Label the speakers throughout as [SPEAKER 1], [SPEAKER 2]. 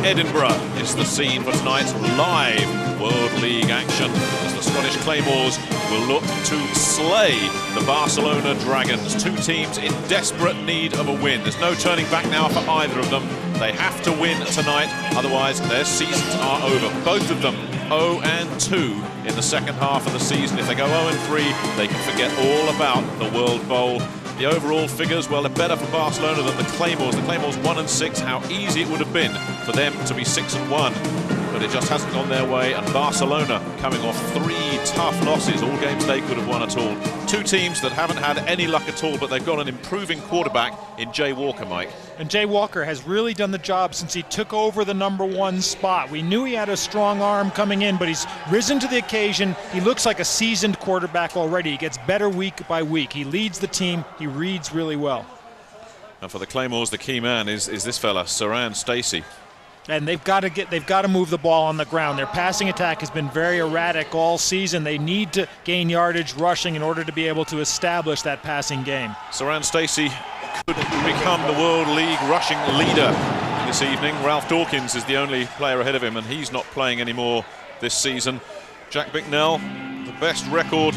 [SPEAKER 1] Edinburgh is the scene for tonight's live World League action, as the Scottish Claymores will look to slay the Barcelona Dragons. Two teams in desperate need of a win. There's no turning back now for either of them. They have to win tonight, otherwise their seasons are over. Both of them 0-2 in the second half of the season. If they go 0-3, they can forget all about the World Bowl. The overall figures, well, they're better for Barcelona than the Claymores. The Claymores 1-6. How easy it would have been for them to be 6-1, but it just hasn't gone their way. And Barcelona coming off 3 tough losses, all games they could have won at all. Two teams that haven't had any luck at all, but they've got an improving quarterback in Jay Walker, Mike.
[SPEAKER 2] And Jay Walker has really done the job since he took over the #1 spot. We knew he had a strong arm coming in, but he's risen to the occasion. He looks like a seasoned quarterback already. He gets better week by week. He leads the team. He reads really well.
[SPEAKER 1] And for the Claymores, the key man is this fella, Saran Stacey.
[SPEAKER 2] And they've got to move the ball on the ground. Their passing attack has been very erratic all season. They need to gain yardage rushing in order to be able to establish that passing game.
[SPEAKER 1] Saran Stacey could become the World League rushing leader this evening. Ralph Dawkins is the only player ahead of him, and he's not playing anymore this season. Jack Bicknell, the best record,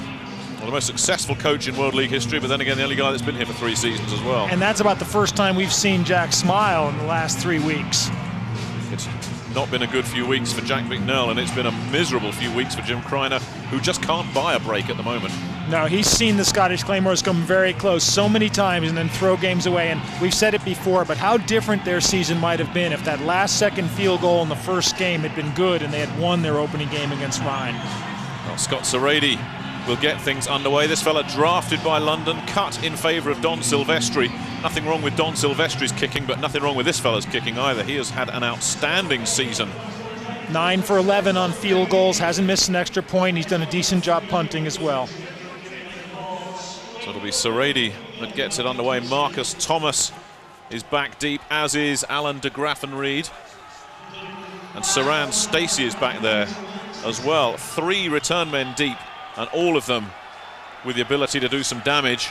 [SPEAKER 1] well, the most successful coach in World League history, but then again the only guy that's been here for 3 seasons as well.
[SPEAKER 2] And that's about the first time we've seen Jack smile in the last 3 weeks.
[SPEAKER 1] It's not been a good few weeks for Jack Bicknell, and it's been a miserable few weeks for Jim Kreiner, who just can't buy a break at the moment.
[SPEAKER 2] No, he's seen the Scottish Claymores come very close so many times and then throw games away. And we've said it before, but how different their season might have been if that last-second field goal in the first game had been good and they had won their opening game against Rhine.
[SPEAKER 1] Well, Scott Serrady will get things underway. This fella drafted by London, cut in favour of Don Silvestri. Nothing wrong with Don Silvestri's kicking, but nothing wrong with this fella's kicking either. He has had an outstanding season.
[SPEAKER 2] 9 for 11 on field goals, hasn't missed an extra point. He's done a decent job punting as well.
[SPEAKER 1] So it'll be Serrady that gets it underway. Marcus Thomas is back deep, as is Alan de Graffenried. And Saran Stacey is back there as well. 3 return men deep, and all of them with the ability to do some damage.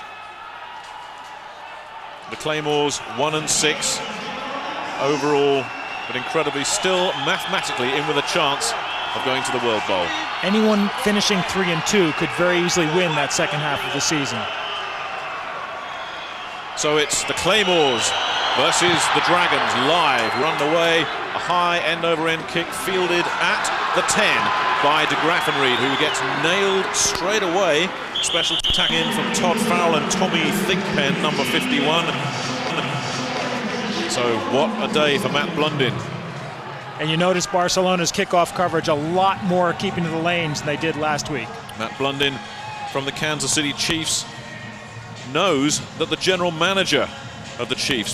[SPEAKER 1] The Claymores 1-6 overall, but incredibly still mathematically in with a chance of going to the World Bowl.
[SPEAKER 2] Anyone finishing 3-2 could very easily win that second half of the season.
[SPEAKER 1] So it's the Claymores versus the Dragons live. Run away, a high end-over-end kick fielded at the 10 by de Graffenried, who gets nailed straight away. Special tag in from Todd Farrell and Tommy Thinkpen, number 51. So what a day for Matt Blundin.
[SPEAKER 2] And you notice Barcelona's kickoff coverage a lot more keeping to the lanes than they did last week.
[SPEAKER 1] Matt Blundin from the Kansas City Chiefs knows that the general manager of the Chiefs,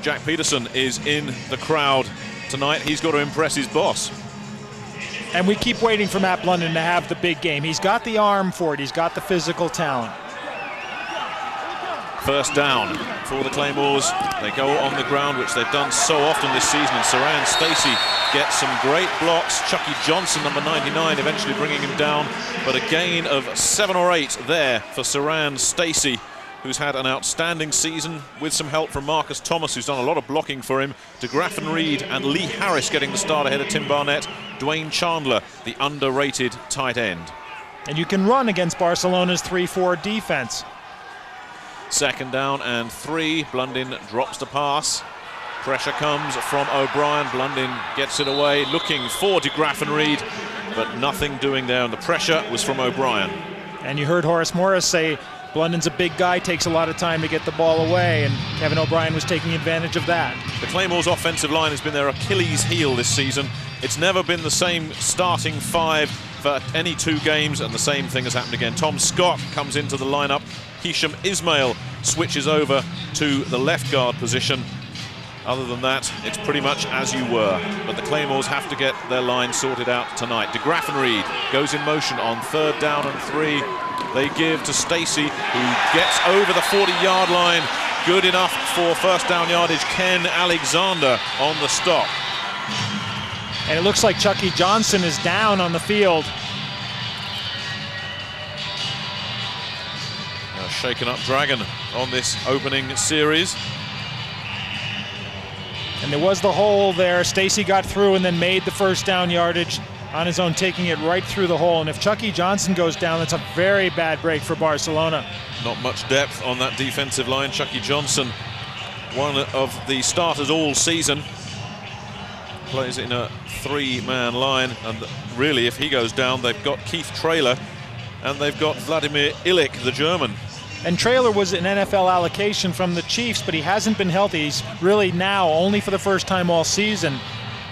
[SPEAKER 1] Jack Peterson, is in the crowd tonight. He's got to impress his boss.
[SPEAKER 2] And we keep waiting for Matt Blundin to have the big game. He's got the arm for it. He's got the physical talent.
[SPEAKER 1] First down for the Claymores. They go on the ground, which they've done so often this season, and Saran Stacey gets some great blocks. Chucky Johnson, number 99, eventually bringing him down, but a gain of 7 or 8 there for Saran Stacey, who's had an outstanding season with some help from Marcus Thomas, who's done a lot of blocking for him. De Graffenried and Lee Harris getting the start ahead of Tim Barnett. Dwayne Chandler, the underrated tight end.
[SPEAKER 2] And you can run against Barcelona's 3-4 defense.
[SPEAKER 1] Second down and 3. Blundin drops the pass. Pressure comes from O'Brien. Blundin gets it away, looking for de Graffenried, but nothing doing there. And the pressure was from O'Brien.
[SPEAKER 2] And you heard Horace Morris say Blundin's a big guy, takes a lot of time to get the ball away, and Kevin O'Brien was taking advantage of that.
[SPEAKER 1] The Claymores' offensive line has been their Achilles heel this season. It's never been the same starting 5 for any 2 games, and the same thing has happened again. Tom Scott comes into the lineup. Hisham Ismail switches over to the left guard position. Other than that, it's pretty much as you were. But the Claymores have to get their line sorted out tonight. De Graffenried goes in motion on 3rd down and 3. They give to Stacey, who gets over the 40-yard line. Good enough for first down yardage. Ken Alexander on the stop.
[SPEAKER 2] And it looks like Chucky Johnson is down on the field.
[SPEAKER 1] A shaken up Dragon on this opening series.
[SPEAKER 2] And there was the hole there. Stacy got through and then made the first down yardage on his own, taking it right through the hole. And if Chucky Johnson goes down, that's a very bad break for Barcelona.
[SPEAKER 1] Not much depth on that defensive line. Chucky Johnson, one of the starters all season, plays in a three-man line. And really, if he goes down, they've got Keith Traylor and they've got Vladimir Illich, the German.
[SPEAKER 2] And Traylor was an NFL allocation from the Chiefs, but he hasn't been healthy. He's really now, only for the first time all season,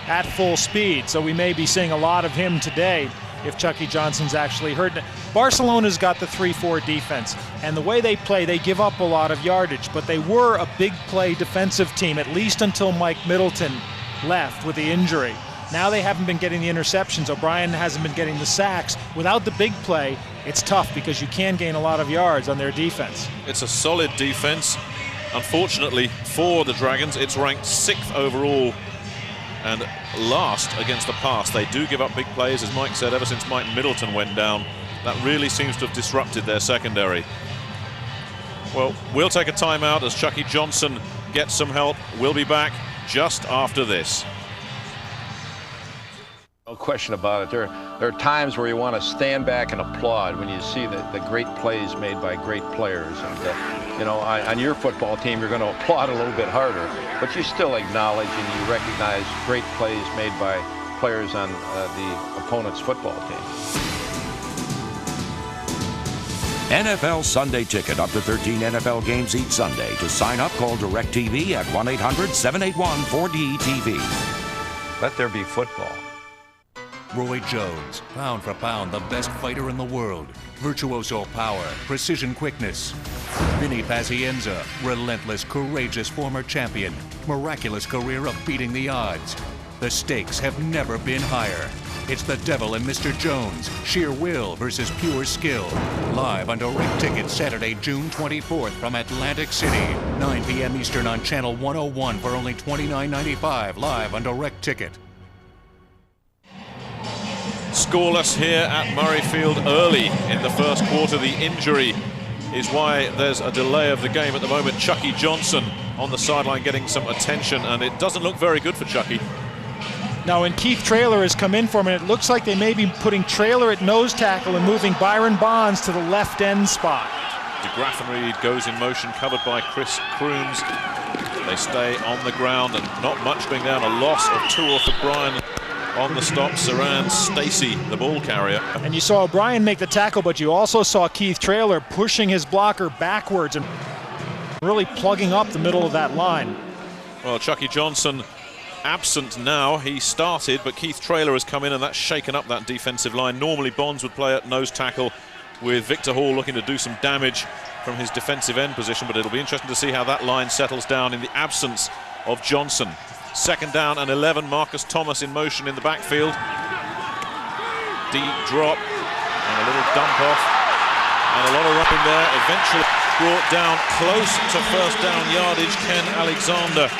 [SPEAKER 2] at full speed. So we may be seeing a lot of him today if Chucky Johnson's actually hurt. Barcelona's got the 3-4 defense, and the way they play, they give up a lot of yardage, but they were a big play defensive team, at least until Mike Middleton left with the injury. Now they haven't been getting the interceptions. O'Brien hasn't been getting the sacks. Without the big play, it's tough because you can gain a lot of yards on their defense.
[SPEAKER 1] It's a solid defense. Unfortunately for the Dragons, it's ranked 6th overall and last against the pass. They do give up big plays, as Mike said, ever since Mike Middleton went down. That really seems to have disrupted their secondary. Well, we'll take a timeout as Chucky Johnson gets some help. We'll be back just after this.
[SPEAKER 3] No question about it. There are times where you want to stand back and applaud when you see the great plays made by great players. And, you know, on your football team, you're going to applaud a little bit harder, but you still acknowledge and you recognize great plays made by players on the opponent's football team.
[SPEAKER 4] NFL Sunday Ticket, up to 13 NFL games each Sunday. To sign up, call DirecTV at 1-800-781-4DTV.
[SPEAKER 3] Let there be football.
[SPEAKER 5] Roy Jones, pound for pound, the best fighter in the world. Virtuoso power, precision quickness. Vinny Pazienza, relentless, courageous former champion. Miraculous career of beating the odds. The stakes have never been higher. It's the Devil and Mr. Jones, sheer will versus pure skill. Live on Direct Ticket Saturday, June 24th from Atlantic City. 9 p.m. Eastern on Channel 101 for only $29.95, live on Direct Ticket.
[SPEAKER 1] Scoreless here at Murrayfield early in the first quarter. The injury is why there's a delay of the game at the moment. Chucky Johnson on the sideline getting some attention, and it doesn't look very good for Chucky.
[SPEAKER 2] Now, when Keith Traylor has come in for him, and it looks like they may be putting Traylor at nose tackle and moving Byron Bonds to the left end spot.
[SPEAKER 1] DeGraffenried goes in motion, covered by Chris Crooms. They stay on the ground, and not much being down. A loss of Tuor for Brian. On the stop, Saran Stacy, the ball carrier.
[SPEAKER 2] And you saw O'Brien make the tackle, but you also saw Keith Traylor pushing his blocker backwards and really plugging up the middle of that line.
[SPEAKER 1] Well, Chucky Johnson absent now. He started, but Keith Traylor has come in, and that's shaken up that defensive line. Normally Bonds would play at nose tackle with Victor Hall looking to do some damage from his defensive end position, but it'll be interesting to see how that line settles down in the absence of Johnson. 2nd down and 11. Marcus Thomas in motion in the backfield. Deep drop and a little dump off and a lot of running there. Eventually brought down close to first down yardage. Ken Alexander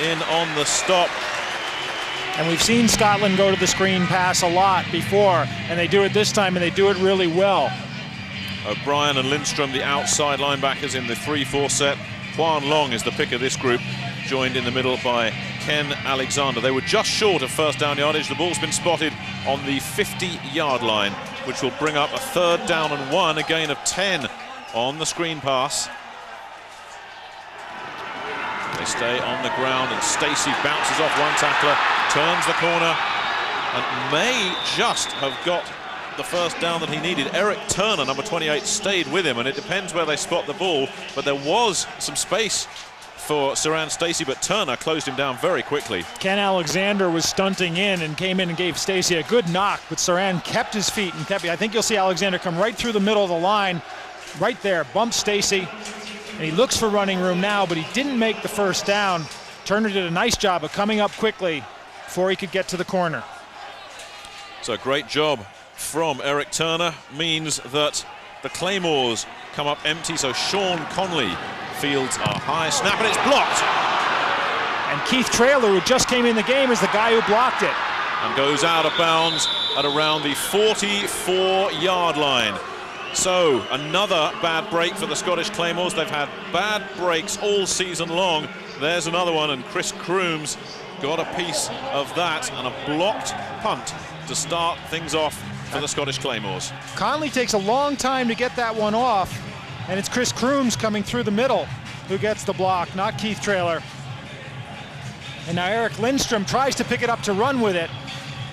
[SPEAKER 1] in on the stop.
[SPEAKER 2] And we've seen Scotland go to the screen pass a lot before, and they do it this time, and they do it really well.
[SPEAKER 1] O'Brien and Lindstrom, the outside linebackers in the 3-4 set. Juan Long is the pick of this group, joined in the middle by Ken Alexander. They were just short of first down yardage. The ball's been spotted on the 50-yard line, which will bring up a 3rd down and 1, a gain of 10 on the screen pass. They stay on the ground, and Stacy bounces off one tackler, turns the corner, and may just have got the first down that he needed. Eric Turner, number 28, stayed with him, and it depends where they spot the ball, but there was some space for Saran Stacy, but Turner closed him down very quickly.
[SPEAKER 2] Ken Alexander was stunting in and came in and gave Stacy a good knock, but Saran kept his feet and kept it. I think you'll see Alexander come right through the middle of the line, right there, bump Stacy, and he looks for running room now, but he didn't make the first down. Turner did a nice job of coming up quickly before he could get to the corner.
[SPEAKER 1] So a great job from Eric Turner means that the Claymores come up empty, so Sean Conley fields a high snap, and it's blocked.
[SPEAKER 2] And Keith Traylor, who just came in the game, is the guy who blocked it.
[SPEAKER 1] And goes out of bounds at around the 44-yard line. So, another bad break for the Scottish Claymores. They've had bad breaks all season long. There's another one, and Chris Crooms got a piece of that, and a blocked punt to start things off for the Scottish Claymores.
[SPEAKER 2] Conley takes a long time to get that one off, and it's Chris Crooms coming through the middle who gets the block, not Keith Traylor. And now Eric Lindstrom tries to pick it up to run with it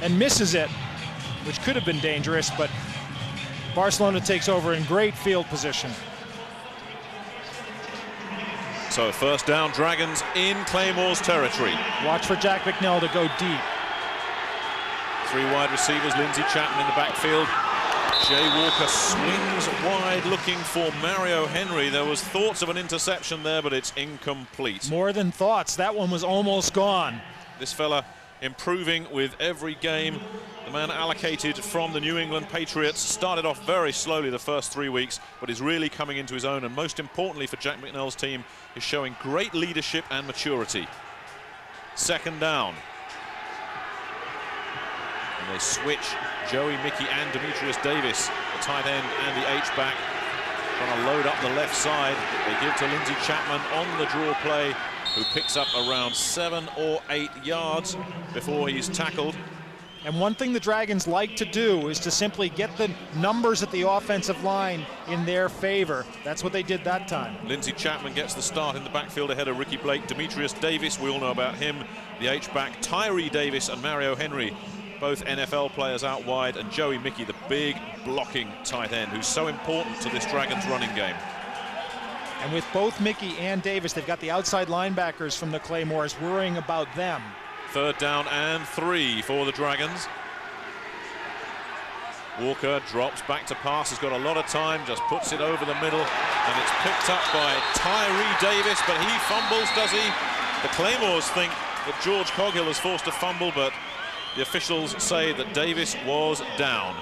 [SPEAKER 2] and misses it, which could have been dangerous, but Barcelona takes over in great field position.
[SPEAKER 1] So first down, Dragons in Claymore's territory.
[SPEAKER 2] Watch for Jack McNell to go deep.
[SPEAKER 1] 3 wide receivers, Lindsay Chapman in the backfield. Jay Walker swings wide looking for Mario Henry. There was thoughts of an interception there, but it's incomplete.
[SPEAKER 2] More than thoughts. That one was almost gone.
[SPEAKER 1] This fella improving with every game. The man allocated from the New England Patriots started off very slowly the first 3 weeks, but is really coming into his own, and most importantly for Jack McNell's team, is showing great leadership and maturity. Second down. And they switch Joey Mickey and Demetrius Davis, the tight end and the H-back, trying to load up the left side. They give to Lindsay Chapman on the draw play, who picks up around 7 or 8 yards before he's tackled.
[SPEAKER 2] And one thing the Dragons like to do is to simply get the numbers at the offensive line in their favor. That's what they did that time.
[SPEAKER 1] Lindsay Chapman gets the start in the backfield ahead of Ricky Blake. Demetrius Davis, we all know about him. The H-back, Tyree Davis and Mario Henry, both NFL players out wide, and Joey Mickey, the big blocking tight end, who's so important to this Dragons running game.
[SPEAKER 2] And with both Mickey and Davis, they've got the outside linebackers from the Claymores worrying about them.
[SPEAKER 1] Third down and 3 for the Dragons. Walker drops back to pass, has got a lot of time, just puts it over the middle, and it's picked up by Tyree Davis, but he fumbles, does he? The Claymores think that George Coghill has forced a fumble, but the officials say that Davis was down.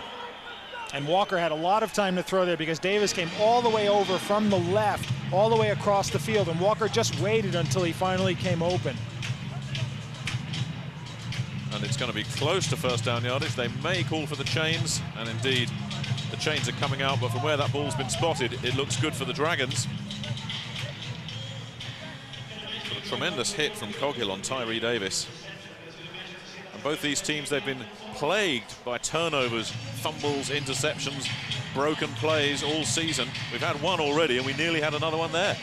[SPEAKER 2] And Walker had a lot of time to throw there because Davis came all the way over from the left, all the way across the field, and Walker just waited until he finally came open.
[SPEAKER 1] And it's going to be close to first down yardage. They may call for the chains, and indeed the chains are coming out, but from where that ball's been spotted, it looks good for the Dragons. But a tremendous hit from Coghill on Tyree Davis. And both these teams, they've been plagued by turnovers, fumbles, interceptions, broken plays all season. We've had one already, and we nearly had another one there.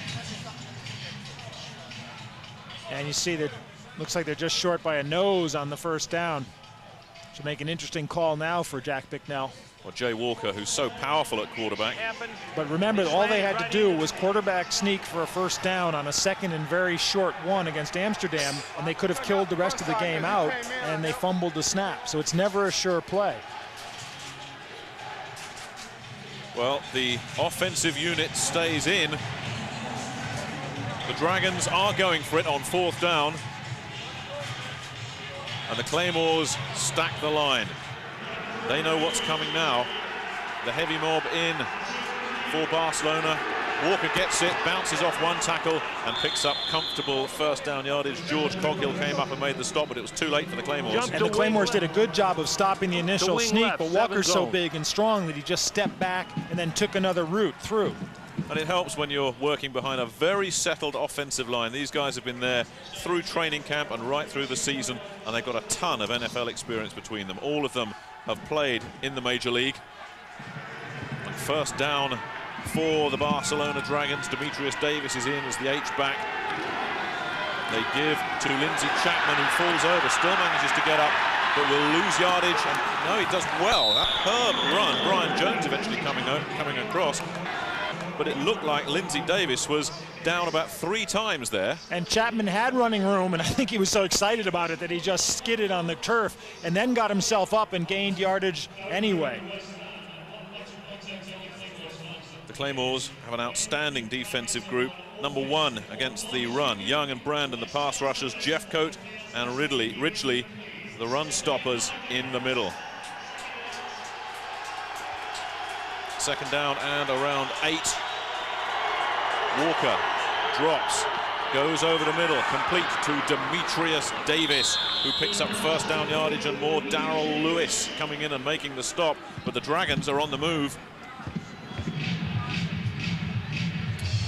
[SPEAKER 2] And you see that looks like they're just short by a nose on the first down. Should make an interesting call now for Jack McNell.
[SPEAKER 1] Or Jay Walker, who's so powerful at quarterback.
[SPEAKER 2] But remember, all they had to do was quarterback sneak for a first down on a second and very short one against Amsterdam, and they could have killed the rest of the game out, and they fumbled the snap. So it's never a sure play.
[SPEAKER 1] Well, the offensive unit stays in. The Dragons are going for it on fourth down. And the Claymores stack the line. They know what's coming now. The heavy mob in for Barcelona. Walker gets it, bounces off one tackle, and picks up comfortable first down yardage. George Coghill came up and made the stop, but it was too late for the Claymores.
[SPEAKER 2] And the Claymores did a good job of stopping the initial sneak, but Walker's so big and strong that he just stepped back and then took another route through.
[SPEAKER 1] And it helps when you're working behind a very settled offensive line. These guys have been there through training camp and right through the season, and they've got a ton of NFL experience between them. All of them have played in the Major League. And first down for the Barcelona Dragons. Demetrius Davis is in as the H-back. They give to Lindsay Chapman, who falls over, still manages to get up, but will lose yardage. And no, he does well. That herb run, Brian Jones eventually coming across. But it looked like Lindsay Davis was down about 3 times there.
[SPEAKER 2] And Chapman had running room, and I think he was so excited about it that he just skidded on the turf and then got himself up and gained yardage anyway.
[SPEAKER 1] The Claymores have an outstanding defensive group. Number 1 against the run. Young and Brandon, the pass rushers. Jeffcoat and Ridgely, the run stoppers in the middle. Second down and around 8. Walker drops, goes over the middle, complete to Demetrius Davis, who picks up first down yardage and more. Darrell Lewis coming in and making the stop, but the Dragons are on the move.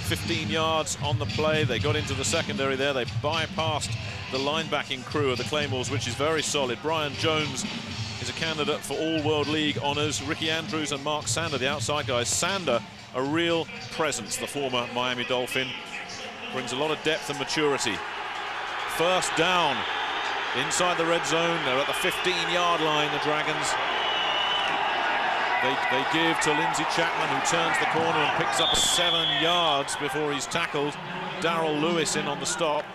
[SPEAKER 1] 15 yards on the play. They got into the secondary there. They bypassed the linebacking crew of the Claymores, which is very solid. Brian Jones is a candidate for all World League honors. Ricky Andrews and Mark Sander, the outside guys. Sander, a real presence, the former Miami Dolphin. Brings a lot of depth and maturity. First down inside the red zone. They're at the 15-yard line, the Dragons. They give to Lindsey Chapman, who turns the corner and picks up 7 yards before he's tackled. Darrell Lewis in on the stop.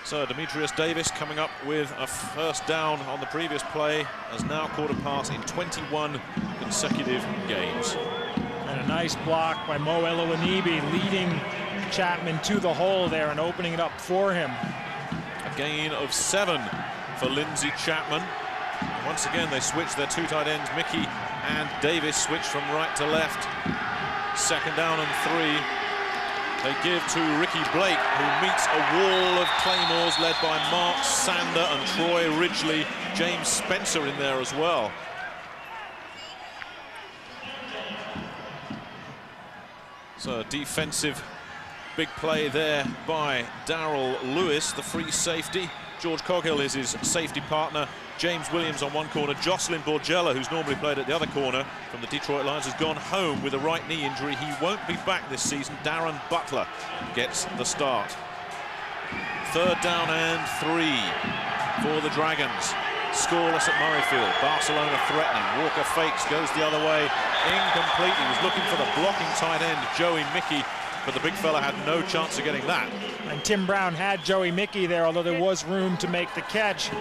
[SPEAKER 1] So Demetrius Davis coming up with a first down on the previous play, has now caught a pass in 21 consecutive games.
[SPEAKER 2] And a nice block by Mo Elowanibi, leading Chapman to the hole there and opening it up for him.
[SPEAKER 1] A gain of 7 for Lindsey Chapman. Once again, they switch their 2 tight ends. Mickey and Davis switch from right to left. Second down and 3. They give to Ricky Blake, who meets a wall of Claymores led by Mark Sander and Troy Ridgely. James Spencer in there as well. So a defensive big play there by Darrell Lewis, the free safety. George Coghill is his safety partner. James Williams on one corner. Jocelyn Borgella, who's normally played at the other corner from the Detroit Lions, has gone home with a right knee injury. He won't be back this season. Darren Butler gets the start. Third down and 3 for the Dragons. Scoreless at Murrayfield. Barcelona threatening. Walker fakes, goes the other way. Incomplete. He was looking for the blocking tight end, Joey Mickey, but the big fella had no chance of getting that.
[SPEAKER 2] And Tim Brown had Joey Mickey there, although there was room to make the catch.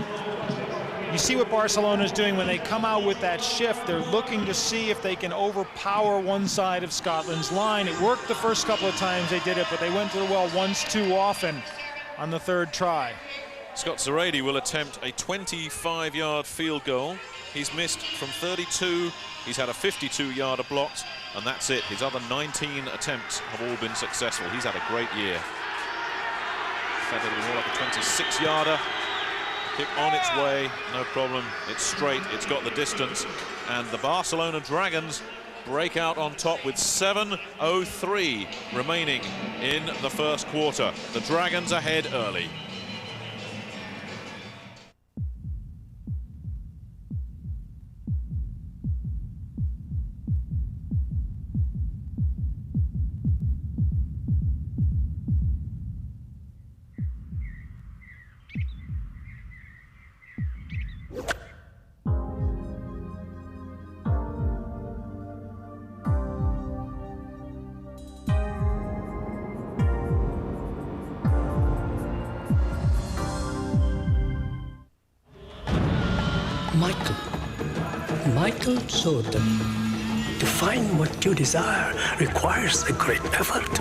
[SPEAKER 2] You see what Barcelona's doing when they come out with that shift. They're looking to see if they can overpower one side of Scotland's line. It worked the first couple of times they did it, but they went to the well once too often on the third try.
[SPEAKER 1] Scott Zerady will attempt a 25-yard field goal. He's missed from 32. He's had a 52-yarder blocked, and that's it. His other 19 attempts have all been successful. He's had a great year. That'll be more like a 26-yarder. Kick on its way, no problem. It's straight, it's got the distance, and the Barcelona Dragons break out on top with 7:03 remaining in the first quarter. The Dragons ahead early.
[SPEAKER 6] Michael Jordan. To find what you desire requires a great effort.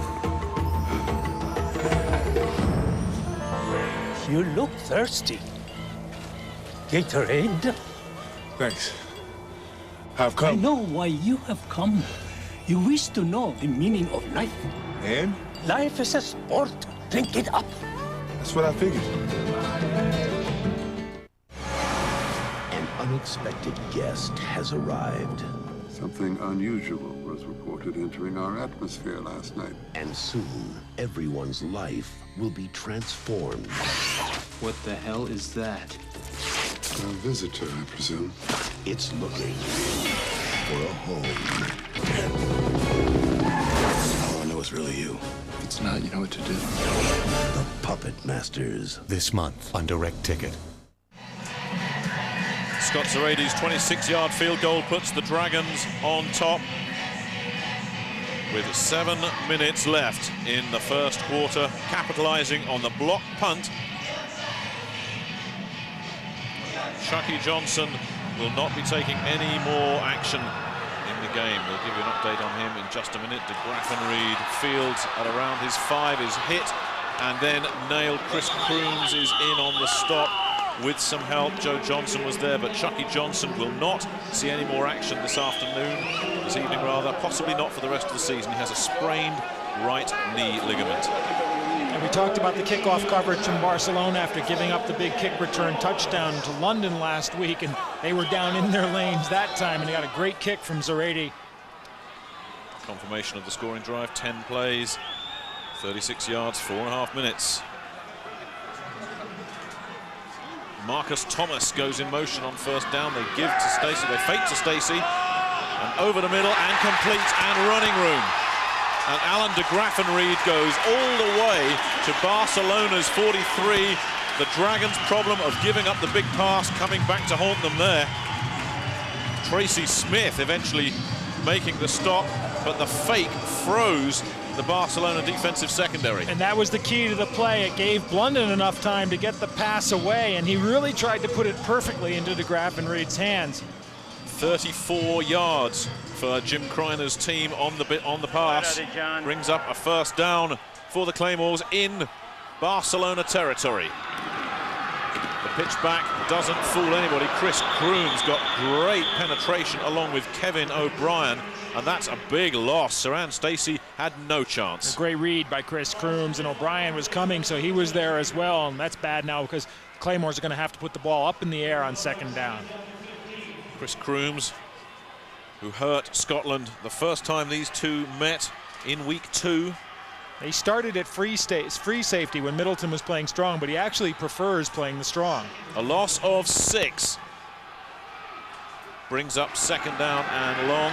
[SPEAKER 6] You look thirsty. Gatorade?
[SPEAKER 7] Thanks. I've come.
[SPEAKER 6] I know why you have come. You wish to know the meaning of life.
[SPEAKER 7] And?
[SPEAKER 6] Life is a sport. Drink it up.
[SPEAKER 7] That's what I figured.
[SPEAKER 8] An unexpected guest has arrived.
[SPEAKER 9] Something unusual was reported entering our atmosphere last night.
[SPEAKER 8] And soon, everyone's life will be transformed.
[SPEAKER 10] What the hell is that?
[SPEAKER 9] A visitor, I presume.
[SPEAKER 8] It's looking for a home.
[SPEAKER 7] All I know is really you. If it's not, you know what to do.
[SPEAKER 8] The Puppet Masters.
[SPEAKER 5] This month on Direct Ticket.
[SPEAKER 1] Scott Zerady's 26-yard field goal puts the Dragons on top with 7 minutes left in the first quarter, capitalizing on the block punt. Chucky Johnson will not be taking any more action in the game. We'll give you an update on him in just a minute. De Graffenried fields at around his 5 is hit, and then nailed. Chris Crooms is in on the stop with some help. Joe Johnson was there, but Chucky Johnson will not see any more action this evening rather, possibly not for the rest of the season. He has a sprained right knee ligament.
[SPEAKER 2] And we talked about the kickoff coverage from Barcelona after giving up the big kick return touchdown to London last week, and they were down in their lanes that time, and they got a great kick from Zerady.
[SPEAKER 1] Confirmation of the scoring drive, 10 plays, 36 yards, 4.5 minutes. Marcus Thomas goes in motion on first down. They give to Stacey, they fake to Stacey, and over the middle and complete and running room. And Alan de Graffenried goes all the way to Barcelona's 43. The Dragons' problem of giving up the big pass coming back to haunt them there. Tracy Smith eventually making the stop, but the fake froze the Barcelona defensive secondary.
[SPEAKER 2] And that was the key to the play. It gave Blunden enough time to get the pass away, and he really tried to put it perfectly into de Graffenried's hands.
[SPEAKER 1] 34 yards for Jim Kreiner's team on the pass. Brings up a first down for the Claymores in Barcelona territory. The pitch back doesn't fool anybody. Chris Crooms got great penetration along with Kevin O'Brien, and that's a big loss. Saran Stacey had no chance.
[SPEAKER 2] A great read by Chris Crooms, and O'Brien was coming, so he was there as well, and that's bad now because Claymores are going to have to put the ball up in the air on second down.
[SPEAKER 1] Chris Crooms, who hurt Scotland the first time these two met in week 2.
[SPEAKER 2] They started at free safety when Middleton was playing strong, but he actually prefers playing the strong.
[SPEAKER 1] A loss of 6. Brings up second down and long.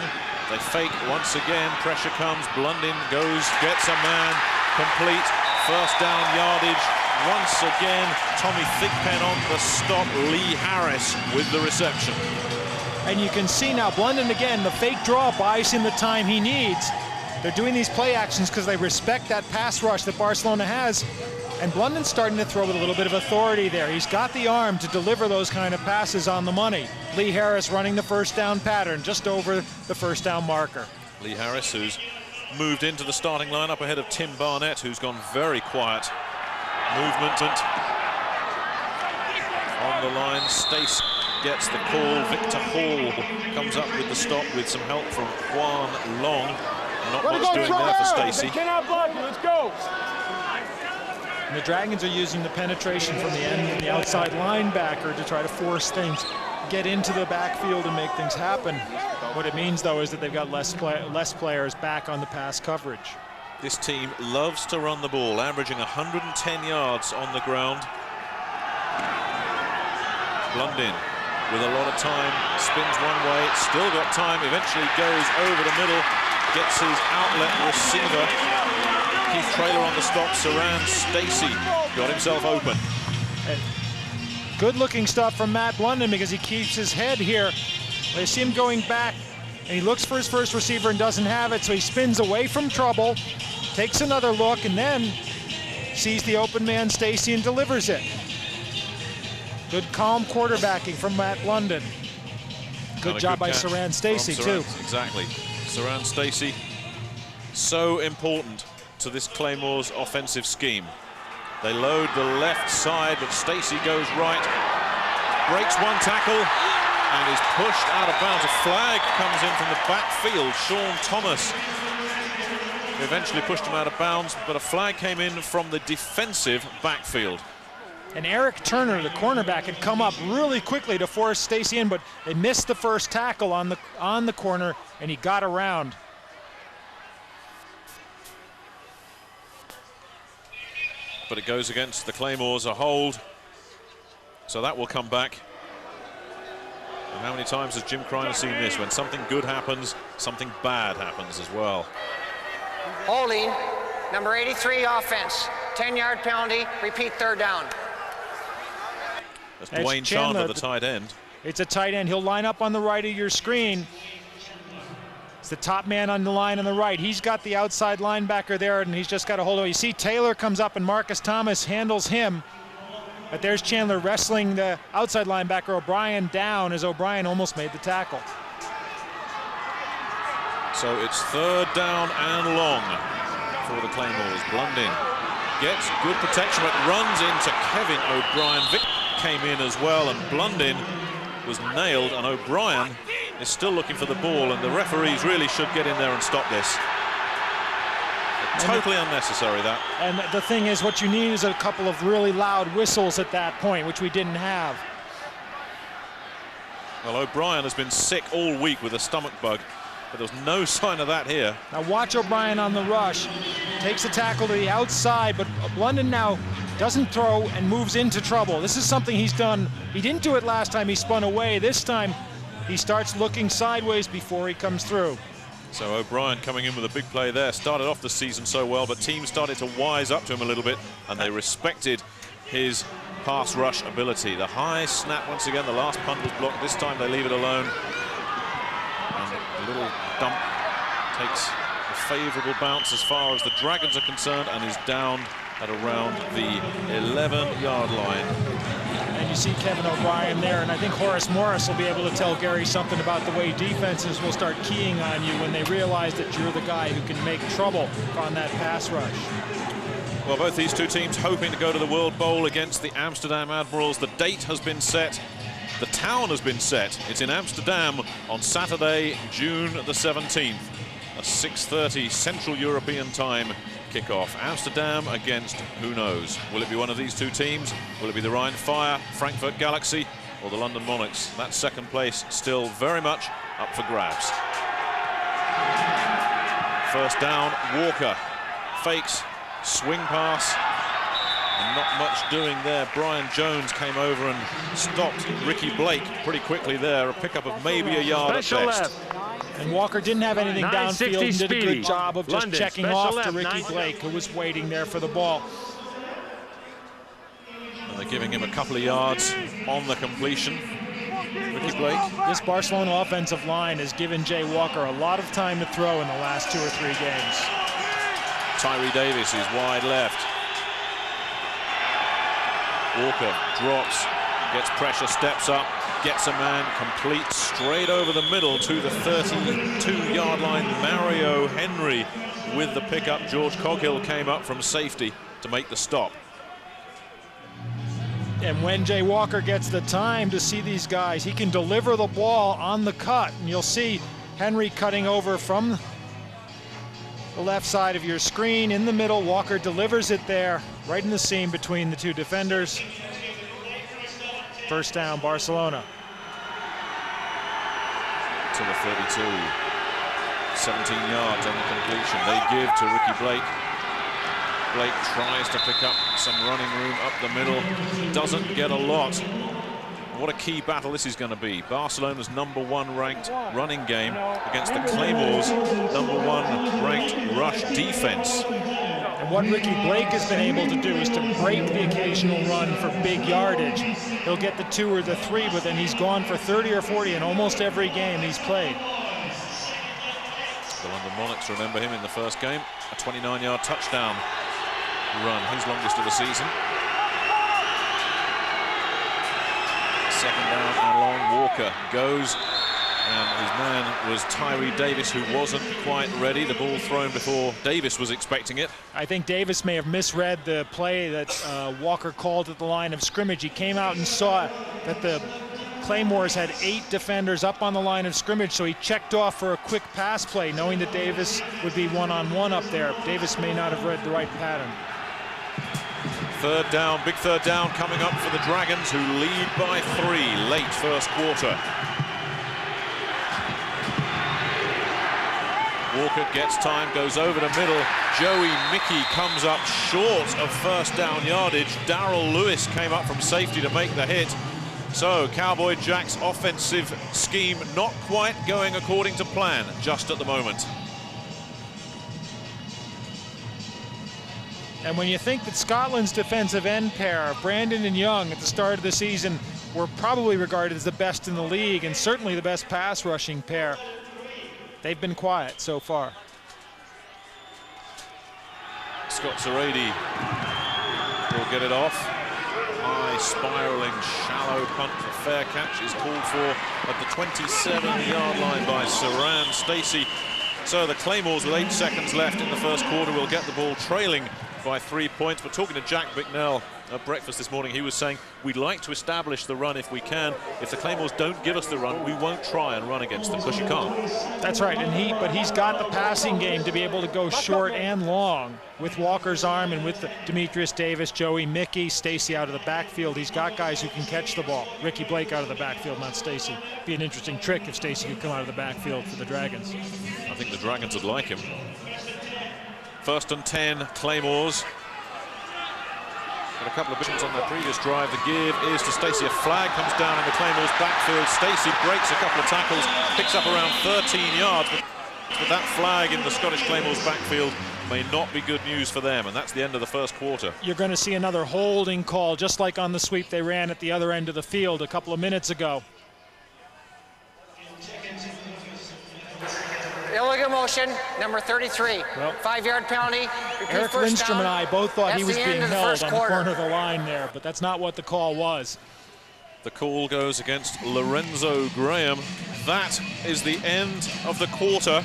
[SPEAKER 1] They fake once again. Pressure comes. Blunden goes, gets a man. Complete. First down yardage. Once again, Tommy Thigpen on the stop. Lee Harris with the reception.
[SPEAKER 2] And you can see now, Blunden again, the fake draw buys him the time he needs. They're doing these play actions because they respect that pass rush that Barcelona has. And Blunden's starting to throw with a little bit of authority there. He's got the arm to deliver those kind of passes on the money. Lee Harris running the first down pattern just over the first down marker.
[SPEAKER 1] Lee Harris, who's moved into the starting lineup ahead of Tim Barnett, who's gone very quiet. Movement on the line. Stace gets the call. Victor Hall comes up with the stop with some help from Juan Long. Not much doing there for Stacey.
[SPEAKER 11] They cannot block you. Let's go.
[SPEAKER 2] And the Dragons are using the penetration from the end of the outside linebacker to try to force things, get into the backfield and make things happen. What it means, though, is that they've got less players back on the pass coverage.
[SPEAKER 1] This team loves to run the ball, averaging 110 yards on the ground. Blunden with a lot of time, spins one way, still got time, eventually goes over the middle, gets his outlet receiver. Keith Traylor on the stop. Saran Stacey got himself open.
[SPEAKER 2] Good looking stuff from Matt Blunden because he keeps his head here. They see him going back and he looks for his first receiver and doesn't have it, so he spins away from trouble, takes another look, and then sees the open man Stacey and delivers it. Good calm quarterbacking from Matt Blunden. Good job by Saran Stacey too.
[SPEAKER 1] Exactly. Saran Stacey, so important to this Claymores offensive scheme. They load the left side, but Stacey goes right, breaks one tackle, and is pushed out of bounds. A flag comes in from the backfield. Sean Thomas eventually pushed him out of bounds, but a flag came in from the defensive backfield.
[SPEAKER 2] And Eric Turner, the cornerback, had come up really quickly to force Stacey in, but they missed the first tackle on the corner, and he got around.
[SPEAKER 1] But it goes against the Claymores, a hold. So that will come back. And how many times has Jim Kreiner seen this? When something good happens, something bad happens as well.
[SPEAKER 12] Holding, number 83 offense, 10-yard penalty, repeat third down.
[SPEAKER 1] That's Dwayne Chandler, the tight end.
[SPEAKER 2] It's a tight end. He'll line up on the right of your screen. It's the top man on the line on the right. He's got the outside linebacker there, and he's just got a hold of it. You see Taylor comes up, and Marcus Thomas handles him. But there's Chandler wrestling the outside linebacker O'Brien down as O'Brien almost made the tackle.
[SPEAKER 1] So it's third down and long for the Claymores. Blunden gets good protection, but runs into Kevin O'Brien. Vic came in as well, and Blunden was nailed, and O'Brien is still looking for the ball, and the referees really should get in there and stop this. Totally unnecessary, that.
[SPEAKER 2] And the thing is, what you need is a couple of really loud whistles at that point, which we didn't have.
[SPEAKER 1] Well, O'Brien has been sick all week with a stomach bug. but there was no sign of that here.
[SPEAKER 2] Now watch O'Brien on the rush. Takes the tackle to the outside, but London now doesn't throw and moves into trouble. This is something he's done. He didn't do it last time he spun away. This time he starts looking sideways before he comes through.
[SPEAKER 1] So O'Brien coming in with a big play there. Started off the season so well, but teams started to wise up to him a little bit, and they respected his pass rush ability. The high snap once again. The last punt was blocked. This time they leave it alone. And a little dump takes a favorable bounce as far as the Dragons are concerned, and is down at around the 11-yard line.
[SPEAKER 2] And you see Kevin O'Brien there, and I think Horace Morris will be able to tell Gary something about the way defenses will start keying on you when they realize that you're the guy who can make trouble on that pass rush.
[SPEAKER 1] Well, both these two teams hoping to go to the World Bowl against the Amsterdam Admirals. The date has been set. The town has been set. It's in Amsterdam on Saturday, June the 17th. A 6:30 Central European time kickoff. Amsterdam against who knows? Will it be one of these two teams? Will it be the Rhine Fire, Frankfurt Galaxy, or the London Monarchs? That second place still very much up for grabs. First down, Walker fakes, swing pass, and not much doing there. Brian Jones came over and stopped Ricky Blake pretty quickly there. A pickup of maybe a yard at best.
[SPEAKER 2] And Walker didn't have anything downfield and did a good job of just checking off to Ricky Blake, who was waiting there for the ball.
[SPEAKER 1] And they're giving him a couple of yards on the completion. Ricky Blake.
[SPEAKER 2] This Barcelona offensive line has given Jay Walker a lot of time to throw in the last 2 or 3 games.
[SPEAKER 1] Tyree Davis is wide left. Walker drops, gets pressure, steps up, gets a man complete straight over the middle to the 32-yard line. Mario Henry with the pickup. George Coghill came up from safety to make the stop.
[SPEAKER 2] And when Jay Walker gets the time to see these guys, he can deliver the ball on the cut. And you'll see Henry cutting over from the left side of your screen in the middle. Walker delivers it there, right in the seam between the two defenders. First down, Barcelona.
[SPEAKER 1] To the 32. 17 yards on the completion. They give to Ricky Blake. Blake tries to pick up some running room up the middle. Doesn't get a lot. What a key battle this is going to be. Barcelona's #1 ranked running game against the Claymores' #1 ranked rush defense.
[SPEAKER 2] And what Ricky Blake has been able to do is to break the occasional run for big yardage. He'll get the 2 or the 3, but then he's gone for 30 or 40 in almost every game he's played.
[SPEAKER 1] The London Monarchs remember him in the first game. A 29-yard touchdown run, his longest of the season. Second down and long. Walker goes, and his man was Tyree Davis, who wasn't quite ready. The ball thrown before Davis was expecting it.
[SPEAKER 2] I think Davis may have misread the play that Walker called at the line of scrimmage. He came out and saw that the Claymores had 8 defenders up on the line of scrimmage, so he checked off for a quick pass play, knowing that Davis would be one-on-one up there. Davis may not have read the right pattern.
[SPEAKER 1] Third down, big third down coming up for the Dragons, who lead by 3 late first quarter. Walker gets time, goes over the middle. Joey Mickey comes up short of first down yardage. Darrell Lewis came up from safety to make the hit. So Cowboy Jack's offensive scheme not quite going according to plan just at the moment.
[SPEAKER 2] And when you think that Scotland's defensive end pair, Brandon and Young, at the start of the season were probably regarded as the best in the league and certainly the best pass rushing pair, they've been quiet so far.
[SPEAKER 1] Scott Zarady will get it off. High spiraling shallow punt. The fair catch is called for at the 27-yard line by Saran Stacey. So the Claymores, with 8 seconds left in the first quarter, will get the ball trailing by 3 points. But talking to Jack Bicknell at breakfast this morning, he was saying we'd like to establish the run if we can. If the Claymores don't give us the run, we won't try and run against them, because you can't.
[SPEAKER 2] That's right, and but he's got the passing game to be able to go short and long with Walker's arm and with Demetrius Davis, Joey, Mickey, Stacy out of the backfield. He's got guys who can catch the ball. Ricky Blake out of the backfield, not Stacy. Be an interesting trick if Stacy could come out of the backfield for the Dragons.
[SPEAKER 1] I think the Dragons would like him. 1st and 10, Claymores. Got a couple of missions on their previous drive. The give is to Stacy. A flag comes down in the Claymores backfield. Stacy breaks a couple of tackles, picks up around 13 yards. But that flag in the Scottish Claymores backfield may not be good news for them, and that's the end of the first quarter.
[SPEAKER 2] You're going to see another holding call, just like on the sweep they ran at the other end of the field a couple of minutes ago.
[SPEAKER 12] Illegal motion, number 33.
[SPEAKER 2] Well,
[SPEAKER 12] 5-yard penalty.
[SPEAKER 2] Eric Lindstrom and I both thought he was being held on the corner of the line there, but that's not what the call was.
[SPEAKER 1] The call goes against Lorenzo Graham. That is the end of the quarter.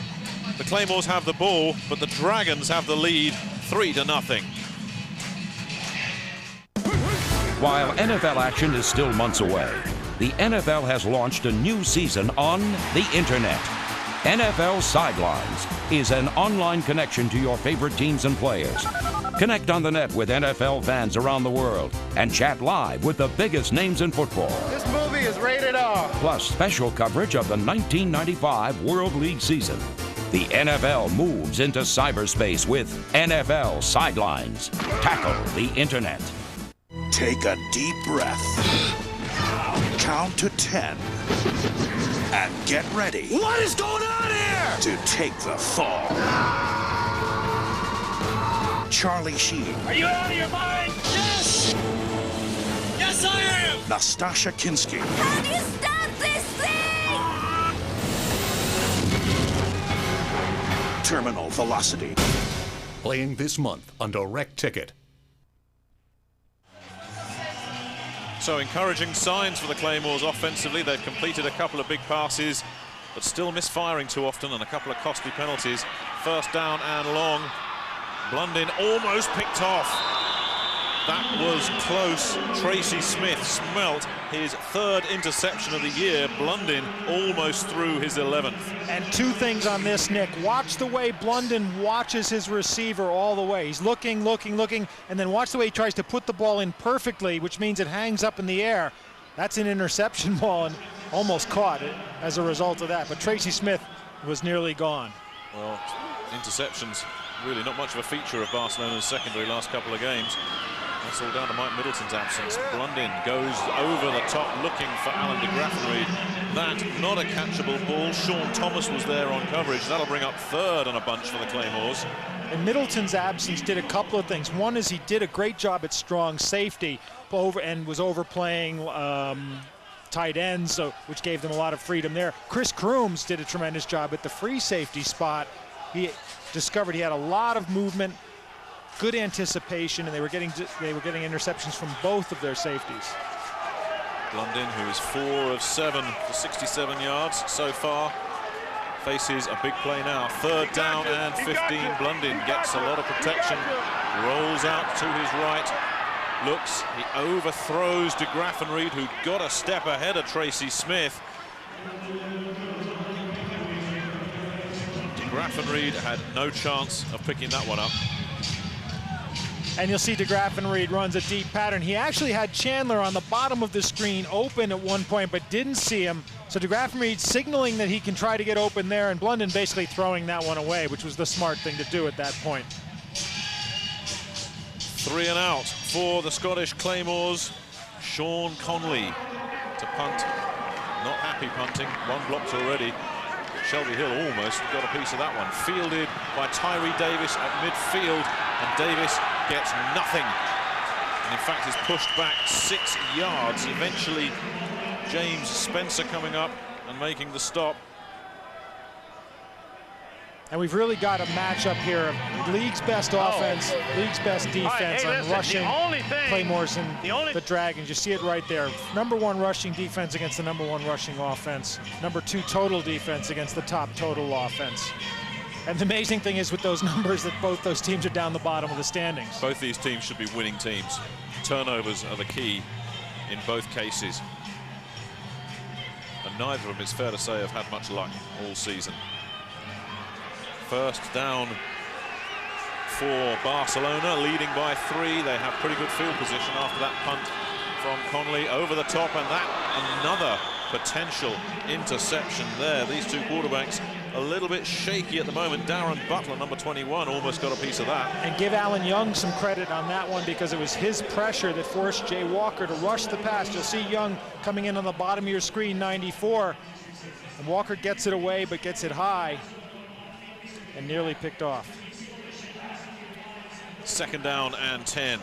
[SPEAKER 1] The Claymores have the ball, but the Dragons have the lead, 3-0.
[SPEAKER 4] While NFL action is still months away, the NFL has launched a new season on the internet. NFL Sidelines is an online connection to your favorite teams and players. Connect on the net with NFL fans around the world and chat live with the biggest names in football.
[SPEAKER 11] This movie is rated R.
[SPEAKER 4] Plus special coverage of the 1995 World League season. The NFL moves into cyberspace with NFL Sidelines. Tackle the internet.
[SPEAKER 13] Take a deep breath. Count to 10. And get ready.
[SPEAKER 11] What is going on here?
[SPEAKER 13] To take the fall. Charlie Sheen.
[SPEAKER 11] Are you out of your mind? Yes! Yes, I am!
[SPEAKER 13] Nastasha Kinski.
[SPEAKER 14] How do you stop this thing?
[SPEAKER 13] Terminal Velocity.
[SPEAKER 5] Playing this month on Direct Ticket.
[SPEAKER 1] So encouraging signs for the Claymores offensively. They've completed a couple of big passes, but still misfiring too often, and a couple of costly penalties. 1st down and long. Blundin almost picked off. That was close. Tracy Smith smelt his 3rd interception of the year. Blundin almost threw his 11th.
[SPEAKER 2] And 2 things on this, Nick. Watch the way Blundin watches his receiver all the way. He's looking, and then watch the way he tries to put the ball in perfectly, which means it hangs up in the air. That's an interception ball, and almost caught it as a result of that. But Tracy Smith was nearly gone.
[SPEAKER 1] Well, interceptions really not much of a feature of Barcelona's secondary last couple of games. That's all down to Mike Middleton's absence. Blundin goes over the top looking for Alan de Graffenried. That, not a catchable ball. Sean Thomas was there on coverage. That'll bring up 3rd on a bunch for the Claymores.
[SPEAKER 2] And Middleton's absence did a couple of things. One is he did a great job at strong safety and was overplaying tight ends, which gave them a lot of freedom there. Chris Crooms did a tremendous job at the free safety spot. He discovered he had a lot of movement, good anticipation, and they were getting interceptions from both of their safeties.
[SPEAKER 1] Blundin, who is 4 of 7 for 67 yards so far, faces a big play now. 3rd down and 15. Blundin gets a lot of protection, rolls out to his right, looks, he overthrows de Graffenried, who got a step ahead of Tracy Smith. De Graffenried had no chance of picking that one up.
[SPEAKER 2] And you'll see de Graffenried runs a deep pattern. He actually had Chandler on the bottom of the screen open at one point, but didn't see him. So de Graffenried signaling that he can try to get open there, and Blundin basically throwing that one away, which was the smart thing to do at that point.
[SPEAKER 1] 3 and out for the Scottish Claymores. Sean Conley to punt. Not happy punting. 1 blocked already. Shelby Hill almost got a piece of that one. Fielded by Tyree Davis at midfield, and Davis gets nothing. And in fact is pushed back 6 yards. Eventually James Spencer coming up and making the stop.
[SPEAKER 2] And we've really got a matchup here of league's best offense, league's best defense on rushing Claymores and the Dragons. You see it right there. #1 rushing defense against the #1 rushing offense. #2 total defense against the top total offense. And the amazing thing is with those numbers that both those teams are down the bottom of the standings.
[SPEAKER 1] Both these teams should be winning teams. Turnovers are the key in both cases. And neither of them, it's fair to say, have had much luck all season. First down for Barcelona, leading by 3. They have pretty good field position after that punt from Conley over the top, and that another potential interception there. These two quarterbacks a little bit shaky at the moment. Darren Butler, number 21, almost got a piece of that.
[SPEAKER 2] And give Alan Young some credit on that one, because it was his pressure that forced Jay Walker to rush the pass. You'll see Young coming in on the bottom of your screen, 94. And Walker gets it away, but gets it high and nearly picked off.
[SPEAKER 1] Second down and 10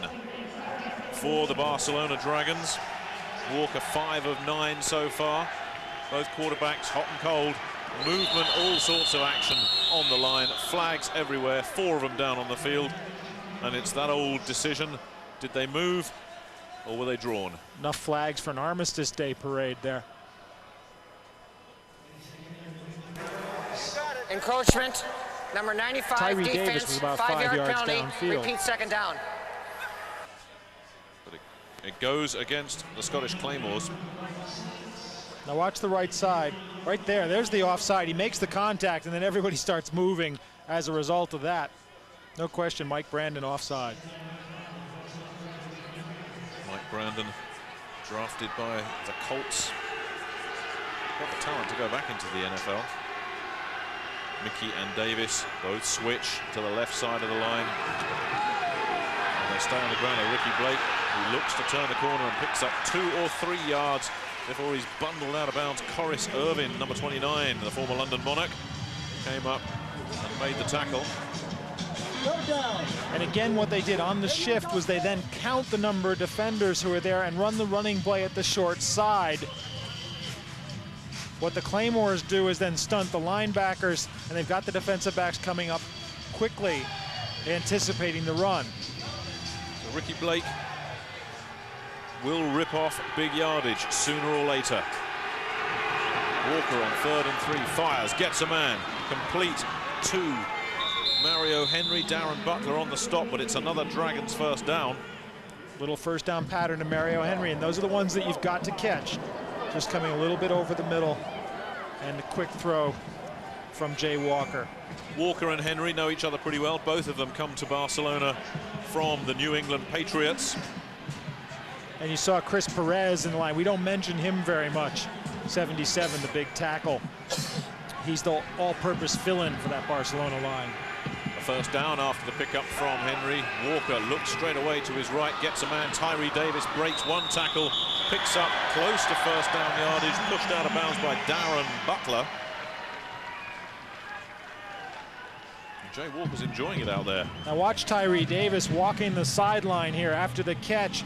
[SPEAKER 1] for the Barcelona Dragons. Walker 5 of 9 so far. Both quarterbacks hot and cold. Movement, all sorts of action on the line. Flags everywhere, 4 of them down on the field. And it's that old decision. Did they move or were they drawn?
[SPEAKER 2] Enough flags for an Armistice Day parade there.
[SPEAKER 12] Encroachment, number 95,
[SPEAKER 2] Tyree
[SPEAKER 12] defense,
[SPEAKER 2] Davis was about
[SPEAKER 12] 5
[SPEAKER 2] 5
[SPEAKER 12] yard
[SPEAKER 2] yards
[SPEAKER 12] penalty,
[SPEAKER 2] downfield.
[SPEAKER 12] repeat second down.
[SPEAKER 1] But it goes against the Scottish Claymores.
[SPEAKER 2] Now watch the right side. Right there, there's the offside. He makes the contact, and then everybody starts moving as a result of that. No question, Mike Brandon offside.
[SPEAKER 1] Mike Brandon, drafted by the Colts. Got the talent to go back into the NFL. Mickey and Davis both switch to the left side of the line. And they stay on the ground. Ricky Blake, who looks to turn the corner and picks up 2 or 3 yards before he's bundled out of bounds. Corris Irvin, number 29, the former London Monarch, came up and made the tackle.
[SPEAKER 2] And again, what they did on the shift was they then count the number of defenders who are there and run the running play at the short side. What the Claymores do is then stunt the linebackers, and they've got the defensive backs coming up quickly, anticipating the run.
[SPEAKER 1] So Ricky Blake will rip off big yardage sooner or later. Walker on 3rd and 3, fires, gets a man, complete to Mario Henry. Darren Butler on the stop, but it's another Dragons first down.
[SPEAKER 2] Little first down pattern to Mario Henry, and those are the ones that you've got to catch. Just coming a little bit over the middle, and a quick throw from Jay Walker.
[SPEAKER 1] Walker and Henry know each other pretty well. Both of them come to Barcelona from the New England Patriots.
[SPEAKER 2] And you saw Chris Perez in the line. We don't mention him very much. 77, the big tackle. He's the all-purpose fill-in for that Barcelona line.
[SPEAKER 1] A first down after the pickup from Henry. Walker looks straight away to his right, gets a man. Tyree Davis breaks one tackle, picks up close to first down yardage, pushed out of bounds by Darren Butler. And Jay Walker's enjoying it out there.
[SPEAKER 2] Now watch Tyree Davis walking the sideline here after the catch.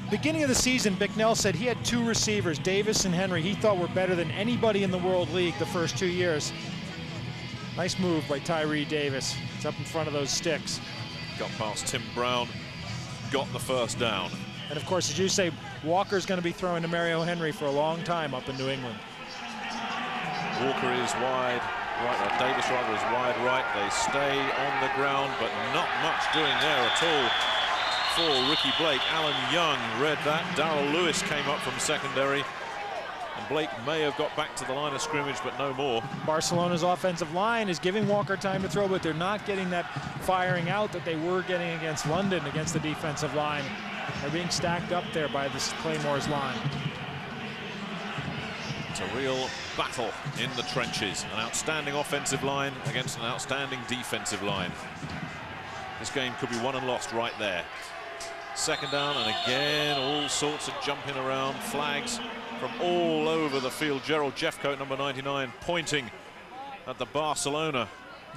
[SPEAKER 2] Beginning of the season, Bicknell said he had 2 receivers, Davis and Henry, he thought were better than anybody in the World League the first 2 years. Nice move by Tyree Davis. It's up in front of those sticks.
[SPEAKER 1] Got past Tim Brown, got the first down.
[SPEAKER 2] And of course, as you say, Walker's going to be throwing to Mario Henry for a long time up in New England.
[SPEAKER 1] Walker is wide right, or Davis rather is wide right. They stay on the ground, but not much doing there at all for Ricky Blake. Alan Young read that. Darrell Lewis came up from secondary. And Blake may have got back to the line of scrimmage, but no more.
[SPEAKER 2] Barcelona's offensive line is giving Walker time to throw, but they're not getting that firing out that they were getting against London, against the defensive line. They're being stacked up there by this Claymores line.
[SPEAKER 1] It's a real battle in the trenches. An outstanding offensive line against an outstanding defensive line. This game could be won and lost right there. Second down, and again, all sorts of jumping around, flags from all over the field. Gerald Jeffcoat, number 99, pointing at the Barcelona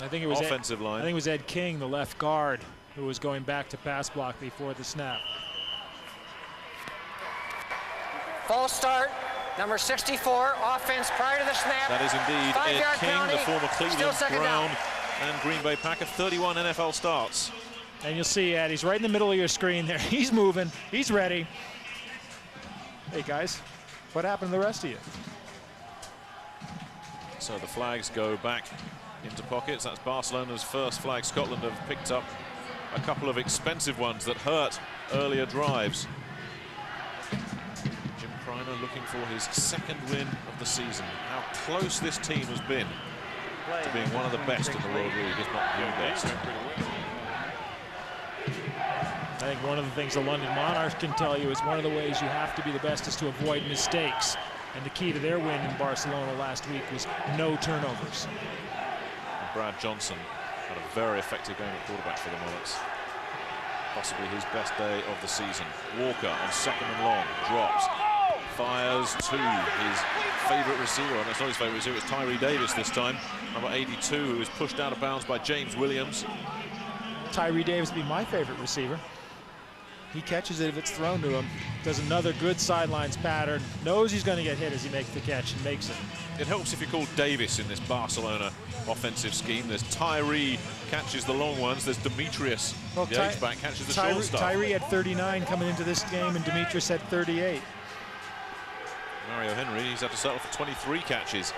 [SPEAKER 1] offensive line.
[SPEAKER 2] I think it was Ed King, the left guard, who was going back to pass block before the snap.
[SPEAKER 12] False start, number 64, offense prior to the snap.
[SPEAKER 1] That is indeed Ed King,
[SPEAKER 12] penalty,
[SPEAKER 1] the former Cleveland Brown
[SPEAKER 12] down.
[SPEAKER 1] and Green Bay Packer, 31 NFL starts.
[SPEAKER 2] And you'll see, Ed, he's right in the middle of your screen there. He's moving, he's ready. Hey guys, what happened to the rest of you?
[SPEAKER 1] So the flags go back into pockets. That's Barcelona's first flag. Scotland have picked up a couple of expensive ones that hurt earlier drives. Jim Priner looking for his second win of the season. How close this team has been to being one of the best in the World League, if not the best.
[SPEAKER 2] I think one of the things the London Monarchs can tell you is one of the ways you have to be the best is to avoid mistakes. And the key to their win in Barcelona last week was no turnovers.
[SPEAKER 1] And Brad Johnson had a very effective game at quarterback for the Monarchs. Possibly his best day of the season. Walker on second and long, drops, fires to his favourite receiver. And it's not his favourite receiver, it's Tyree Davis this time. Number 82, who was pushed out of bounds by James Williams.
[SPEAKER 2] Tyree Davis would be my favourite receiver. He catches it if it's thrown to him. Does another good sidelines pattern. Knows he's going to get hit as he makes the catch and makes it.
[SPEAKER 1] It helps if you're called Davis in this Barcelona offensive scheme. There's Tyree catches the long ones. There's Demetrius, the H-back, catches the short stuff.
[SPEAKER 2] Tyree had 39 coming into this game, and Demetrius had 38.
[SPEAKER 1] Mario Henry, he's had to settle for 23 catches.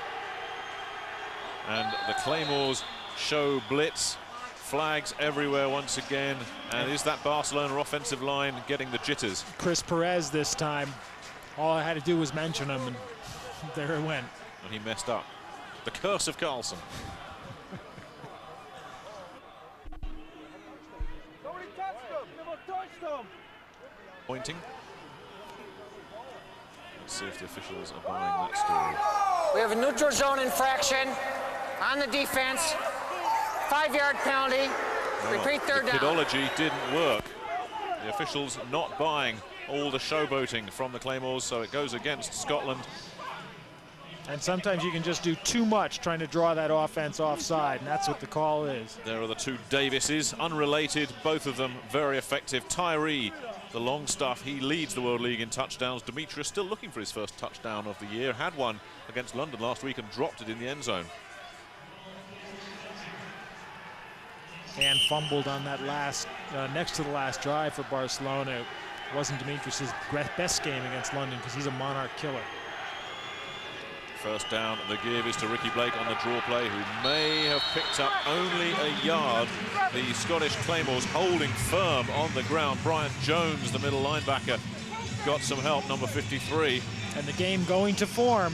[SPEAKER 1] And the Claymores show blitz. Flags everywhere once again, and is that Barcelona offensive line getting the jitters?
[SPEAKER 2] Chris Perez this time. All I had to do was mention him, and there it went.
[SPEAKER 1] And he messed up. The curse of Carlson. Pointing. Let's see if the officials are buying that story.
[SPEAKER 12] We have a neutral zone infraction on the defense. 5-yard penalty. Repeat third down.
[SPEAKER 1] The kidology didn't work. The officials not buying all the showboating from the Claymores, so it goes against Scotland.
[SPEAKER 2] And sometimes you can just do too much trying to draw that offense offside, and that's what the call is.
[SPEAKER 1] There are the two Davises, unrelated, both of them very effective. Tyree, the long stuff, he leads the World League in touchdowns. Demetrius still looking for his first touchdown of the year. Had one against London last week and dropped it in the end zone.
[SPEAKER 2] And fumbled on that last, next to the last drive for Barcelona. It wasn't Demetrius' best game against London because he's a Monarch killer.
[SPEAKER 1] First down, the give is to Ricky Blake on the draw play, who may have picked up only a yard. The Scottish Claymores holding firm on the ground. Brian Jones, the middle linebacker, got some help, number 53.
[SPEAKER 2] And the game going to form.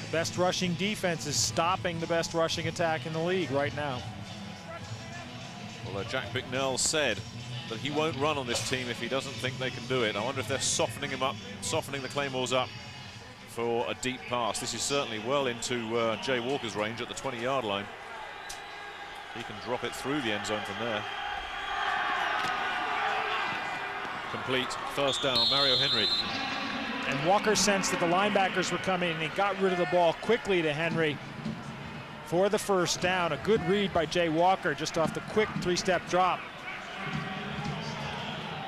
[SPEAKER 2] The best rushing defense is stopping the best rushing attack in the league right now.
[SPEAKER 1] Although Jack Bicknell said that he won't run on this team if he doesn't think they can do it. I wonder if they're softening him up, softening the Claymores up for a deep pass. This is certainly well into Jay Walker's range at the 20-yard line. He can drop it through the end zone from there. Complete, first down, Mario Henry.
[SPEAKER 2] And Walker sensed that the linebackers were coming, and he got rid of the ball quickly to Henry for the first down. A good read by Jay Walker just off the quick three-step drop.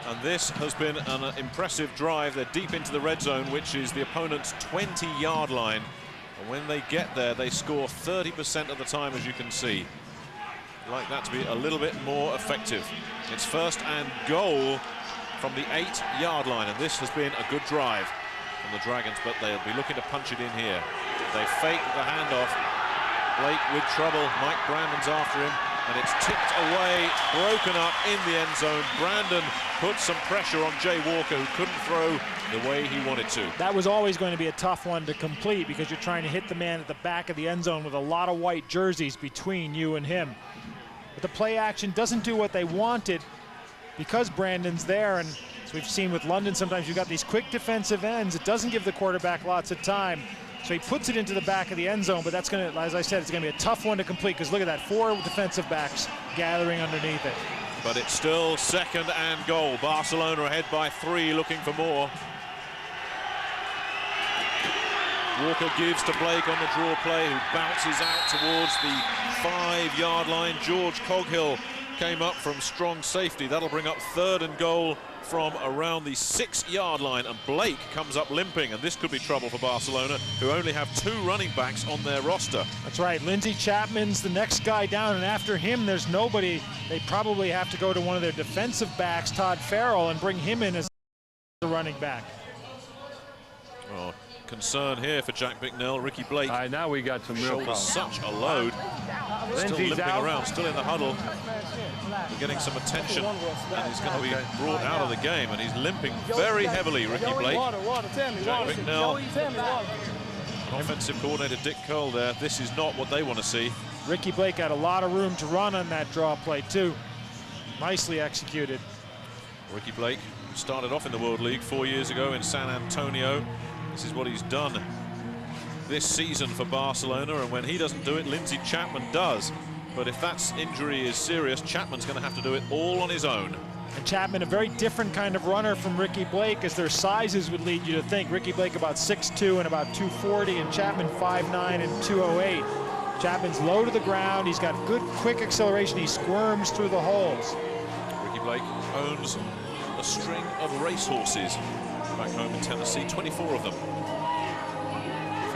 [SPEAKER 1] And this has been an impressive drive. They're deep into the red zone, which is the opponent's 20-yard line. And when they get there, they score 30% of the time, as you can see. I'd like that to be a little bit more effective. It's first and goal from the 8-yard line, and this has been a good drive from the Dragons, but they'll be looking to punch it in here. They fake the handoff. Blake with trouble. Mike Brandon's after him, and it's tipped away, broken up in the end zone. Brandon put some pressure on Jay Walker, who couldn't throw the way he wanted to.
[SPEAKER 2] That was always going to be a tough one to complete because you're trying to hit the man at the back of the end zone with a lot of white jerseys between you and him. But the play action doesn't do what they wanted because Brandon's there, and as we've seen with London, sometimes you've got these quick defensive ends. It doesn't give the quarterback lots of time. So he puts it into the back of the end zone, but that's going to, as I said, it's going to be a tough one to complete because look at that, 4 defensive backs gathering underneath it.
[SPEAKER 1] But it's still second and goal. Barcelona ahead by 3, looking for more. Walker gives to Blake on the draw play, who bounces out towards the 5-yard line. George Coghill came up from strong safety. That'll bring up third and goal from around the 6-yard line, and Blake comes up limping, and this could be trouble for Barcelona, who only have 2 running backs on their roster.
[SPEAKER 2] That's right, Lindsey Chapman's the next guy down, and after him there's nobody. They probably have to go to one of their defensive backs, Todd Farrell, and bring him in as the running back.
[SPEAKER 1] Concern here for Jack Bicknell. Ricky Blake.
[SPEAKER 3] Now we got some real problems.
[SPEAKER 1] Such a load. Still limping around, still in the huddle. Getting some attention, and he's going to be brought out of the game, and he's limping very heavily, Ricky Blake. Jack Bicknell, offensive coordinator Dick Cole there. This is not what they want to see.
[SPEAKER 2] Ricky Blake had a lot of room to run on that draw play too. Nicely executed.
[SPEAKER 1] Ricky Blake started off in the World League 4 years ago in San Antonio. This is what he's done this season for Barcelona, and when he doesn't do it, Lindsey Chapman does. But if that injury is serious, Chapman's going to have to do it all on his own.
[SPEAKER 2] And Chapman, a very different kind of runner from Ricky Blake, as their sizes would lead you to think. Ricky Blake about 6'2" and about 240, and Chapman 5'9" and 208. Chapman's low to the ground. He's got good, quick acceleration. He squirms through the holes.
[SPEAKER 1] Ricky Blake owns a string of racehorses back home in Tennessee, 24 of them.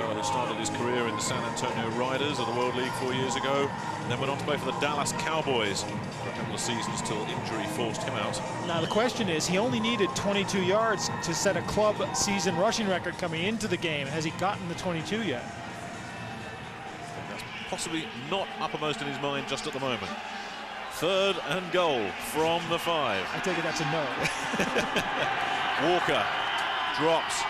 [SPEAKER 1] Who started his career in the San Antonio Riders of the World League 4 years ago, and then went on to play for the Dallas Cowboys for a couple of seasons till injury forced him out.
[SPEAKER 2] Now the question is, he only needed 22 yards to set a club season rushing record coming into the game. Has he gotten the 22 yet?
[SPEAKER 1] That's possibly not uppermost in his mind just at the moment. 3rd and goal from the 5.
[SPEAKER 2] I take it that's a no.
[SPEAKER 1] Walker drops.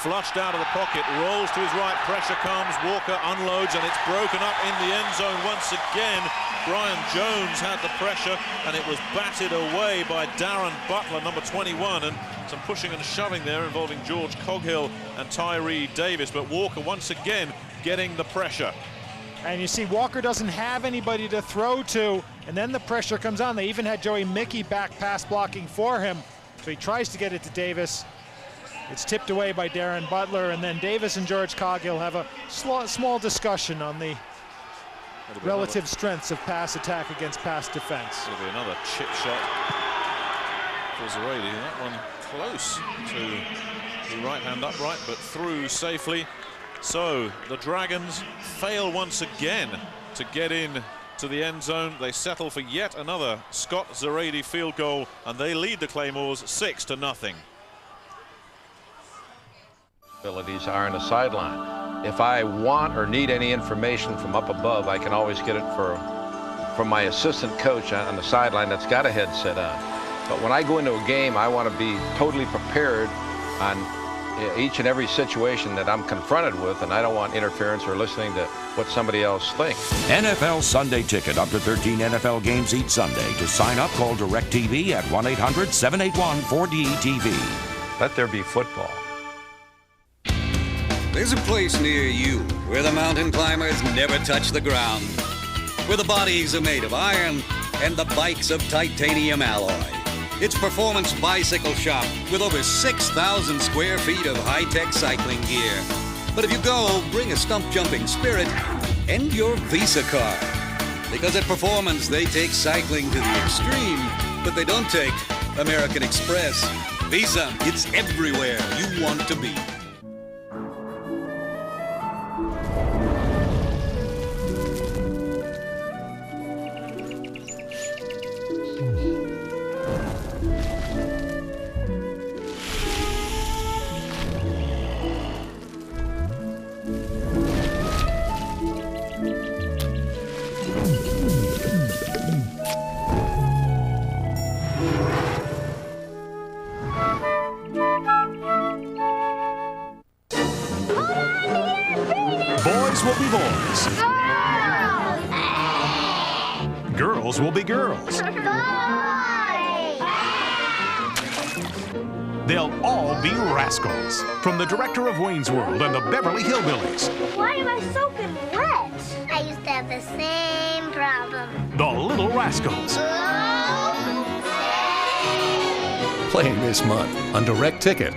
[SPEAKER 1] Flushed out of the pocket, rolls to his right, pressure comes, Walker unloads, and it's broken up in the end zone once again. Brian Jones had the pressure, and it was batted away by Darren Butler, number 21, and some pushing and shoving there involving George Coghill and Tyree Davis, but Walker once again getting the pressure.
[SPEAKER 2] And you see Walker doesn't have anybody to throw to, and then the pressure comes on. They even had Joey Mickey back pass blocking for him, so he tries to get it to Davis. It's tipped away by Darren Butler, and then Davis and George Coghill have a small discussion on the relative strengths of pass attack against pass defense.
[SPEAKER 1] It'll be another chip shot for Zarady. That one close to the right hand upright, but through safely. So the Dragons fail once again to get in to the end zone. They settle for yet another Scott Zarady field goal, and they lead the Claymores 6-0.
[SPEAKER 3] Abilities are on the sideline. If I want or need any information from up above, I can always get it from my assistant coach on the sideline that's got a headset on. But when I go into a game, I want to be totally prepared on each and every situation that I'm confronted with, and I don't want interference or listening to what somebody else thinks.
[SPEAKER 4] NFL Sunday Ticket, up to 13 NFL games each Sunday. To sign up, call DirecTV at 1-800-781-4DTV.
[SPEAKER 3] Let there be football.
[SPEAKER 15] There's a place near you where the mountain climbers never touch the ground, where the bodies are made of iron and the bikes of titanium alloy. It's Performance Bicycle Shop with over 6,000 square feet of high-tech cycling gear. But if you go, bring a stump-jumping spirit and your Visa card. Because at Performance, they take cycling to the extreme, but they don't take American Express. Visa, it's everywhere you want to be.
[SPEAKER 16] Boys will be boys. Girls will be girls. They'll all be rascals. From the director of Wayne's World and the Beverly Hillbillies.
[SPEAKER 14] Why am I soaking wet? I used to have the same problem.
[SPEAKER 16] The Little Rascals.
[SPEAKER 5] Playing this month on Direct Ticket.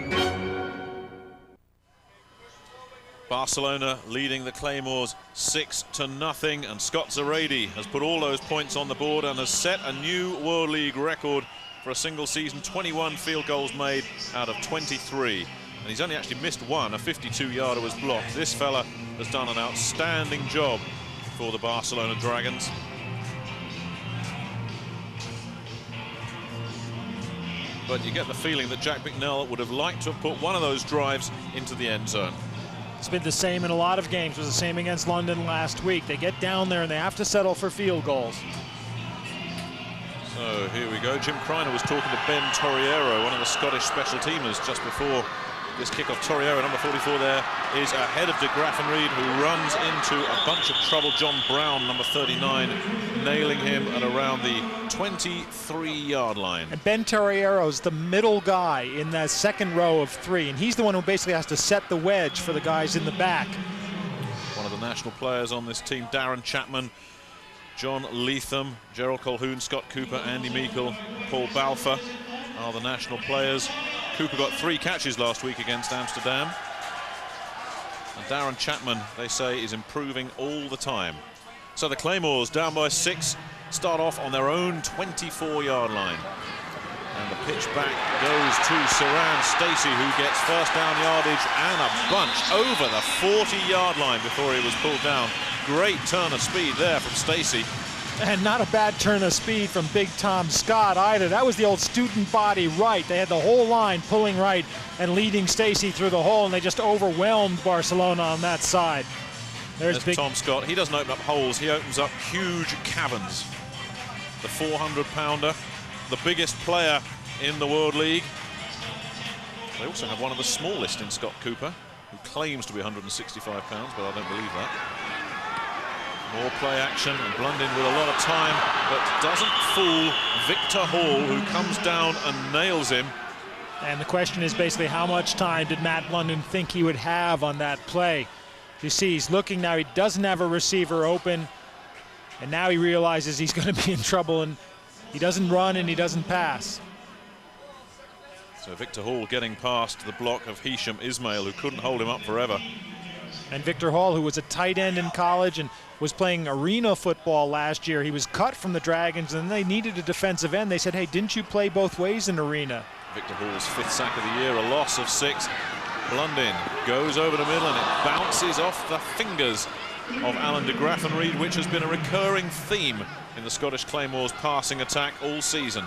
[SPEAKER 1] Barcelona leading the Claymores 6-0, and Scott Zarady has put all those points on the board and has set a new World League record for a single season. 21 field goals made out of 23, and he's only actually missed one. A 52-yarder was blocked. This fella has done an outstanding job for the Barcelona Dragons. But you get the feeling that Jack Bicknell would have liked to have put one of those drives into the end zone.
[SPEAKER 2] It's been the same in a lot of games. It was the same against London last week. They get down there and they have to settle for field goals.
[SPEAKER 1] So here we go. Jim Kreiner was talking to Ben Torriero, one of the Scottish special teamers, just before this kickoff. Torriero, number 44 there, is ahead of de Graffenried, who runs into a bunch of trouble. John Brown, number 39, nailing him at around the 23-yard line.
[SPEAKER 2] And Ben Torriero's the middle guy in that second row of three, and he's the one who basically has to set the wedge for the guys in the back.
[SPEAKER 1] One of the national players on this team, Darren Chapman, John Leatham, Gerald Colquhoun, Scott Cooper, Andy Meikle, Paul Balfour are the national players. Cooper got 3 catches last week against Amsterdam. And Darren Chapman, they say, is improving all the time. So the Claymores, down by 6, start off on their own 24-yard line. And the pitch back goes to Saran Stacey, who gets first down yardage and a bunch over the 40-yard line before he was pulled down. Great turn of speed there from Stacey.
[SPEAKER 2] And not a bad turn of speed from Big Tom Scott either. That was the old student body right. They had the whole line pulling right and leading Stacey through the hole, and they just overwhelmed Barcelona on that side. There's Big
[SPEAKER 1] Tom Scott. He doesn't open up holes. He opens up huge caverns. The 400-pounder, the biggest player in the World League. They also have one of the smallest in Scott Cooper, who claims to be 165 pounds, but I don't believe that. More play action, and Blundin with a lot of time, but doesn't fool Victor Hall, who comes down and nails him.
[SPEAKER 2] And the question is basically, how much time did Matt Blundin think he would have on that play? You see, he's looking now. He doesn't have a receiver open, and now he realizes he's going to be in trouble, and he doesn't run and he doesn't pass.
[SPEAKER 1] So Victor Hall getting past the block of Hisham Ismail, who couldn't hold him up forever.
[SPEAKER 2] And Victor Hall, who was a tight end in college and was playing arena football last year, he was cut from the Dragons, and they needed a defensive end. They said, hey, didn't you play both ways in arena?
[SPEAKER 1] Victor Hall's 5th sack of the year, a loss of 6. Blundin goes over the middle, and it bounces off the fingers of Alan de Graffenried, which has been a recurring theme in the Scottish Claymores passing attack all season.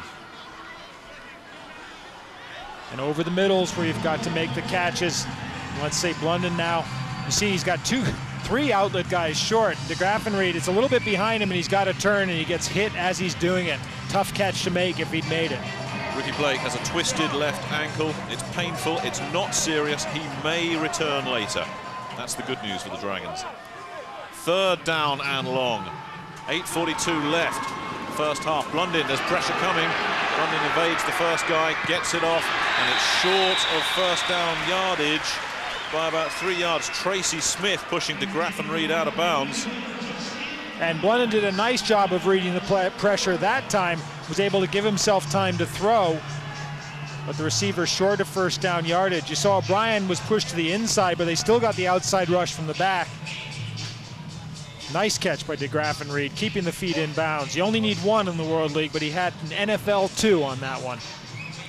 [SPEAKER 2] And over the middles where you've got to make the catches. Let's say Blundin now. You see he's got 3 outlet guys short. De Graffenried, it's a little bit behind him, and he's got to turn, and he gets hit as he's doing it. Tough catch to make if he'd made it.
[SPEAKER 1] Ricky Blake has a twisted left ankle. It's painful, it's not serious. He may return later. That's the good news for the Dragons. 3rd down and long. 8:42 left. First half. Blundin, there's pressure coming. Blundin evades the first guy, gets it off, and it's short of first down yardage by about 3 yards. Tracy Smith pushing de Graffenried out of bounds.
[SPEAKER 2] And Blundin did a nice job of reading the pressure that time, was able to give himself time to throw, but the receiver short of first down yardage. You saw O'Brien was pushed to the inside, but they still got the outside rush from the back. Nice catch by de Graffenried, keeping the feet in bounds. You only need 1 in the World League, but he had an NFL 2 on that one.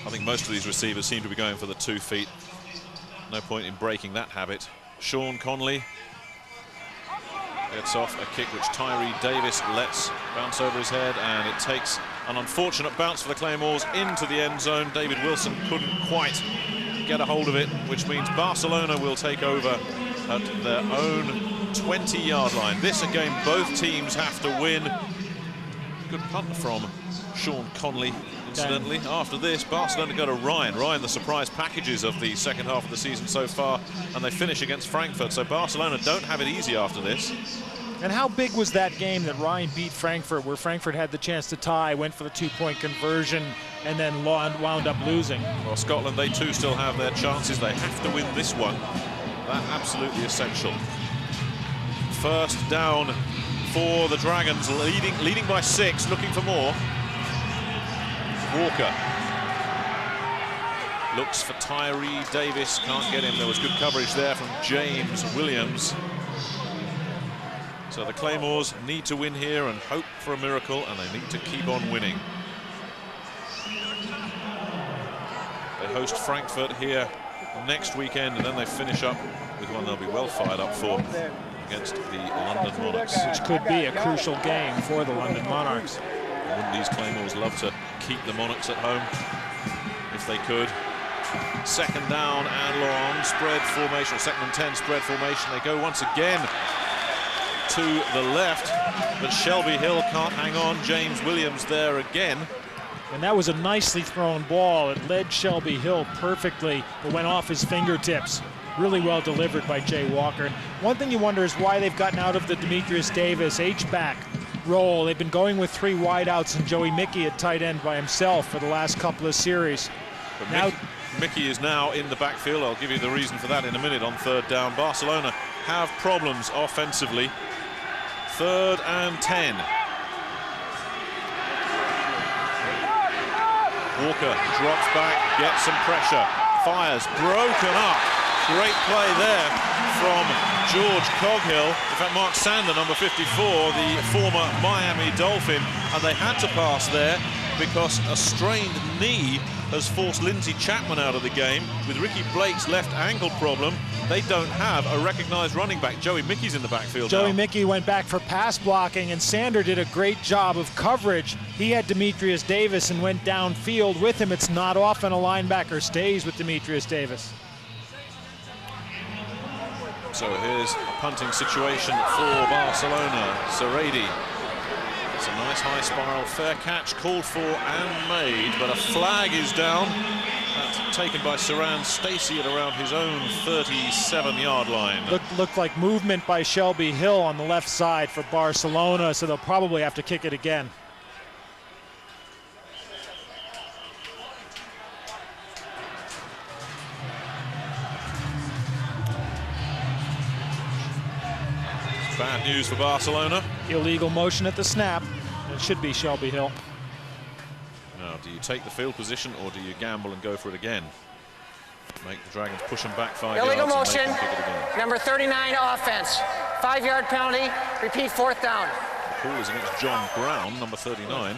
[SPEAKER 1] I think most of these receivers seem to be going for the 2 feet. No point in breaking that habit. Sean Conley gets off a kick which Tyree Davis lets bounce over his head, and it takes an unfortunate bounce for the Claymores into the end zone. David Wilson couldn't quite get a hold of it, which means Barcelona will take over at their own 20-yard line. This a game both teams have to win. Good punt from Sean Conley, incidentally. After this, Barcelona go to Ryan. Ryan, the surprise packages of the second half of the season so far, and they finish against Frankfurt. So Barcelona don't have it easy after this.
[SPEAKER 2] And how big was that game that Ryan beat Frankfurt, where Frankfurt had the chance to tie, went for the 2-point conversion, and then wound up losing?
[SPEAKER 1] Well, Scotland, they too still have their chances. They have to win this one. That's absolutely essential. First down for the Dragons, leading by 6, looking for more. Walker looks for Tyree Davis, can't get him. There was good coverage there from James Williams. So the Claymores need to win here and hope for a miracle, and they need to keep on winning. They host Frankfurt here next weekend, and then they finish up with one they'll be well fired up for against the London Monarchs.
[SPEAKER 2] Which could be a crucial game for the London Monarchs.
[SPEAKER 1] Wouldn't these Claymores love to keep the Monarchs at home if they could? Second down and long, spread formation, or 2nd and 10 spread formation. They go once again to the left, but Shelby Hill can't hang on. James Williams there again.
[SPEAKER 2] And that was a nicely thrown ball. It led Shelby Hill perfectly, but went off his fingertips. Really well delivered by Jay Walker. And one thing you wonder is why they've gotten out of the Demetrius Davis H-back role. They've been going with 3 wideouts and Joey Mickey at tight end by himself for the last couple of series.
[SPEAKER 1] But
[SPEAKER 2] now
[SPEAKER 1] Mickey is now in the backfield. I'll give you the reason for that in a minute on 3rd down. Barcelona have problems offensively. 3rd and 10. Walker drops back, gets some pressure, fires, broken up. Great play there from George Coghill. In fact, Mark Sander, number 54, the former Miami Dolphin, and they had to pass there because a strained knee has forced Lindsey Chapman out of the game. With Ricky Blake's left ankle problem, they don't have a recognized running back. Joey Mickey's in the backfield now.
[SPEAKER 2] Joey Mickey went back for pass blocking, and Sander did a great job of coverage. He had Demetrius Davis and went downfield with him. It's not often a linebacker stays with Demetrius Davis.
[SPEAKER 1] So here's a punting situation for Barcelona. Zerady. It's a nice high spiral, fair catch called for and made, but a flag is down. That's taken by Saran Stacey at around his own 37-yard line.
[SPEAKER 2] Looked like movement by Shelby Hill on the left side for Barcelona, so they'll probably have to kick it again.
[SPEAKER 1] Bad news for Barcelona.
[SPEAKER 2] Illegal motion at the snap. It should be Shelby Hill.
[SPEAKER 1] Now, do you take the field position or do you gamble and go for it again? Make the Dragons push them back 5
[SPEAKER 12] Illegal
[SPEAKER 1] yards
[SPEAKER 12] motion.
[SPEAKER 1] and make them kick it again.
[SPEAKER 12] Number 39 offense. 5-yard penalty. Repeat 4th down.
[SPEAKER 1] The call is against John Brown, number 39.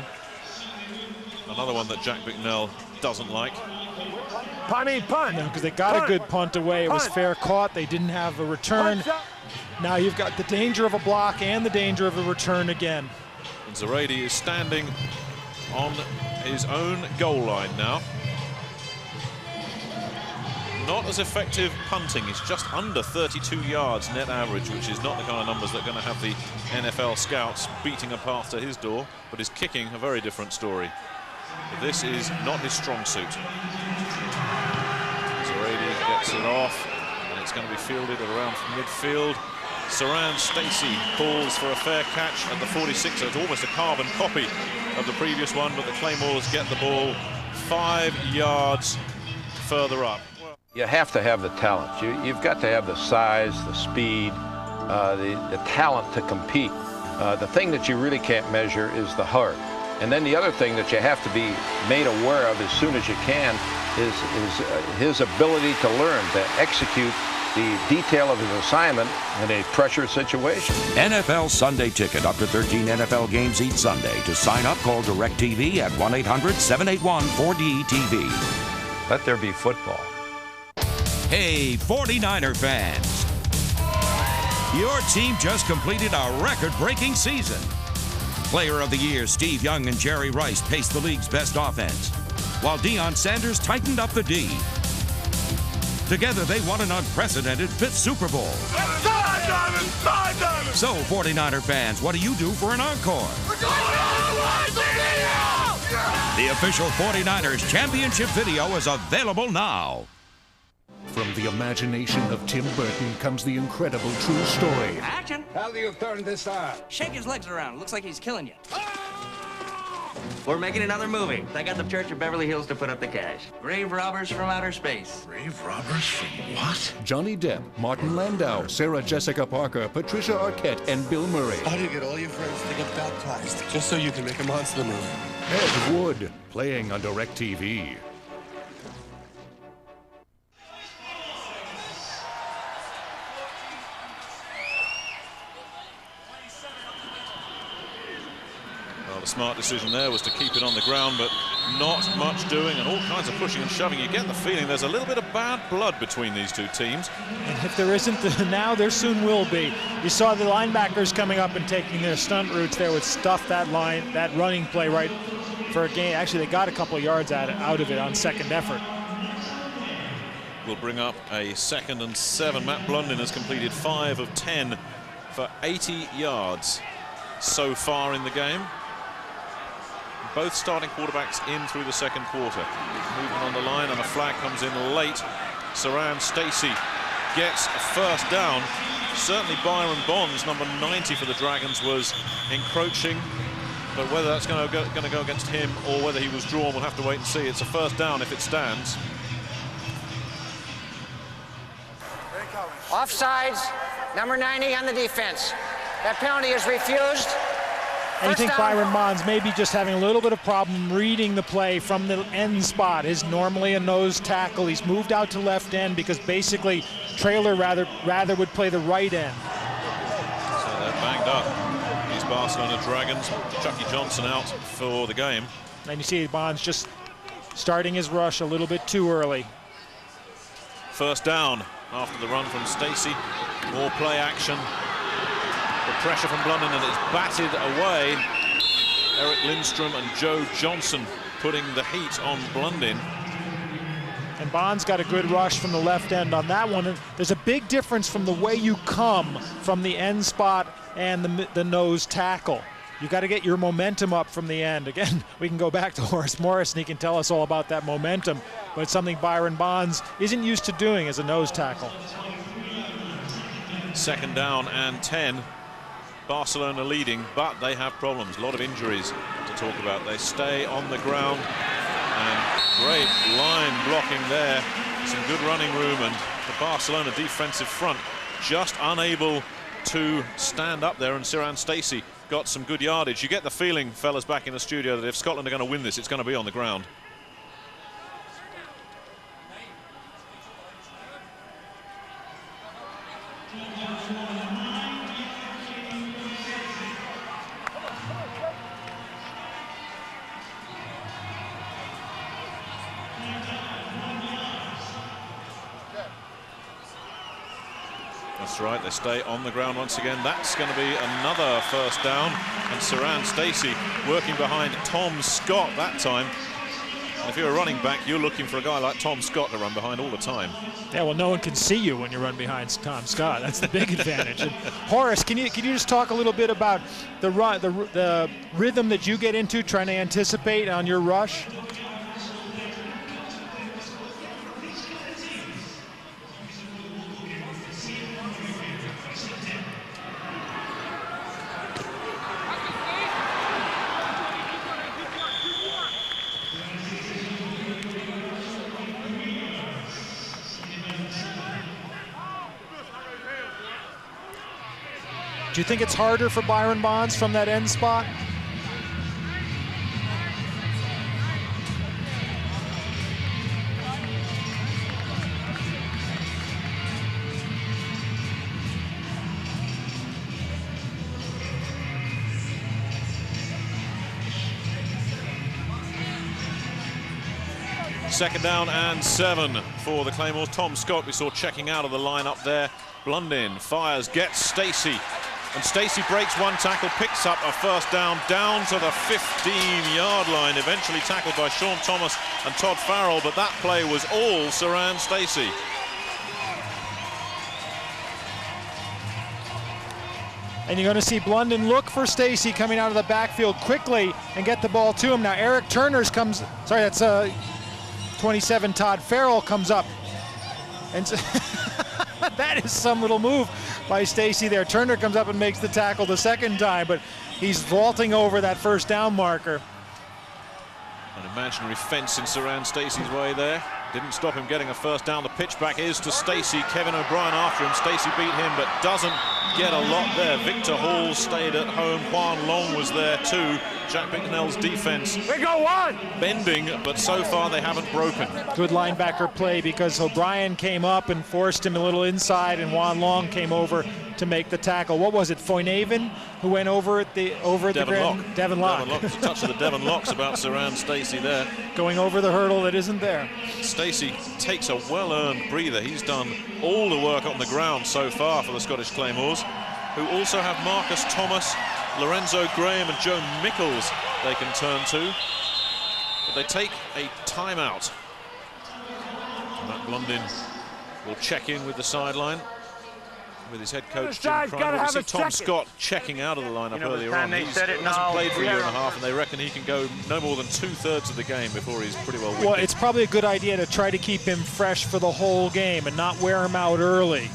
[SPEAKER 1] Another one that Jack Bicknell doesn't like.
[SPEAKER 2] Punt. No, because they got a good punt away. It was fair caught. They didn't have a return. Now you've got the danger of a block and the danger of a return again.
[SPEAKER 1] And Zerady is standing on his own goal line now. Not as effective punting. He's just under 32 yards net average, which is not the kind of numbers that are going to have the NFL scouts beating a path to his door, but his kicking, a very different story. But this is not his strong suit. Zerady gets it off, and it's going to be fielded at around midfield. Saran Stacey calls for a fair catch at the 46, so it's almost a carbon copy of the previous one, but the Claymores get the ball 5 yards further up.
[SPEAKER 3] You have to have the talent. You've got to have the size, the speed, the talent to compete. The thing that you really can't measure is the heart. And then the other thing that you have to be made aware of as soon as you can is his ability to learn, to execute the detail of his assignment in a pressure situation.
[SPEAKER 4] NFL Sunday Ticket. Up to 13 NFL games each Sunday. To sign up, call DirecTV at 1-800-781-4DTV.
[SPEAKER 3] Let there be football.
[SPEAKER 4] Hey, 49er fans. Your team just completed a record-breaking season. Player of the Year Steve Young and Jerry Rice paced the league's best offense, while Deion Sanders tightened up the D. Together, they won an unprecedented 5th Super Bowl. So, 49er fans, what do you do for an encore? The official 49ers championship video is available now.
[SPEAKER 5] From the imagination of Tim Burton comes the incredible true story.
[SPEAKER 11] Action!
[SPEAKER 17] How do you turn this on?
[SPEAKER 11] Shake his legs around. Looks like he's killing you. We're making another movie. I got the Church of Beverly Hills to put up the cash. Grave robbers from outer space.
[SPEAKER 13] Grave robbers from what?
[SPEAKER 5] Johnny Depp, Martin Landau, Sarah Jessica Parker, Patricia Arquette, and Bill Murray.
[SPEAKER 18] How do you get all your friends to get baptized just so you can make a monster movie?
[SPEAKER 5] Ed Wood, playing on DirecTV.
[SPEAKER 1] The smart decision there was to keep it on the ground, but not much doing and all kinds of pushing and shoving. You get the feeling there's a little bit of bad blood between these two teams.
[SPEAKER 2] And if there isn't now, there soon will be. You saw the linebackers coming up and taking their stunt routes there would stuff that line, that running play right for a gain. Actually, they got a couple of yards out of it on second effort.
[SPEAKER 1] will bring up a 2nd and 7. Matt Blundin has completed 5 of 10 for 80 yards so far in the game. Both starting quarterbacks in through the second quarter. Movement on the line, and a flag comes in late. Saran Stacey gets a first down. Certainly Byron Bonds, number 90 for the Dragons, was encroaching. But whether that's going to go against him or whether he was drawn, we'll have to wait and see. It's a first down if it stands.
[SPEAKER 12] Offsides, number 90 on the defense. That penalty is refused.
[SPEAKER 2] And you think Byron Bonds may be just having a little bit of problem reading the play from the end spot. Is normally a nose tackle. He's moved out to left end because basically Traylor rather would play the right end.
[SPEAKER 1] So they're banged up. These Barcelona Dragons. Chucky Johnson out for the game.
[SPEAKER 2] And you see Bonds just starting his rush a little bit too early.
[SPEAKER 1] First down after the run from Stacey. More play action. The pressure from Blundin, and it's batted away. Eric Lindstrom and Joe Johnson putting the heat on Blundin.
[SPEAKER 2] And Bonds got a good rush from the left end on that one. And there's a big difference from the way you come from the end spot and the nose tackle. You got to get your momentum up from the end. Again, we can go back to Horace Morris and he can tell us all about that momentum, but it's something Byron Bonds isn't used to doing as a nose tackle.
[SPEAKER 1] 2nd down and 10. Barcelona leading, but they have problems. A lot of injuries to talk about. They stay on the ground, and great line blocking there. Some good running room, and the Barcelona defensive front just unable to stand up there, and Saran Stacey got some good yardage. You get the feeling, fellas back in the studio, that if Scotland are going to win this, it's going to be on the ground. That's right, they stay on the ground once again. That's going to be another first down. And Saran Stacey working behind Tom Scott that time. And if you're a running back, you're looking for a guy like Tom Scott to run behind all the time.
[SPEAKER 2] Yeah, well, no one can see you when you run behind Tom Scott. That's the big advantage. And Horace, can you just talk a little bit about the rhythm that you get into trying to anticipate on your rush? Do you think it's harder for Byron Bonds from that end spot?
[SPEAKER 1] Second down and 7 for the Claymores. Tom Scott we saw checking out of the line up there. Blundin fires, gets Stacey. And Stacey breaks one tackle, picks up a first down to the 15-yard line, eventually tackled by Sean Thomas and Todd Farrell, but that play was all Saran Stacey.
[SPEAKER 2] And you're going to see Blundin look for Stacey coming out of the backfield quickly and get the ball to him. Now Eric Turner's comes, sorry, that's 27, Todd Farrell comes up. And that is some little move by Stacey there. Turner comes up and makes the tackle the second time, but he's vaulting over that first down marker.
[SPEAKER 1] An imaginary fence in Saran Stacey's way there. Didn't stop him getting a first down. The pitch back is to Stacey. Kevin O'Brien after him. Stacey beat him, but doesn't get a lot there. Victor Hall stayed at home. Juan Long was there too. Jack Bicknell's defense.
[SPEAKER 12] We go one!
[SPEAKER 1] Bending, but so far they haven't broken.
[SPEAKER 2] Good linebacker play because O'Brien came up and forced him a little inside, and Juan Long came over to make the tackle. What was it, Foynaven who went over at the ground? Devin Locke.
[SPEAKER 1] A touch of the Devin Locks about Saran Stacey there.
[SPEAKER 2] Going over the hurdle that isn't there.
[SPEAKER 1] Stacey takes a well-earned breather. He's done all the work on the ground so far for the Scottish Claymores, who also have Marcus Thomas, Lorenzo Graham and Joe Mickles they can turn to. But they take a timeout. Matt Blundin will check in with the sideline with his head coach Jim Prime. We see Tom Scott checking out of the lineup earlier on. He hasn't played for a year and a half, and they reckon he can go no more than 2/3 of the game before he's pretty well winded.
[SPEAKER 2] Well, it's probably a good idea to try to keep him fresh for the whole game and not wear him out early.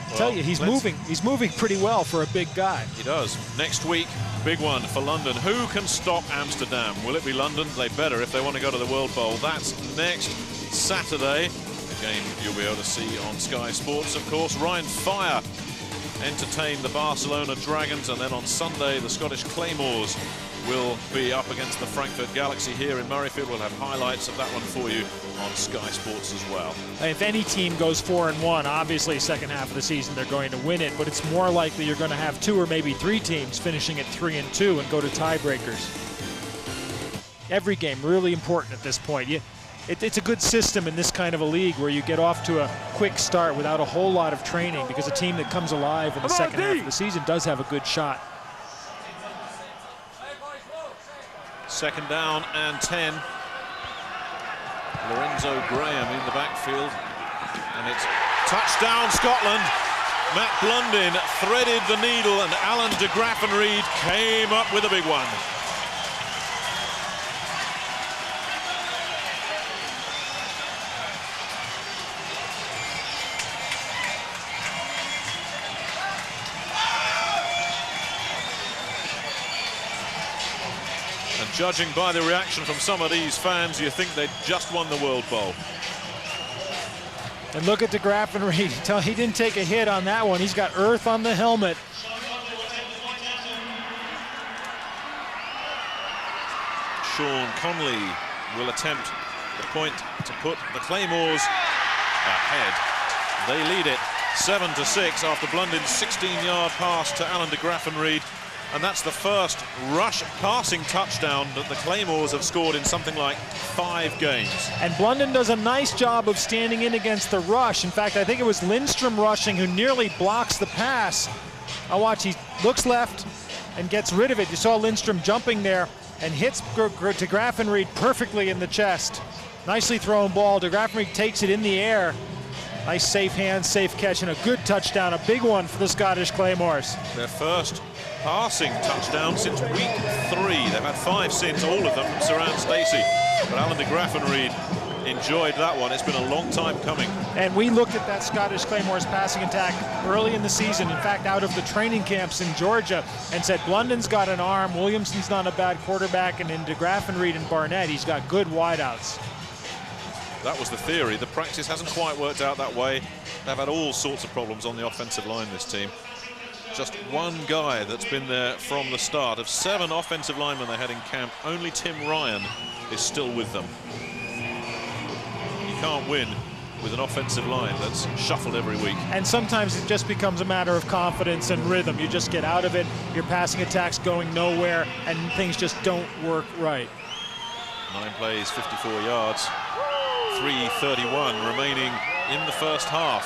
[SPEAKER 2] I tell you, he's moving pretty well for a big guy.
[SPEAKER 1] He does. Next week, big one for London. Who can stop Amsterdam? Will it be London? They better if they want to go to the World Bowl. That's next Saturday. A game you'll be able to see on Sky Sports, of course. Ryan Fire entertain the Barcelona Dragons, and then on Sunday the Scottish Claymores will be up against the Frankfurt Galaxy here in Murrayfield. We'll have highlights of that one for you on Sky Sports as well.
[SPEAKER 2] If any team goes 4-1, obviously second half of the season they're going to win it, but it's more likely you're going to have 2 or maybe 3 teams finishing at 3-2 and go to tiebreakers. Every game really important at this point. It's a good system in this kind of a league where you get off to a quick start without a whole lot of training, because a team that comes alive in the second half of the season does have a good shot.
[SPEAKER 1] 2nd down and 10. Lorenzo Graham in the backfield, and it's touchdown Scotland. Matt Blundin threaded the needle, and Alan de Graffenried came up with a big one. And judging by the reaction from some of these fans, you think they'd just won the World Bowl.
[SPEAKER 2] And look at de Graffenried. He didn't take a hit on that one. He's got earth on the helmet.
[SPEAKER 1] Sean Conley will attempt the point to put the Claymores ahead. They lead it 7-6 after Blundin's 16-yard pass to Alan de Graffenried. And that's the first rush passing touchdown that the Claymores have scored in something like 5 games.
[SPEAKER 2] And Blundin does a nice job of standing in against the rush. In fact, I think it was Lindstrom rushing who nearly blocks the pass. Now watch, he looks left and gets rid of it. You saw Lindstrom jumping there and hits de Graffenried perfectly in the chest. Nicely thrown ball. De Graffenried takes it in the air. Nice safe hand, safe catch, and a good touchdown. A big one for the Scottish Claymores.
[SPEAKER 1] Their first passing touchdown since week 3. They've had 5 since, all of them from Saran Stacey. But Alan de Graffenried enjoyed that one. It's been a long time coming.
[SPEAKER 2] And we looked at that Scottish Claymores passing attack early in the season, in fact, out of the training camps in Georgia, and said Blundin's got an arm, Williamson's not a bad quarterback, and in de Graffenried and Barnett, he's got good wideouts.
[SPEAKER 1] That was the theory. The practice hasn't quite worked out that way. They've had all sorts of problems on the offensive line, this team. Just one guy that's been there from the start. Of 7 offensive linemen they had in camp, only Tim Ryan is still with them. You can't win with an offensive line that's shuffled every week.
[SPEAKER 2] And sometimes it just becomes a matter of confidence and rhythm. You just get out of it, your passing attack's going nowhere, and things just don't work right.
[SPEAKER 1] 9 plays, 54 yards. 3:31 remaining in the first half.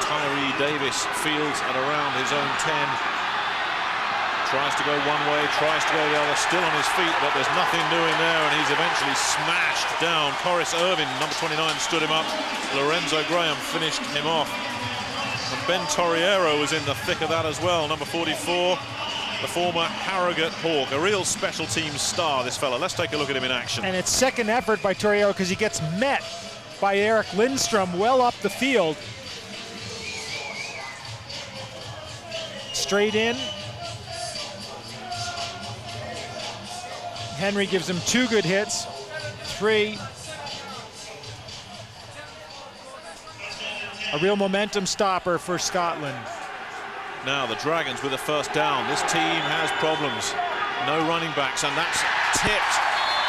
[SPEAKER 1] Tyree Davis fields at around his own 10. Tries to go one way, tries to go the other, still on his feet, but there's nothing doing there, and he's eventually smashed down. Corris Irvin, number 29, stood him up. Lorenzo Graham finished him off. And Ben Torriero was in the thick of that as well, number 44. The former Harrogate Hawk, a real special teams star, this fella. Let's take a look at him in action.
[SPEAKER 2] And it's second effort by Torriero because he gets met by Eric Lindstrom well up the field. Straight in. Henry gives him 2 good hits. 3. A real momentum stopper for Scotland.
[SPEAKER 1] Now the Dragons with a first down. This team has problems. No running backs, and that's tipped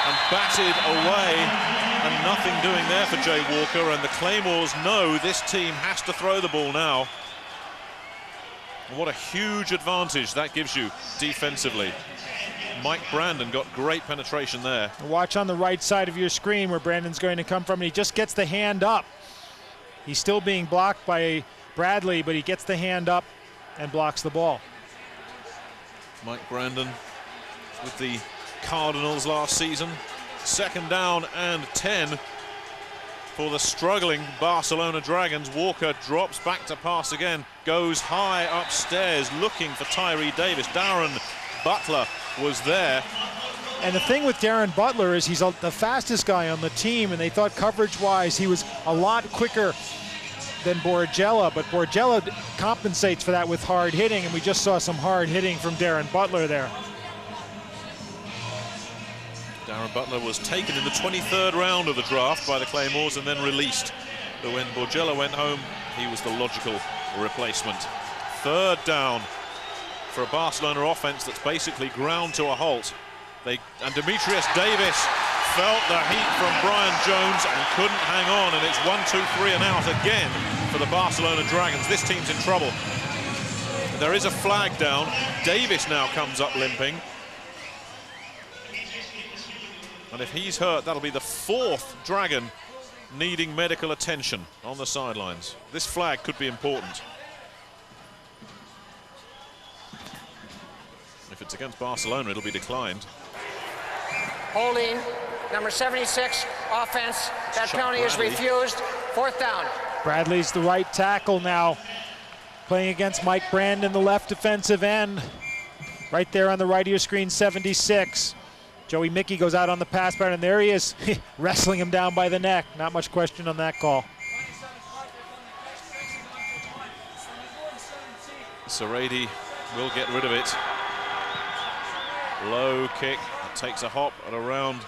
[SPEAKER 1] and batted away, and nothing doing there for Jay Walker. And the Claymores know this team has to throw the ball now. And what a huge advantage that gives you defensively. Mike Brandon got great penetration there.
[SPEAKER 2] Watch on the right side of your screen where Brandon's going to come from, and he just gets the hand up. He's still being blocked by Bradley, but he gets the hand up and blocks the ball.
[SPEAKER 1] Mike Brandon with the Cardinals last season. 2nd down and 10 for the struggling Barcelona Dragons. Walker drops back to pass again, goes high upstairs looking for Tyree Davis. Darren Butler was there.
[SPEAKER 2] And the thing with Darren Butler is he's the fastest guy on the team, and they thought coverage-wise he was a lot quicker than Borgella, but Borgella compensates for that with hard hitting, and we just saw some hard hitting from Darren Butler there.
[SPEAKER 1] Darren Butler was taken in the 23rd round of the draft by the Claymores and then released. But when Borgella went home, he was the logical replacement. 3rd down for a Barcelona offense that's basically ground to a halt. And Demetrius Davis felt the heat from Brian Jones and couldn't hang on, and it's 1, 2, 3 and out again for the Barcelona Dragons. This team's in trouble. There is a flag down. Davis now comes up limping. And if he's hurt, that'll be the 4th Dragon needing medical attention on the sidelines. This flag could be important. If it's against Barcelona, it'll be declined.
[SPEAKER 12] Holding, number 76, offense. That penalty is refused. 4th down.
[SPEAKER 2] Bradley's the right tackle now, playing against Mike Brandon, the left defensive end. Right there on the right of your screen, 76. Joey Mickey goes out on the pass pattern, and there he is, wrestling him down by the neck. Not much question on that call.
[SPEAKER 1] Serradi will get rid of it. Low kick, takes a hop at around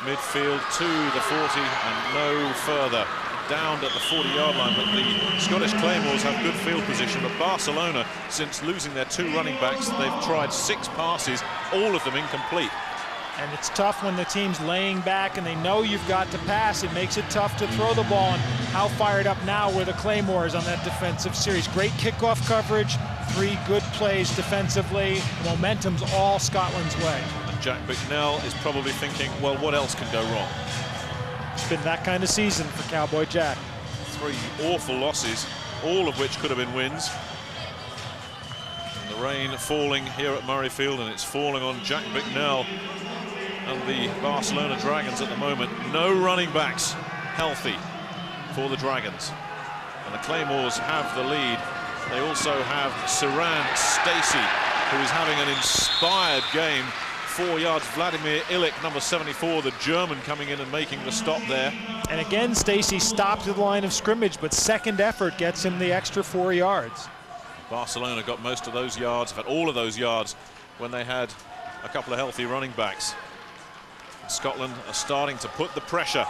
[SPEAKER 1] midfield to the 40 and no further. Down at the 40-yard line, but the Scottish Claymores have good field position. But Barcelona, since losing their 2 running backs, they've tried 6 passes, all of them incomplete.
[SPEAKER 2] And it's tough when the team's laying back and they know you've got to pass. It makes it tough to throw the ball. And how fired up now were the Claymores on that defensive series. Great kickoff coverage, 3 good plays defensively. Momentum's all Scotland's way.
[SPEAKER 1] And Jack Bicknell is probably thinking, well, what else can go wrong?
[SPEAKER 2] It's been that kind of season for Cowboy Jack.
[SPEAKER 1] 3 awful losses, all of which could have been wins. And the rain falling here at Murrayfield, and it's falling on Jack Bicknell and the Barcelona Dragons at the moment. No running backs healthy for the Dragons. And the Claymores have the lead. They also have Siran Stacey, who is having an inspired game. 4 yards. Vladimir Illich, number 74, the German, coming in and making the stop there.
[SPEAKER 2] And again, Stacey stopped at the line of scrimmage, but second effort gets him the extra 4 yards.
[SPEAKER 1] Barcelona got most of those yards, in fact all of those yards, when they had a couple of healthy running backs. Scotland are starting to put the pressure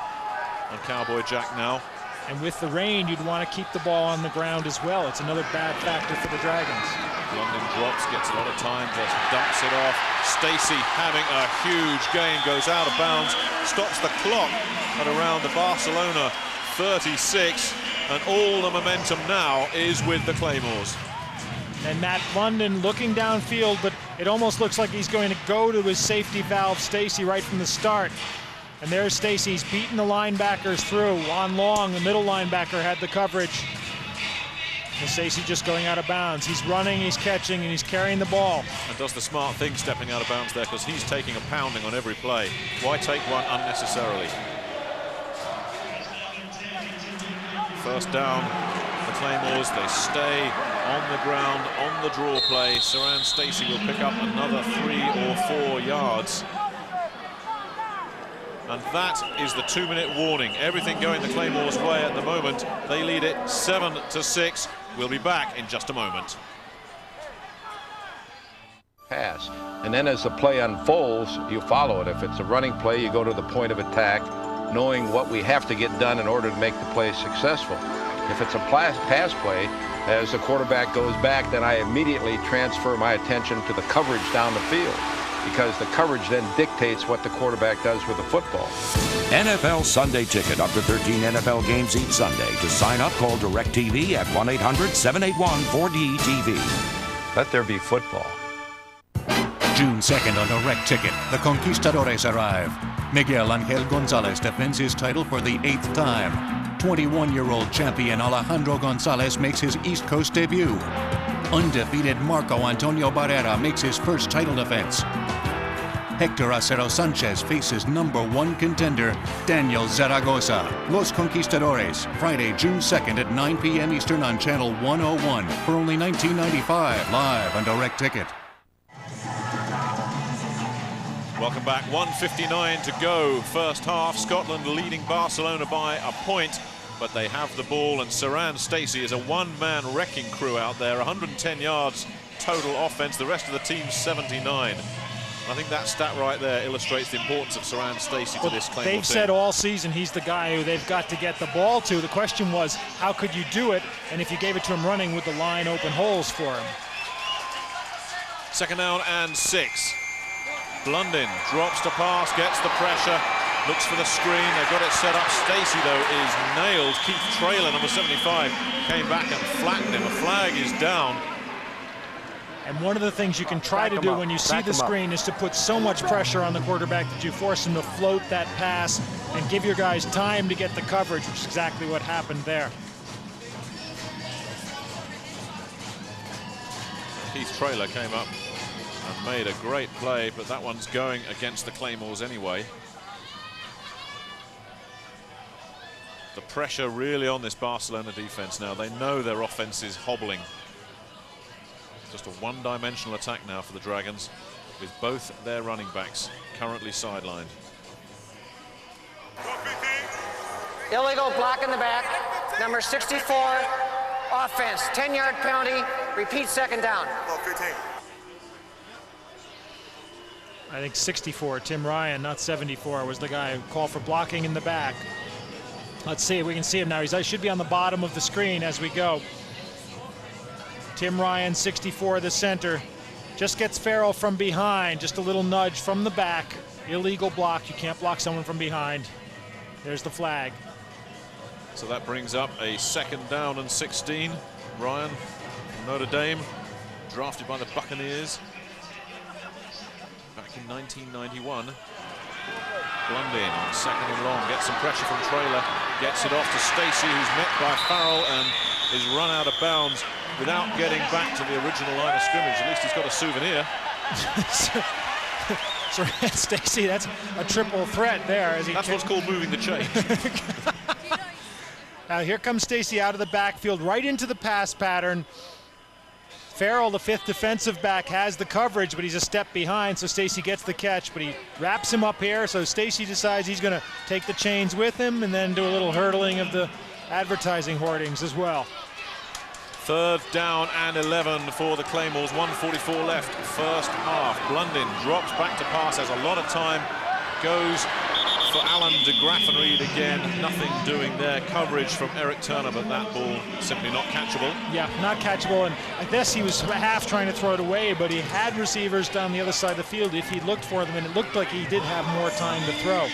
[SPEAKER 1] on Cowboy Jack now.
[SPEAKER 2] And with the rain, you'd want to keep the ball on the ground as well. It's another bad factor for the Dragons.
[SPEAKER 1] London drops, gets a lot of time, just dumps it off. Stacey having a huge gain, goes out of bounds, stops the clock at around the Barcelona 36, and all the momentum now is with the Claymores.
[SPEAKER 2] And Matt London looking downfield, but it almost looks like he's going to go to his safety valve, Stacey, right from the start. And there's Stacey. He's beating the linebackers through. On long, the middle linebacker had the coverage. And Stacey just going out of bounds. He's running, he's catching, and he's carrying the ball.
[SPEAKER 1] And does the smart thing stepping out of bounds there, because he's taking a pounding on every play. Why take one unnecessarily? First down, the Claymores, they stay on the ground, on the draw play. Siran Stacey will pick up another 3 or 4 yards. And that is the 2-minute warning. Everything going the Claymores' way at the moment. They lead it 7-6. We'll be back in just a moment.
[SPEAKER 3] Pass. And then as the play unfolds, you follow it. If it's a running play, you go to the point of attack, knowing what we have to get done in order to make the play successful. If it's a pass play, as the quarterback goes back, then I immediately transfer my attention to the coverage down the field, because the coverage then dictates what the quarterback does with the football.
[SPEAKER 4] NFL Sunday Ticket. Up to 13 NFL games each Sunday. To sign up, call DirecTV at 1-800-781-4DTV.
[SPEAKER 3] Let there be football.
[SPEAKER 5] June 2nd on Direct Ticket, the Conquistadores arrive. Miguel Angel Gonzalez defends his title for the 8th time. 21-year-old champion Alejandro Gonzalez makes his East Coast debut. Undefeated Marco Antonio Barrera makes his first title defense. Hector Acero Sanchez faces #1 contender Daniel Zaragoza. Los Conquistadores, Friday, June 2nd at 9 p.m. Eastern on Channel 101 for only $19.95, live on direct ticket.
[SPEAKER 1] Welcome back. 1:59 to go. First half. Scotland leading Barcelona by a point, but they have the ball, and Saran Stacey is a one-man wrecking crew out there. 110 yards total offense. The rest of the team's 79. I think that stat right there illustrates the importance of Saran Stacey to this Claymore team.
[SPEAKER 2] They've said all season he's the guy who they've got to get the ball to. The question was, how could you do it? And if you gave it to him running, would the line open holes for him?
[SPEAKER 1] Second down and 6. Blundin drops to pass, gets the pressure, looks for the screen. They've got it set up. Stacey, though, is nailed. Keith Traylor, number 75, came back and flattened him. A flag is down.
[SPEAKER 2] And one of the things you can try to do when you see the screen is to put so much pressure on the quarterback that you force him to float that pass and give your guys time to get the coverage, which is exactly what happened there.
[SPEAKER 1] Keith Traylor came up and made a great play, but that one's going against the Claymores anyway. The pressure really on this Barcelona defense now. They know their offense is hobbling. Just a one-dimensional attack now for the Dragons, with both their running backs currently sidelined.
[SPEAKER 12] Illegal block in the back. Number 64, offense. 10-yard penalty. Repeat second down.
[SPEAKER 2] I think 64, Tim Ryan, not 74, was the guy who called for blocking in the back. Let's see if we can see him now. He should be on the bottom of the screen as we go. Tim Ryan, 64, the center, just gets Farrell from behind, just a little nudge from the back. Illegal block. You can't block someone from behind. There's the flag.
[SPEAKER 1] So that brings up a second down and 16. Ryan, Notre Dame, drafted by the Buccaneers back in 1991. Blundin, second and long, gets some pressure from Traylor, gets it off to Stacey, who's met by Farrell and is run out of bounds without getting back to the original line of scrimmage. At least he's got a souvenir.
[SPEAKER 2] So Stacey, that's a triple threat there.
[SPEAKER 1] That's what's called moving the chains.
[SPEAKER 2] Now here comes Stacey out of the backfield, right into the pass pattern. Farrell, the 5th defensive back, has the coverage, but he's a step behind, so Stacey gets the catch, but he wraps him up here, so Stacey decides he's going to take the chains with him and then do a little hurdling of the advertising hoardings as well.
[SPEAKER 1] Third down and 11 for the Claymores, 1:44 left, first half. Blundin drops back to pass, has a lot of time, goes for Alan de Graffenried again, nothing doing there. Coverage from Eric Turner, but that ball simply not catchable.
[SPEAKER 2] Yeah, not catchable, and I guess he was half trying to throw it away, but he had receivers down the other side of the field if he looked for them, and it looked like he did have more time to throw.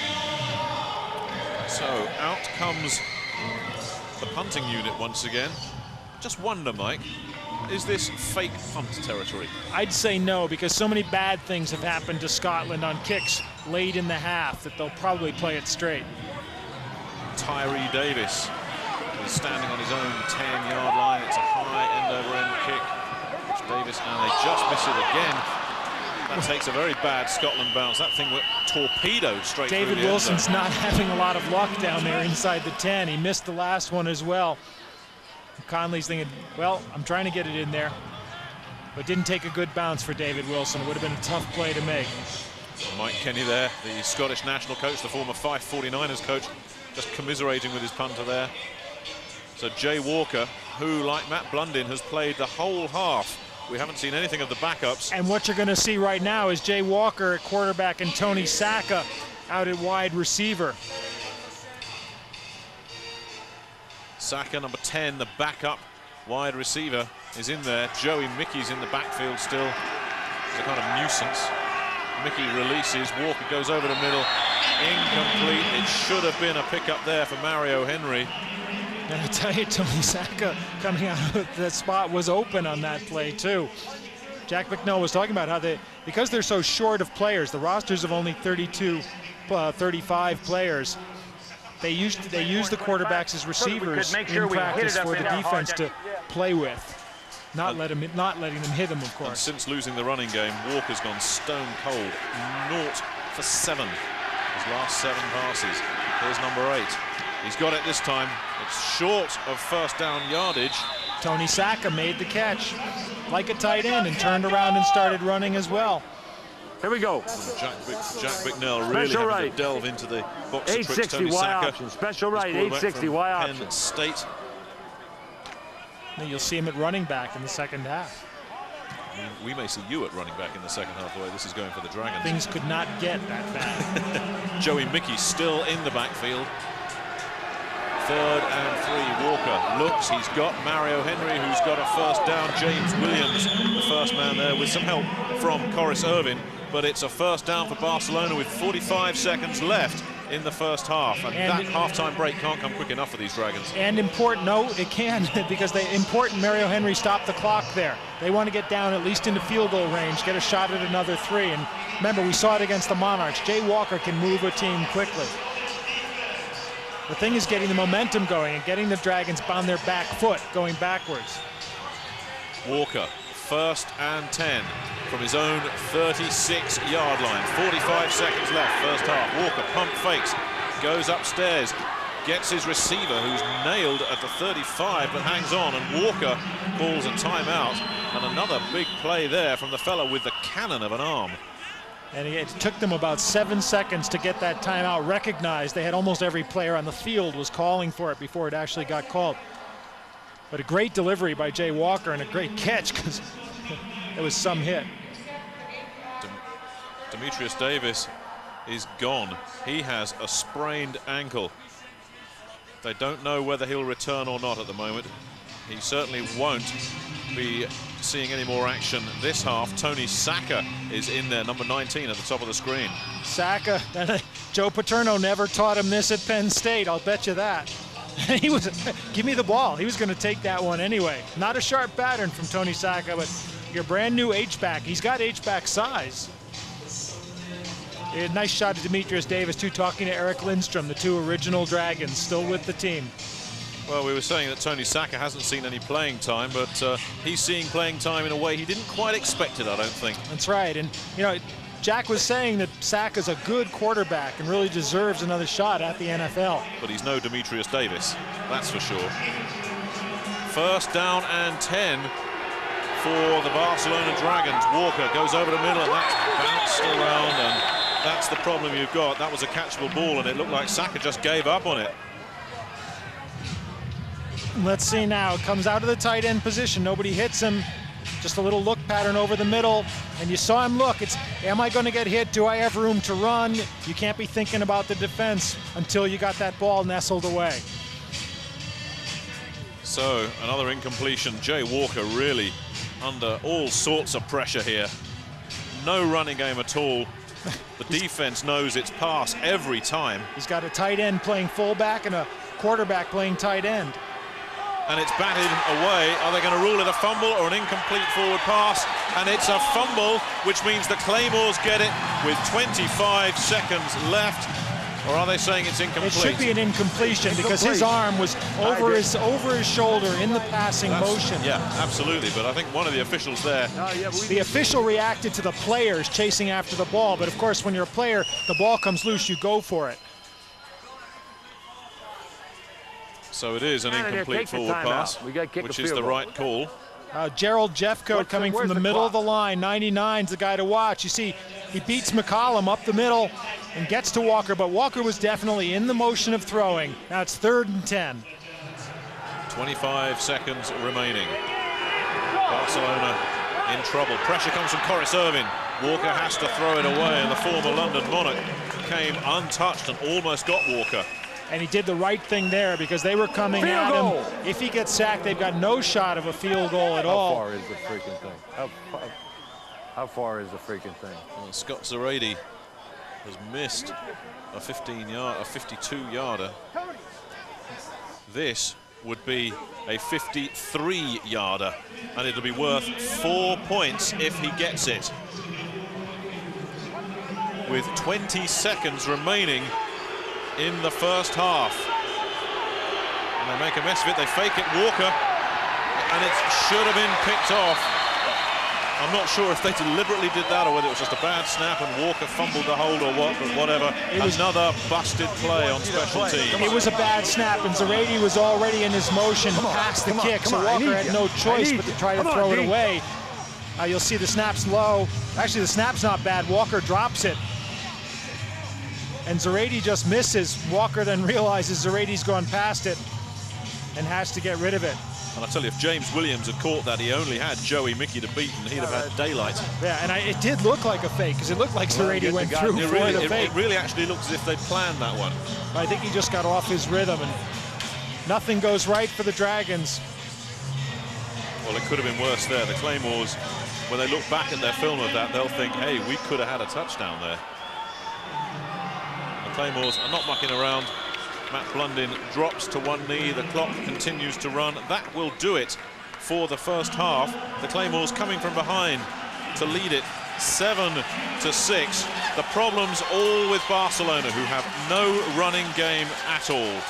[SPEAKER 1] So out comes the punting unit once again. Just wonder, Mike, is this fake punt territory?
[SPEAKER 2] I'd say no, because so many bad things have happened to Scotland on kicks late in the half that they'll probably play it straight.
[SPEAKER 1] Tyree Davis is standing on his own 10-yard line. It's a high end-over-end kick, which Davis, and they just miss it again. That takes a very bad Scotland bounce. That thing went torpedoed straight through the end zone.
[SPEAKER 2] David Wilson's not having a lot of luck down there inside the 10. He missed the last one as well. Conley's thinking, well, I'm trying to get it in there. But didn't take a good bounce for David Wilson. It would have been a tough play to make.
[SPEAKER 1] Mike Kenny there, the Scottish national coach, the former Fife 49ers coach, just commiserating with his punter there. So Jay Walker, who, like Matt Blundin, has played the whole half. We haven't seen anything of the backups.
[SPEAKER 2] And what you're going to see right now is Jay Walker at quarterback and Tony Saka out at wide receiver.
[SPEAKER 1] Saka, number 10, the backup wide receiver, is in there. Joey Mickey's in the backfield still. It's a kind of nuisance. Mickey releases, Walker goes over the middle. Incomplete. It should have been a pickup there for Mario Henry.
[SPEAKER 2] And I tell you, Tony Saka coming out of the spot was open on that play too. Jack McNeil was talking about how because they're so short of players, the rosters of only 35 players, they use the quarterbacks as receivers in practice for the defense to play with. Not letting them hit him, of course.
[SPEAKER 1] And since losing the running game, Walker's gone stone cold. 0 for 7. His last 7 passes. Here's number 8. He's got it this time. It's short of first down yardage.
[SPEAKER 2] Tony Sacca made the catch like a tight end and turned around and started running as well.
[SPEAKER 17] Here we go.
[SPEAKER 1] Jack Bicknell really having to delve into the box of tricks. Tony Sacca,
[SPEAKER 17] option. Special right, 860 Y option.
[SPEAKER 1] Penn State.
[SPEAKER 2] You'll see him at running back in the second half.
[SPEAKER 1] We may see you at running back in the second half, the way this is going for the Dragons.
[SPEAKER 2] Things could not get that bad.
[SPEAKER 1] Joey Mickey still in the backfield. 3rd and 3. Walker looks. He's got Mario Henry, who's got a first down. James Williams, the first man there, with some help from Corris Irvin. But it's a first down for Barcelona with 45 seconds left in the first half, and that halftime break can't come quick enough for these Dragons.
[SPEAKER 2] And important, no, it can, because Mario Henry stopped the clock there. They want to get down at least into field goal range, get a shot at another 3. And remember, we saw it against the Monarchs. Jay Walker can move a team quickly. The thing is getting the momentum going and getting the Dragons on their back foot, going backwards.
[SPEAKER 1] Walker, 1st and 10 from his own 36-yard line. 45 seconds left, first half. Walker pump fakes, goes upstairs, gets his receiver, who's nailed at the 35, but hangs on, and Walker calls a timeout. And another big play there from the fellow with the cannon of an arm.
[SPEAKER 2] And it took them about 7 seconds to get that timeout recognized. They had almost every player on the field was calling for it before it actually got called. But a great delivery by Jay Walker and a great catch, because it was some hit.
[SPEAKER 1] Demetrius Davis is gone. He has a sprained ankle. They don't know whether he'll return or not at the moment. He certainly won't be seeing any more action this half. Tony Sacca is in there, number 19 at the top of the screen.
[SPEAKER 2] Sacca, Joe Paterno never taught him this at Penn State, I'll bet you that. He was, give me the ball. He was going to take that one anyway. Not a sharp pattern from Tony Sacca, but your brand new H-back. He's got H-back size. A nice shot of Demetrius Davis, too, talking to Eric Lindstrom, the 2 original Dragons, still with the team.
[SPEAKER 1] Well, we were saying that Tony Sacca hasn't seen any playing time, but he's seeing playing time in a way he didn't quite expect it, I don't think.
[SPEAKER 2] That's right. And, you know, Jack was saying that Sacca's a good quarterback and really deserves another shot at the NFL.
[SPEAKER 1] But he's no Demetrius Davis, that's for sure. 1st down and 10 for the Barcelona Dragons. Walker goes over the middle, and that's bounced around, and that's the problem you've got. That was a catchable ball, and it looked like Sacca just gave up on it.
[SPEAKER 2] Let's see now. It comes out of the tight end position. Nobody hits him. Just a little look pattern over the middle. And you saw him look. It's, am I going to get hit? Do I have room to run? You can't be thinking about the defense until you got that ball nestled away.
[SPEAKER 1] So, another incompletion. Jay Walker really under all sorts of pressure here. No running game at all. The defense knows it's pass every time.
[SPEAKER 2] He's got a tight end playing fullback and a quarterback playing tight end.
[SPEAKER 1] And it's batted away. Are they going to rule it a fumble or an incomplete forward pass? And it's a fumble, which means the Claymores get it with 25 seconds left. Or are they saying it's incomplete?
[SPEAKER 2] It should be an incompletion because his arm was over his shoulder in the passing motion.
[SPEAKER 1] Yeah, absolutely. But I think one of the officials there.
[SPEAKER 2] The official reacted to the players chasing after the ball. But of course, when you're a player, the ball comes loose, you go for it.
[SPEAKER 1] So it is an incomplete forward pass, which is the right call.
[SPEAKER 2] Gerald Jeffcoat coming from the middle of the line. 99's the guy to watch. You see, he beats McCollum up the middle and gets to Walker, but Walker was definitely in the motion of throwing. Now it's 3rd and 10.
[SPEAKER 1] 25 seconds remaining. Barcelona in trouble. Pressure comes from Corris Irvin. Walker has to throw it away, and the former London Monarch came untouched and almost got Walker.
[SPEAKER 2] And he did the right thing there because they were coming at him. If he gets sacked, they've got no shot of a field goal at all.
[SPEAKER 17] How far is the freaking thing? How far is the freaking thing?
[SPEAKER 1] Well, Scott Zarady has missed a 52-yarder. This would be a 53-yarder, and it'll be worth 4 points if he gets it. With 20 seconds remaining in the first half. And they make a mess of it. They fake it. Walker and it should have been picked off. I'm not sure if they deliberately did that or whether it was just a bad snap and Walker fumbled the hold or what, but whatever. Another busted play on special teams.
[SPEAKER 2] It was a bad snap, and Zarate was already in his motion past the kick, so Walker had no choice but to try to throw it away. You'll see the snap's low. Actually, the snap's not bad. Walker drops it. And Zarate just misses. Walker then realizes Zarate's gone past it and has to get rid of it.
[SPEAKER 1] And I tell you, if James Williams had caught that, he only had Joey Mickey to beat, and he'd have had daylight.
[SPEAKER 2] Yeah, and it did look like a fake, because it looked like Zarate went through for the fake.
[SPEAKER 1] It really actually looks as if they planned that one.
[SPEAKER 2] I think he just got off his rhythm, and nothing goes right for the Dragons.
[SPEAKER 1] Well, it could have been worse there. The Claymores, when they look back at their film of that, they'll think, hey, we could have had a touchdown there. The Claymores are not mucking around. Matt Blundin drops to one knee. The clock continues to run. That will do it for the first half. The Claymores coming from behind to lead it 7-6. The problems all with Barcelona, who have no running game at all.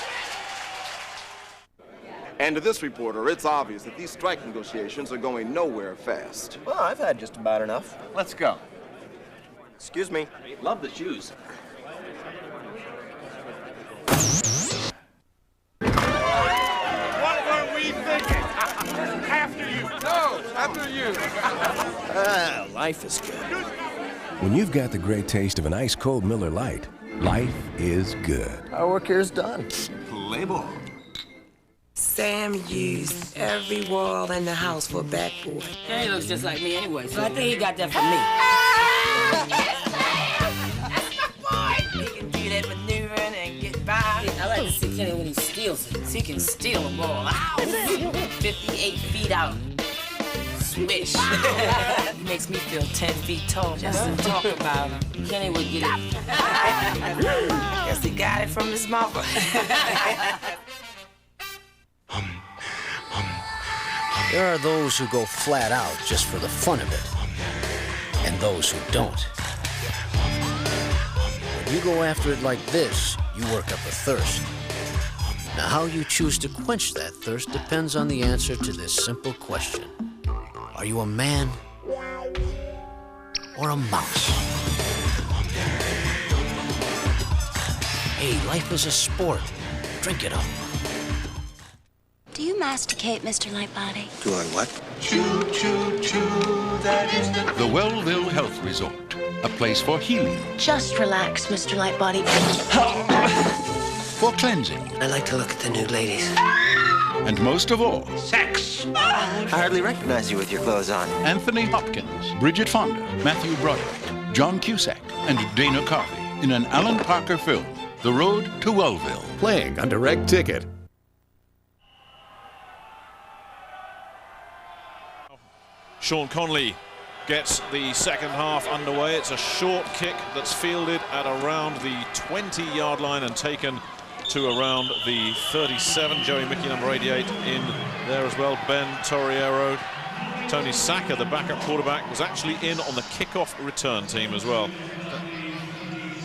[SPEAKER 19] And to this reporter, it's obvious that these strike negotiations are going nowhere fast.
[SPEAKER 20] Well, I've had just about enough. Let's go.
[SPEAKER 19] Excuse me.
[SPEAKER 20] Love the shoes.
[SPEAKER 21] What were we thinking? After you. No, after you.
[SPEAKER 20] Life is good.
[SPEAKER 22] When you've got the great taste of an ice-cold Miller Lite, life is good.
[SPEAKER 20] Our work here is done.
[SPEAKER 19] Play ball.
[SPEAKER 23] Sam used every wall in the house for a backboard.
[SPEAKER 24] Yeah, he looks just like me anyway, so I think he got that from me.
[SPEAKER 23] He can do that maneuvering and get by.
[SPEAKER 24] I like to see Kenny when he steals it. He can steal a ball.
[SPEAKER 23] 58 feet out. Swish. He makes me feel 10 feet tall just to talk about him.
[SPEAKER 24] Kenny would get it.
[SPEAKER 23] Guess he got it from his mother.
[SPEAKER 25] There are those who go flat out just for the fun of it, and those who don't. When you go after it like this, you work up a thirst. Now, how you choose to quench that thirst depends on the answer to this simple question. Are you a man or a mouse? Hey, life is a sport. Drink it up.
[SPEAKER 26] Do you masticate, Mr. Lightbody?
[SPEAKER 20] Do I what?
[SPEAKER 13] Choo, choo, choo, that is the Wellville Health Resort, a place for healing,
[SPEAKER 26] Just relax, Mr. Lightbody.
[SPEAKER 13] for cleansing,
[SPEAKER 20] I like to look at the nude ladies.
[SPEAKER 13] and most of all,
[SPEAKER 20] Sex! I hardly recognize you with your clothes on.
[SPEAKER 13] Anthony Hopkins, Bridget Fonda, Matthew Broderick, John Cusack, and Dana Carvey in an Alan Parker film, The Road to Wellville.
[SPEAKER 27] Playing on Direct Ticket.
[SPEAKER 1] Sean Conley gets the second half underway. It's a short kick that's fielded at around the 20-yard line and taken to around the 37. Joey Mickey, number 88, in there as well. Ben Torriero. Tony Saka, the backup quarterback, was actually in on the kickoff return team as well.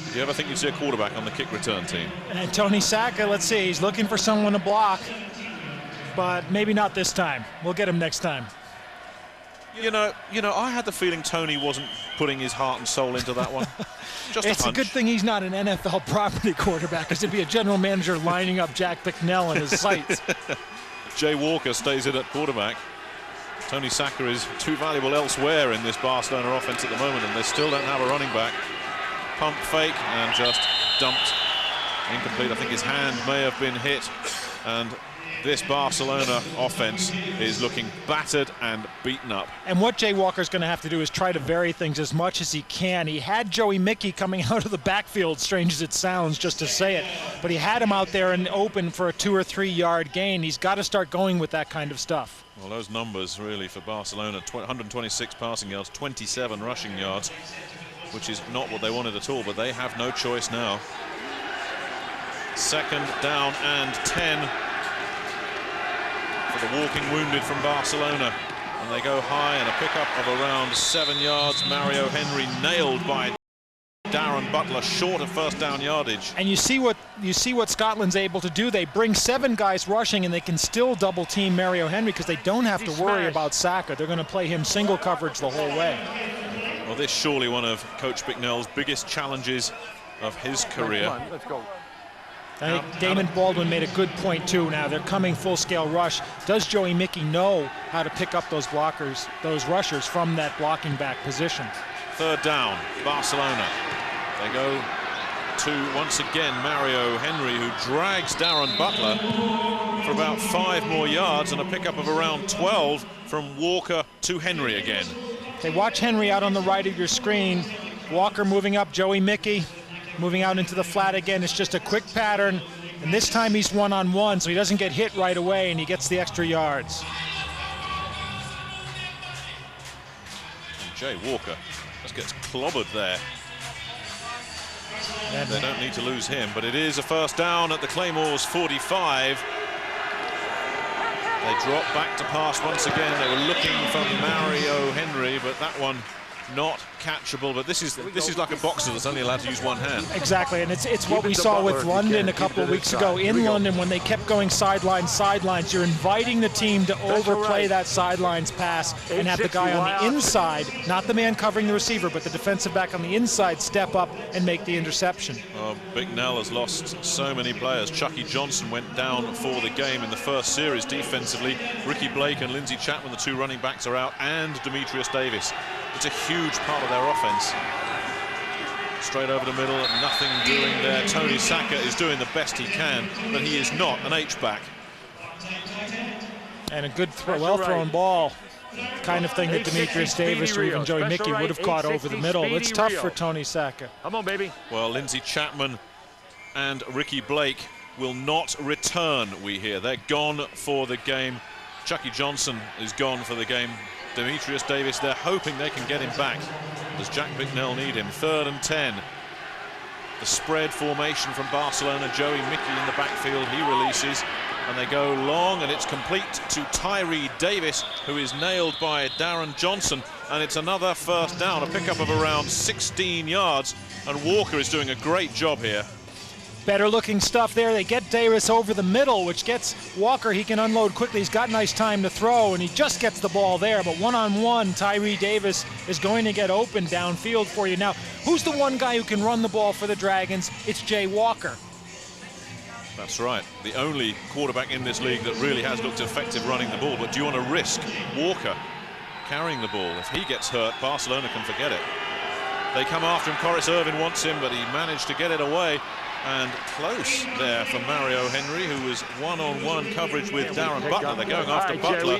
[SPEAKER 1] Did you ever think you'd see a quarterback on the kick return team?
[SPEAKER 2] And Tony Saka, let's see, he's looking for someone to block, but maybe not this time. We'll get him next time.
[SPEAKER 1] You know, I had the feeling Tony wasn't putting his heart and soul into that one. Just
[SPEAKER 2] It's a good thing he's not an NFL property quarterback, because it'd be a general manager lining up Jack Bicknell in his sights.
[SPEAKER 1] Jay Walker stays in at quarterback. Tony Saka is too valuable elsewhere in this Barcelona offense at the moment, and they still don't have a running back. Pump fake and just dumped. Incomplete. I think his hand may have been hit, and this Barcelona offense is looking battered and beaten up.
[SPEAKER 2] And what Jay Walker's going to have to do is try to vary things as much as he can. He had Joey Mickey coming out of the backfield, strange as it sounds just to say it, but he had him out there and open for a 2 or 3 yard gain. He's got to start going with that kind of stuff.
[SPEAKER 1] Well, those numbers really for Barcelona, 126 passing yards, 27 rushing yards, which is not what they wanted at all, but they have no choice now. Second down and 10 for the walking wounded from Barcelona. And they go high, and a pickup of around 7 yards. Mario Henry nailed by Darren Butler short of first down yardage.
[SPEAKER 2] And you see what Scotland's able to do. They bring 7 guys rushing, and they can still double team Mario Henry because they don't have to worry about Saka. They're going to play him single coverage the whole way.
[SPEAKER 1] Well, this surely one of Coach Bicknell's biggest challenges of his career.
[SPEAKER 17] Come on, let's go.
[SPEAKER 2] I think Damon Baldwin made a good point too. Now they're coming full-scale rush. Does Joey Mickey know how to pick up those blockers, those rushers from that blocking back position?
[SPEAKER 1] Third down, Barcelona. They go to, once again, Mario Henry, who drags Darren Butler for about 5 more yards and a pickup of around 12 from Walker to Henry again.
[SPEAKER 2] Okay, watch Henry out on the right of your screen. Walker moving up, Joey Mickey moving out into the flat again. It's just a quick pattern, and this time he's one-on-one, so he doesn't get hit right away, and he gets the extra yards.
[SPEAKER 1] And Jay Walker just gets clobbered there. And they don't need to lose him, but it is a first down at the Claymores 45. They drop back to pass once again. They were looking for Mario Henry, but that one not catchable. But this is like a boxer that's only allowed to use one hand.
[SPEAKER 2] Exactly, and it's what we saw with London a couple of weeks ago in London when they kept going sidelines. You're inviting the team to overplay that sidelines pass and have the guy on the inside, not the man covering the receiver, but the defensive back on the inside step up and make the interception.
[SPEAKER 1] Oh, Bicknell has lost so many players. Chucky Johnson went down for the game in the first series defensively. Ricky Blake and Lindsey Chapman, the 2 running backs, are out, and Demetrius Davis. It's a huge part of their offense. Straight over the middle, nothing doing there. Tony Saka is doing the best he can, but he is not an H-back.
[SPEAKER 2] And a good well-thrown ball. Kind of thing that Demetrius Davis or even Joey Mickey would have caught over the middle. It's tough for Tony Saka.
[SPEAKER 17] Come on, baby.
[SPEAKER 1] Well, Lindsey Chapman and Ricky Blake will not return, we hear. They're gone for the game. Chucky Johnson is gone for the game. Demetrius Davis, they're hoping they can get him back. Does Jack Bicknell need him? 3rd and 10. The spread formation from Barcelona. Joey Mickey in the backfield. He releases, and they go long, and it's complete to Tyree Davis, who is nailed by Darren Johnson, and it's another first down, a pickup of around 16 yards, and Walker is doing a great job here.
[SPEAKER 2] Better looking stuff there. They get Davis over the middle, which gets Walker. He can unload quickly. He's got nice time to throw, and he just gets the ball there. But one-on-one, Tyree Davis is going to get open downfield for you. Now, who's the one guy who can run the ball for the Dragons? It's Jay Walker.
[SPEAKER 1] That's right. The only quarterback in this league that really has looked effective running the ball. But do you want to risk Walker carrying the ball? If he gets hurt, Barcelona can forget it. They come after him. Corris Irvin wants him, but he managed to get it away. And close there for Mario Henry, who was one-on-one coverage with Darren Butler. They're going after Butler.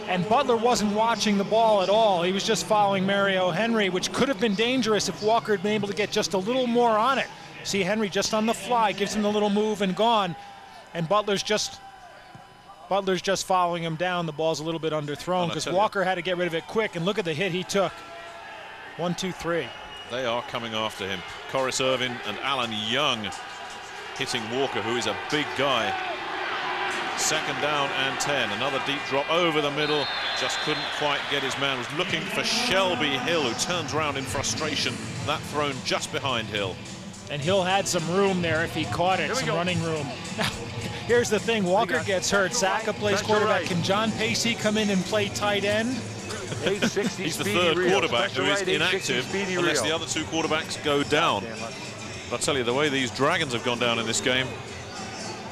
[SPEAKER 2] And Butler wasn't watching the ball at all. He was just following Mario Henry, which could have been dangerous if Walker had been able to get just a little more on it. See Henry just on the fly, gives him the little move and gone. And Butler's just following him down. The ball's a little bit underthrown because Walker had to get rid of it quick. And look at the hit he took. 1, 2, 3.
[SPEAKER 1] They are coming after him. Corris Irvin and Alan Young hitting Walker, who is a big guy. 2nd down and 10. Another deep drop over the middle. Just couldn't quite get his man. Was looking for Shelby Hill, who turns around in frustration. That thrown just behind Hill.
[SPEAKER 2] And Hill had some room there if he caught it, some running room. Now, here's the thing. Walker gets hurt. Saka plays quarterback. Can John Pacey come in and play tight end?
[SPEAKER 1] He's the 3rd quarterback who is inactive unless the other 2 quarterbacks go down. I'll tell you, the way these Dragons have gone down in this game,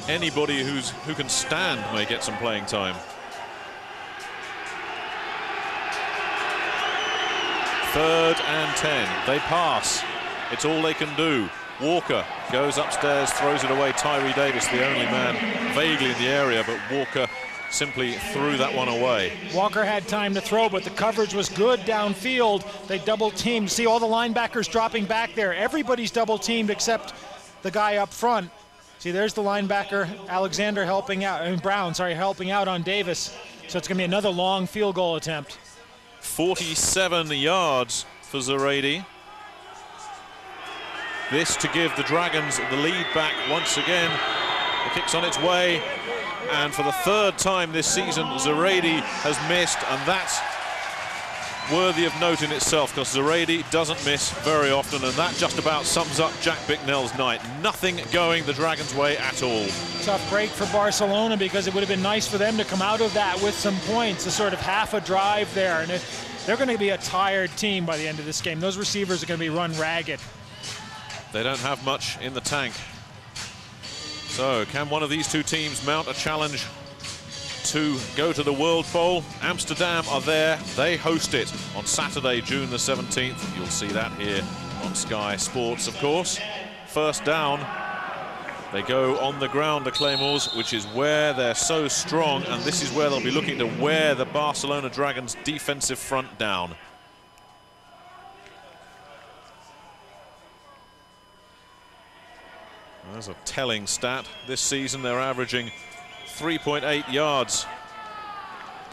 [SPEAKER 1] anybody who can stand may get some playing time. 3rd and 10. They pass. It's all they can do. Walker goes upstairs, throws it away. Tyree Davis, the only man vaguely in the area, but Walker simply threw that one away.
[SPEAKER 2] Walker had time to throw, but the coverage was good downfield. They double teamed. See all the linebackers dropping back there. Everybody's double teamed except the guy up front. See, there's the linebacker, Alexander helping out, Brown, sorry, helping out on Davis. So it's going to be another long field goal attempt.
[SPEAKER 1] 47 yards for Zarady. This to give the Dragons the lead back once again. The kick's on its way. And for the 3rd time this season, Zarady has missed, and that's worthy of note in itself, because Zareidi doesn't miss very often, and that just about sums up Jack Bicknell's night. Nothing going the Dragons' way at all.
[SPEAKER 2] Tough break for Barcelona, because it would have been nice for them to come out of that with some points, a sort of half a drive there. And they're going to be a tired team by the end of this game. Those receivers are going to be run ragged.
[SPEAKER 1] They don't have much in the tank. So can one of these two teams mount a challenge to go to the World Bowl? Amsterdam are there. They host it on Saturday, June the 17th. You'll see that here on Sky Sports, of course. First down. They go on the ground, the Claymores, which is where they're so strong, and this is where they'll be looking to wear the Barcelona Dragons' defensive front down. There's a telling stat. This season they're averaging 3.8 yards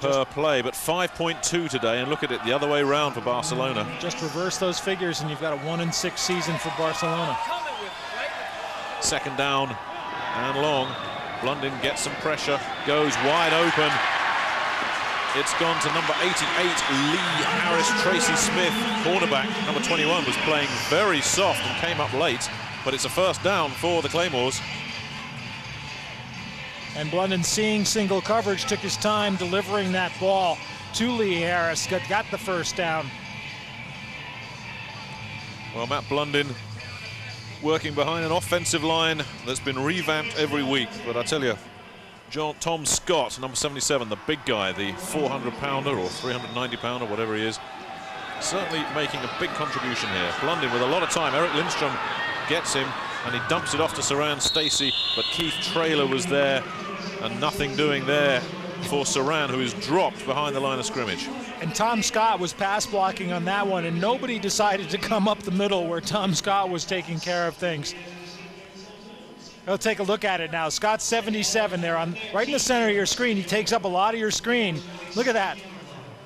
[SPEAKER 1] per play, but 5.2 today, and look at it the other way around for Barcelona.
[SPEAKER 2] Just reverse those figures and you've got a 1-6 season for Barcelona.
[SPEAKER 1] Second down and long. Blunden gets some pressure, goes wide open. It's gone to number 88, Lee Harris. Tracy Smith, cornerback, number 21, was playing very soft and came up late, but it's a first down for the Claymores.
[SPEAKER 2] And Blunden, seeing single coverage, took his time delivering that ball to Lee Harris, got the first down.
[SPEAKER 1] Well, Matt Blunden working behind an offensive line that's been revamped every week, but I tell you, Tom Scott, number 77, the big guy, the 400-pounder or 390-pounder, whatever he is, certainly making a big contribution here. Blunden with a lot of time. Eric Lindstrom gets him, and he dumps it off to Saran Stacey, but Keith Traylor was there, and nothing doing there for Saran, who is dropped behind the line of scrimmage.
[SPEAKER 2] And Tom Scott was pass blocking on that one, and nobody decided to come up the middle where Tom Scott was taking care of things. We'll take a look at it now. Scott's 77 there, right in the center of your screen. He takes up a lot of your screen. Look at that.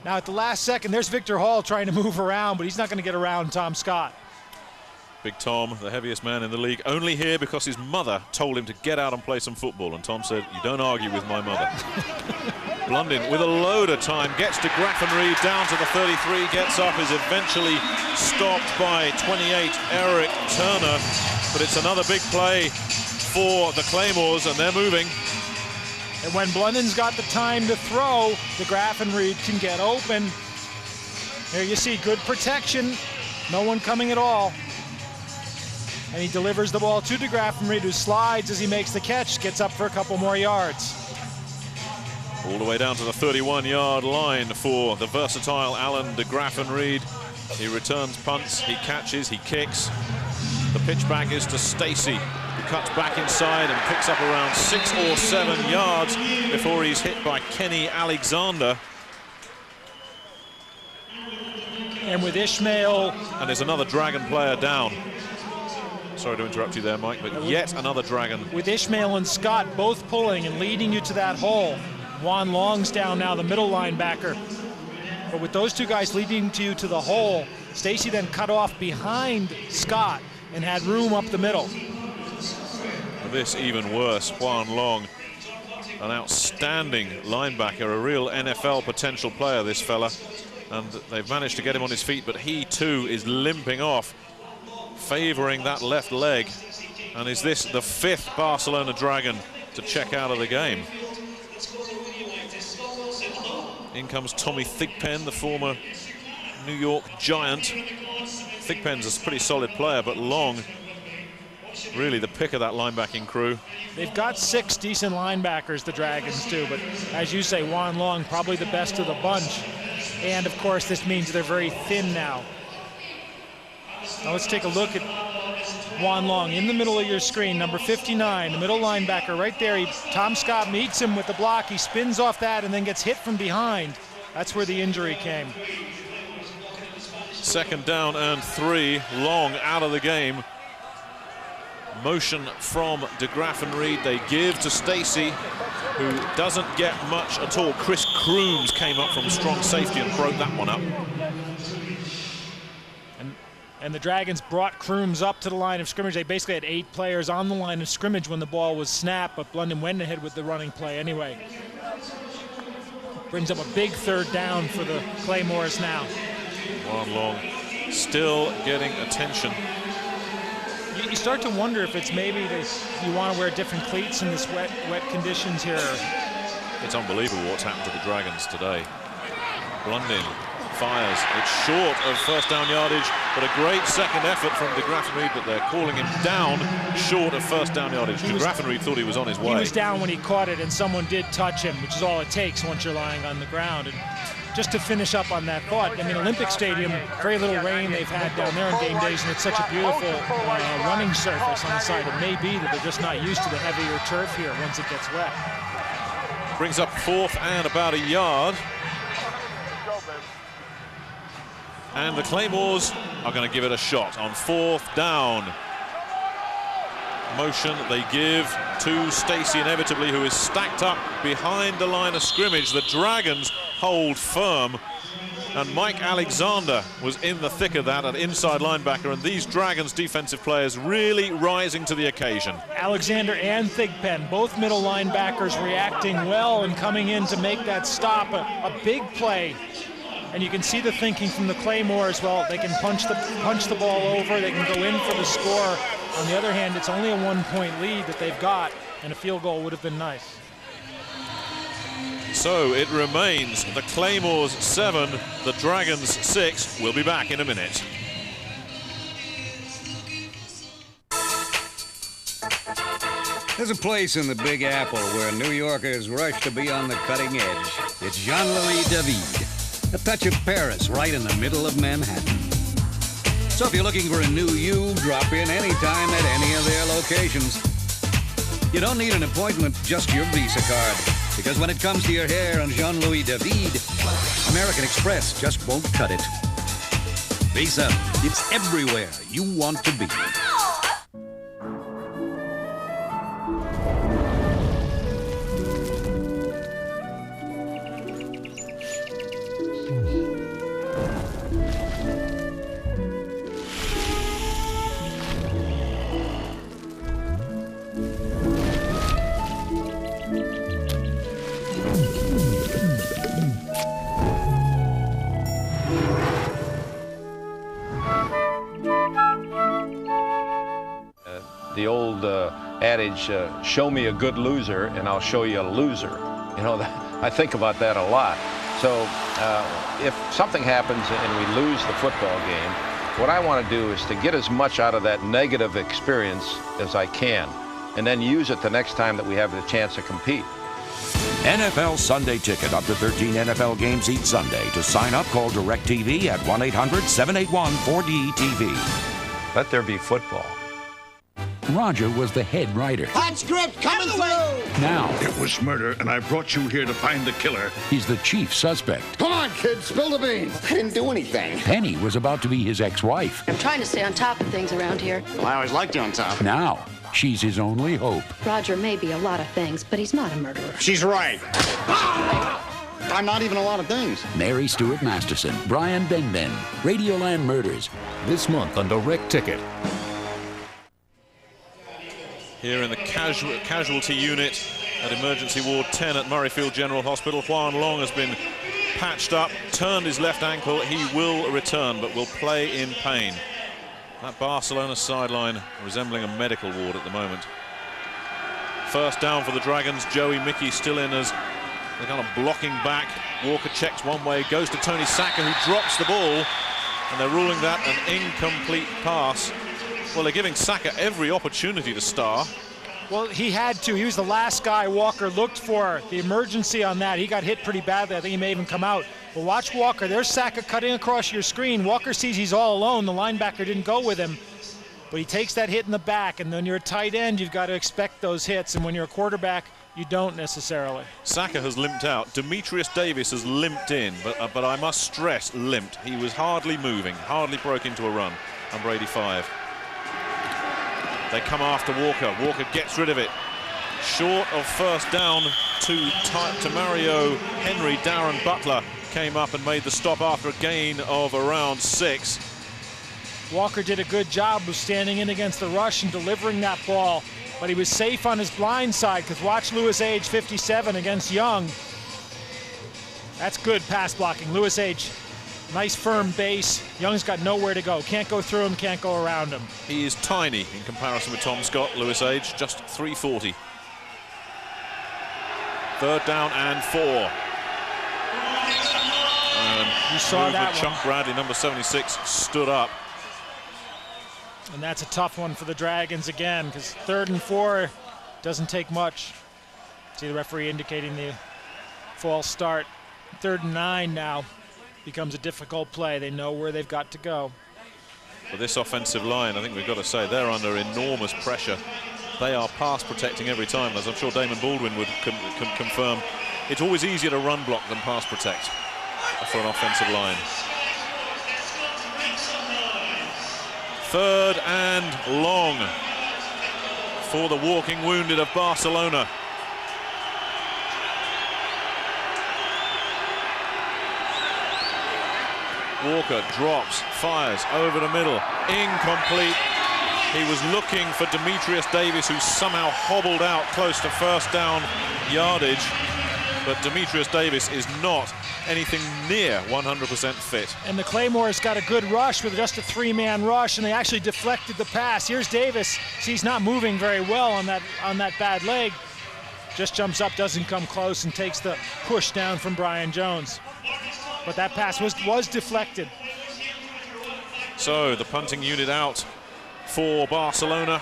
[SPEAKER 2] Now at the last second, there's Victor Hall trying to move around, but he's not going to get around Tom Scott.
[SPEAKER 1] Big Tom, the heaviest man in the league, only here because his mother told him to get out and play some football, and Tom said, "You don't argue with my mother." Blunden with a load of time, gets to Graffenried, down to the 33, gets up, is eventually stopped by 28, Eric Turner, but it's another big play for the Claymores, and they're moving.
[SPEAKER 2] And when Blunden's got the time to throw, the Graffenried can get open. There you see good protection, no one coming at all. And he delivers the ball to de Graffenried, who slides as he makes the catch, gets up for a couple more yards.
[SPEAKER 1] All the way down to the 31-yard line for the versatile Alan de Graffenried. He returns punts, he catches, he kicks. The pitch back is to Stacey, who cuts back inside and picks up around 6 or 7 yards before he's hit by Kenny Alexander.
[SPEAKER 2] And with Ishmael...
[SPEAKER 1] And there's another Dragon player down. Sorry to interrupt you there, Mike, but yet another Dragon.
[SPEAKER 2] With Ishmael and Scott both pulling and leading you to that hole. Juan Long's down now, the middle linebacker. But with those two guys leading you to the hole, Stacey then cut off behind Scott and had room up the middle.
[SPEAKER 1] And this even worse, Juan Long, an outstanding linebacker, a real NFL potential player, this fella. And they've managed to get him on his feet, but he too is limping off, favoring that left leg. And is this the 5th Barcelona Dragon to check out of the game? In comes Tommy Thigpen, the former New York Giant. Thigpen's a pretty solid player, but Long, really the pick of that linebacking crew.
[SPEAKER 2] They've got 6 decent linebackers, the Dragons do, but as you say, Juan Long probably the best of the bunch. And of course, this means they're very thin now. Now let's take a look at Juan Long in the middle of your screen, number 59, the middle linebacker right there. Tom Scott meets him with the block. He spins off that and then gets hit from behind. That's where the injury came.
[SPEAKER 1] Second down and 3, Long out of the game. Motion from de Graffenried. They give to Stacey, who doesn't get much at all. Chris Crooms came up from strong safety and broke that one up.
[SPEAKER 2] And the Dragons brought Crooms up to the line of scrimmage. They basically had 8 players on the line of scrimmage when the ball was snapped, but Blunden went ahead with the running play anyway. Brings up a big third down for the Claymores now.
[SPEAKER 1] Juan Long still getting attention.
[SPEAKER 2] You start to wonder if it's maybe you want to wear different cleats in this wet conditions here.
[SPEAKER 1] It's unbelievable what's happened to the Dragons today. Blundin fires. It's short of first down yardage, but a great second effort from de Graffenried, but they're calling him down short of first down yardage. De Graffenried thought he was on his way.
[SPEAKER 2] He was down when he caught it, and someone did touch him, which is all it takes once you're lying on the ground. And just to finish up on that thought, I mean, Olympic Stadium, very little rain they've had down there on game days, and it's such a beautiful running surface on the side. It may be that they're just not used to the heavier turf here once it gets wet.
[SPEAKER 1] Brings up 4th and about a yard. And the Claymores are going to give it a shot on 4th down. Motion they give to Stacey inevitably, who is stacked up behind the line of scrimmage. The Dragons hold firm, and Mike Alexander was in the thick of that at inside linebacker, and these Dragons defensive players really rising to the occasion.
[SPEAKER 2] Alexander and Thigpen, both middle linebackers, reacting well and coming in to make that stop. A big play. And you can see the thinking from the Claymores. Well, they can punch the ball over, they can go in for the score. On the other hand, it's only a 1-point lead that they've got, and a field goal would have been nice.
[SPEAKER 1] So it remains the Claymores 7, the Dragons 6. We'll be back in a minute.
[SPEAKER 6] There's a place in the Big Apple where New Yorkers rush to be on the cutting edge. It's Jean-Louis David. A touch of Paris right in the middle of Manhattan. So if you're looking for a new you, drop in anytime at any of their locations. You don't need an appointment, just your Visa card. Because when it comes to your hair and Jean-Louis David, American Express just won't cut it. Visa, it's everywhere you want to be.
[SPEAKER 3] The old adage, show me a good loser and I'll show you a loser. You know, I think about that a lot. So if something happens and we lose the football game, what I want to do is to get as much out of that negative experience as I can, and then use it the next time that we have the chance to compete.
[SPEAKER 4] NFL Sunday Ticket, up to 13 NFL games each Sunday. To sign up, call DirecTV at 1-800-781-4DTV.
[SPEAKER 3] Let there be football.
[SPEAKER 22] Roger was the head writer.
[SPEAKER 7] Hot script coming through!
[SPEAKER 22] Now,
[SPEAKER 8] it was murder, and I brought you here to find the killer.
[SPEAKER 22] He's the chief suspect.
[SPEAKER 7] Come on, kids, spill the beans. I didn't do anything.
[SPEAKER 22] Penny was about to be his ex-wife.
[SPEAKER 9] I'm trying to stay on top of things around here.
[SPEAKER 7] Well, I always liked you on top.
[SPEAKER 22] Now, she's his only hope.
[SPEAKER 9] Roger may be a lot of things, but he's not a murderer.
[SPEAKER 7] She's right. I'm not even a lot of things.
[SPEAKER 22] Mary Stuart Masterson, Brian Benben, Radioland Murders.
[SPEAKER 5] This month on Direct Ticket.
[SPEAKER 1] Here in the casualty unit at Emergency Ward 10 at Murrayfield General Hospital, Juan Long has been patched up, turned his left ankle. He will return, but will play in pain. That Barcelona sideline resembling a medical ward at the moment. First down for the Dragons. Joey Mickey still in as they're kind of blocking back. Walker checks one way, goes to Tony Saka, who drops the ball, and they're ruling that an incomplete pass. Well, they're giving Saka every opportunity to star.
[SPEAKER 2] Well, he had to. He was the last guy Walker looked for. The emergency on that, he got hit pretty badly. I think he may even come out. But watch Walker. There's Saka cutting across your screen. Walker sees he's all alone. The linebacker didn't go with him. But he takes that hit in the back, and when you're a tight end, you've got to expect those hits. And when you're a quarterback, you don't necessarily.
[SPEAKER 1] Saka has limped out. Demetrius Davis has limped in, but I must stress, limped. He was hardly moving, hardly broke into a run. Number 85. They come after Walker. Walker gets rid of it. Short of first down to Mario Henry. Darren Butler came up and made the stop after a gain of around 6.
[SPEAKER 2] Walker did a good job of standing in against the rush and delivering that ball, but he was safe on his blind side, because watch Lewis Age, 57, against Young. That's good pass blocking. Lewis Age Nice firm base. Young's got nowhere to go. Can't go through him, can't go around him.
[SPEAKER 1] He is tiny in comparison with Tom Scott, Lewis age, just 340. 3rd down and 4.
[SPEAKER 2] You saw that
[SPEAKER 1] Chuck
[SPEAKER 2] one.
[SPEAKER 1] Bradley, number 76, stood up.
[SPEAKER 2] And that's a tough one for the Dragons again, because 3rd and 4 doesn't take much. See the referee indicating the false start. 3rd and 9 now becomes a difficult play. They know where they've got to go.
[SPEAKER 1] For this offensive line, I think we've got to say they're under enormous pressure. They are pass protecting every time, as I'm sure Damon Baldwin would confirm. It's always easier to run block than pass protect for an offensive line. 3rd and long for the walking wounded of Barcelona. Walker drops, fires over the middle, incomplete. He was looking for Demetrius Davis, who somehow hobbled out close to 1st down yardage, but Demetrius Davis is not anything near 100% fit.
[SPEAKER 2] And the Claymores got a good rush with just a 3-man rush, and they actually deflected the pass. Here's Davis. See, he's not moving very well on that bad leg. Just jumps up, doesn't come close, and takes the push down from Brian Jones. But that pass was deflected.
[SPEAKER 1] So the punting unit out for Barcelona.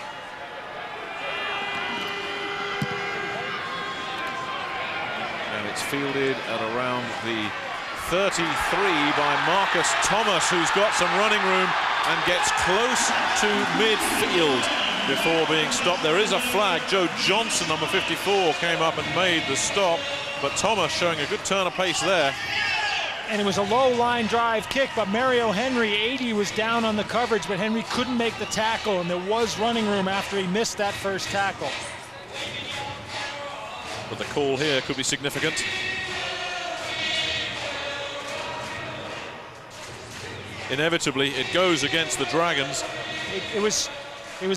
[SPEAKER 1] And it's fielded at around the 33 by Marcus Thomas, who's got some running room and gets close to midfield before being stopped. There is a flag. Joe Johnson, number 54, came up and made the stop, but Thomas showing a good turn of pace there.
[SPEAKER 2] And it was a low line drive kick, but Mario Henry, 80, was down on the coverage, but Henry couldn't make the tackle, and there was running room after he missed that first tackle.
[SPEAKER 1] But the call here could be significant. Inevitably, it goes against the Dragons.
[SPEAKER 2] It was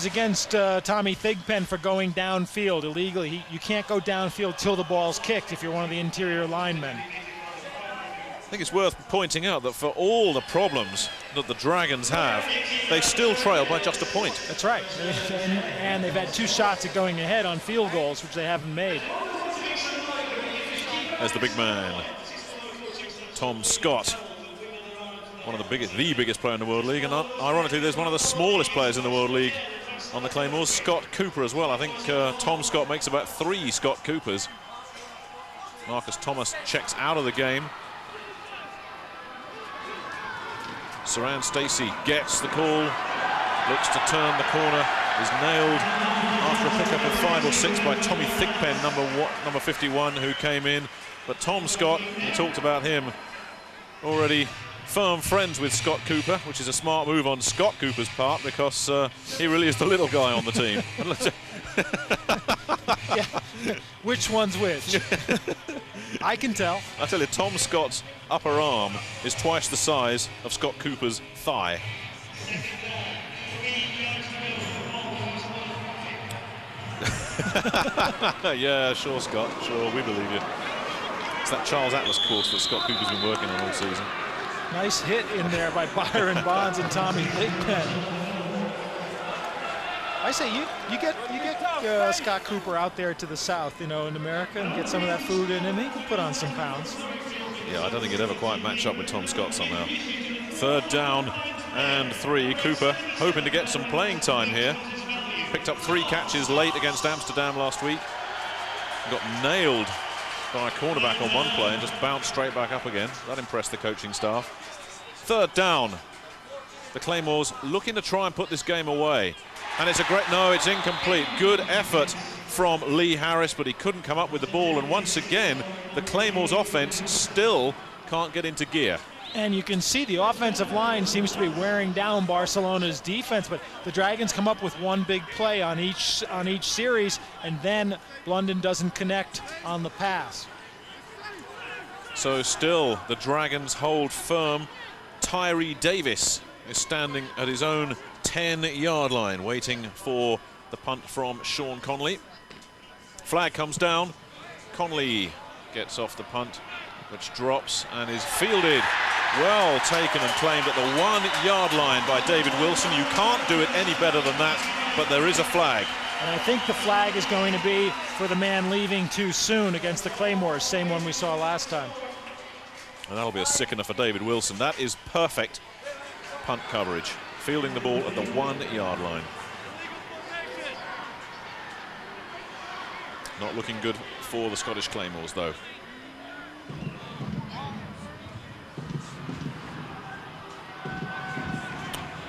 [SPEAKER 2] against Tommy Thigpen for going downfield illegally. You can't go downfield till the ball's kicked if you're one of the interior linemen.
[SPEAKER 1] I think it's worth pointing out that for all the problems that the Dragons have, they still trail by just a point.
[SPEAKER 2] That's right. And they've had 2 shots at going ahead on field goals, which they haven't made.
[SPEAKER 1] As the big man, Tom Scott, one of the biggest player in the World League, and ironically, there's one of the smallest players in the World League on the Claymores, Scott Cooper as well. I think Tom Scott makes about 3 Scott Coopers. Marcus Thomas checks out of the game. Saran Stacey gets the call, looks to turn the corner, is nailed after a pickup of 5 or 6 by Tommy Thigpen, number 51, who came in. But Tom Scott, we talked about him, already firm friends with Scott Cooper, which is a smart move on Scott Cooper's part, because he really is the little guy on the team.
[SPEAKER 2] Yeah. Which one's which? I can tell.
[SPEAKER 1] I tell you, Tom Scott's upper arm is twice the size of Scott Cooper's thigh. Yeah, sure, Scott. Sure, we believe you. It's that Charles Atlas course that Scott Cooper's been working on all season.
[SPEAKER 2] Nice hit in there by Byron Bonds and Tommy Thigpen. I say you get Scott Cooper out there to the south, in America, and get some of that food in him. He can put on some pounds.
[SPEAKER 1] Yeah, I don't think he'd ever quite match up with Tom Scott somehow. 3rd down and 3. Cooper hoping to get some playing time here. Picked up 3 catches late against Amsterdam last week. Got nailed by a cornerback on one play and just bounced straight back up again. That impressed the coaching staff. 3rd down. The Claymores looking to try and put this game away. And it's it's incomplete. Good effort from Lee Harris, but he couldn't come up with the ball. And once again, the Claymores offense still can't get into gear.
[SPEAKER 2] And you can see the offensive line seems to be wearing down Barcelona's defense, but the Dragons come up with one big play on each series, and then London doesn't connect on the pass.
[SPEAKER 1] So still the Dragons hold firm. Tyree Davis is standing at his own 10-yard line, waiting for the punt from Sean Conley. Flag comes down. Conley gets off the punt, which drops and is fielded Well taken and claimed at the 1-yard line by David Wilson. You can't do it any better than that, but there is a flag.
[SPEAKER 2] And I think the flag is going to be for the man leaving too soon against the Claymores, same one we saw last time.
[SPEAKER 1] And that'll be a sickener for David Wilson. That is perfect punt coverage, fielding the ball at the 1-yard line. Not looking good for the Scottish Claymores, though.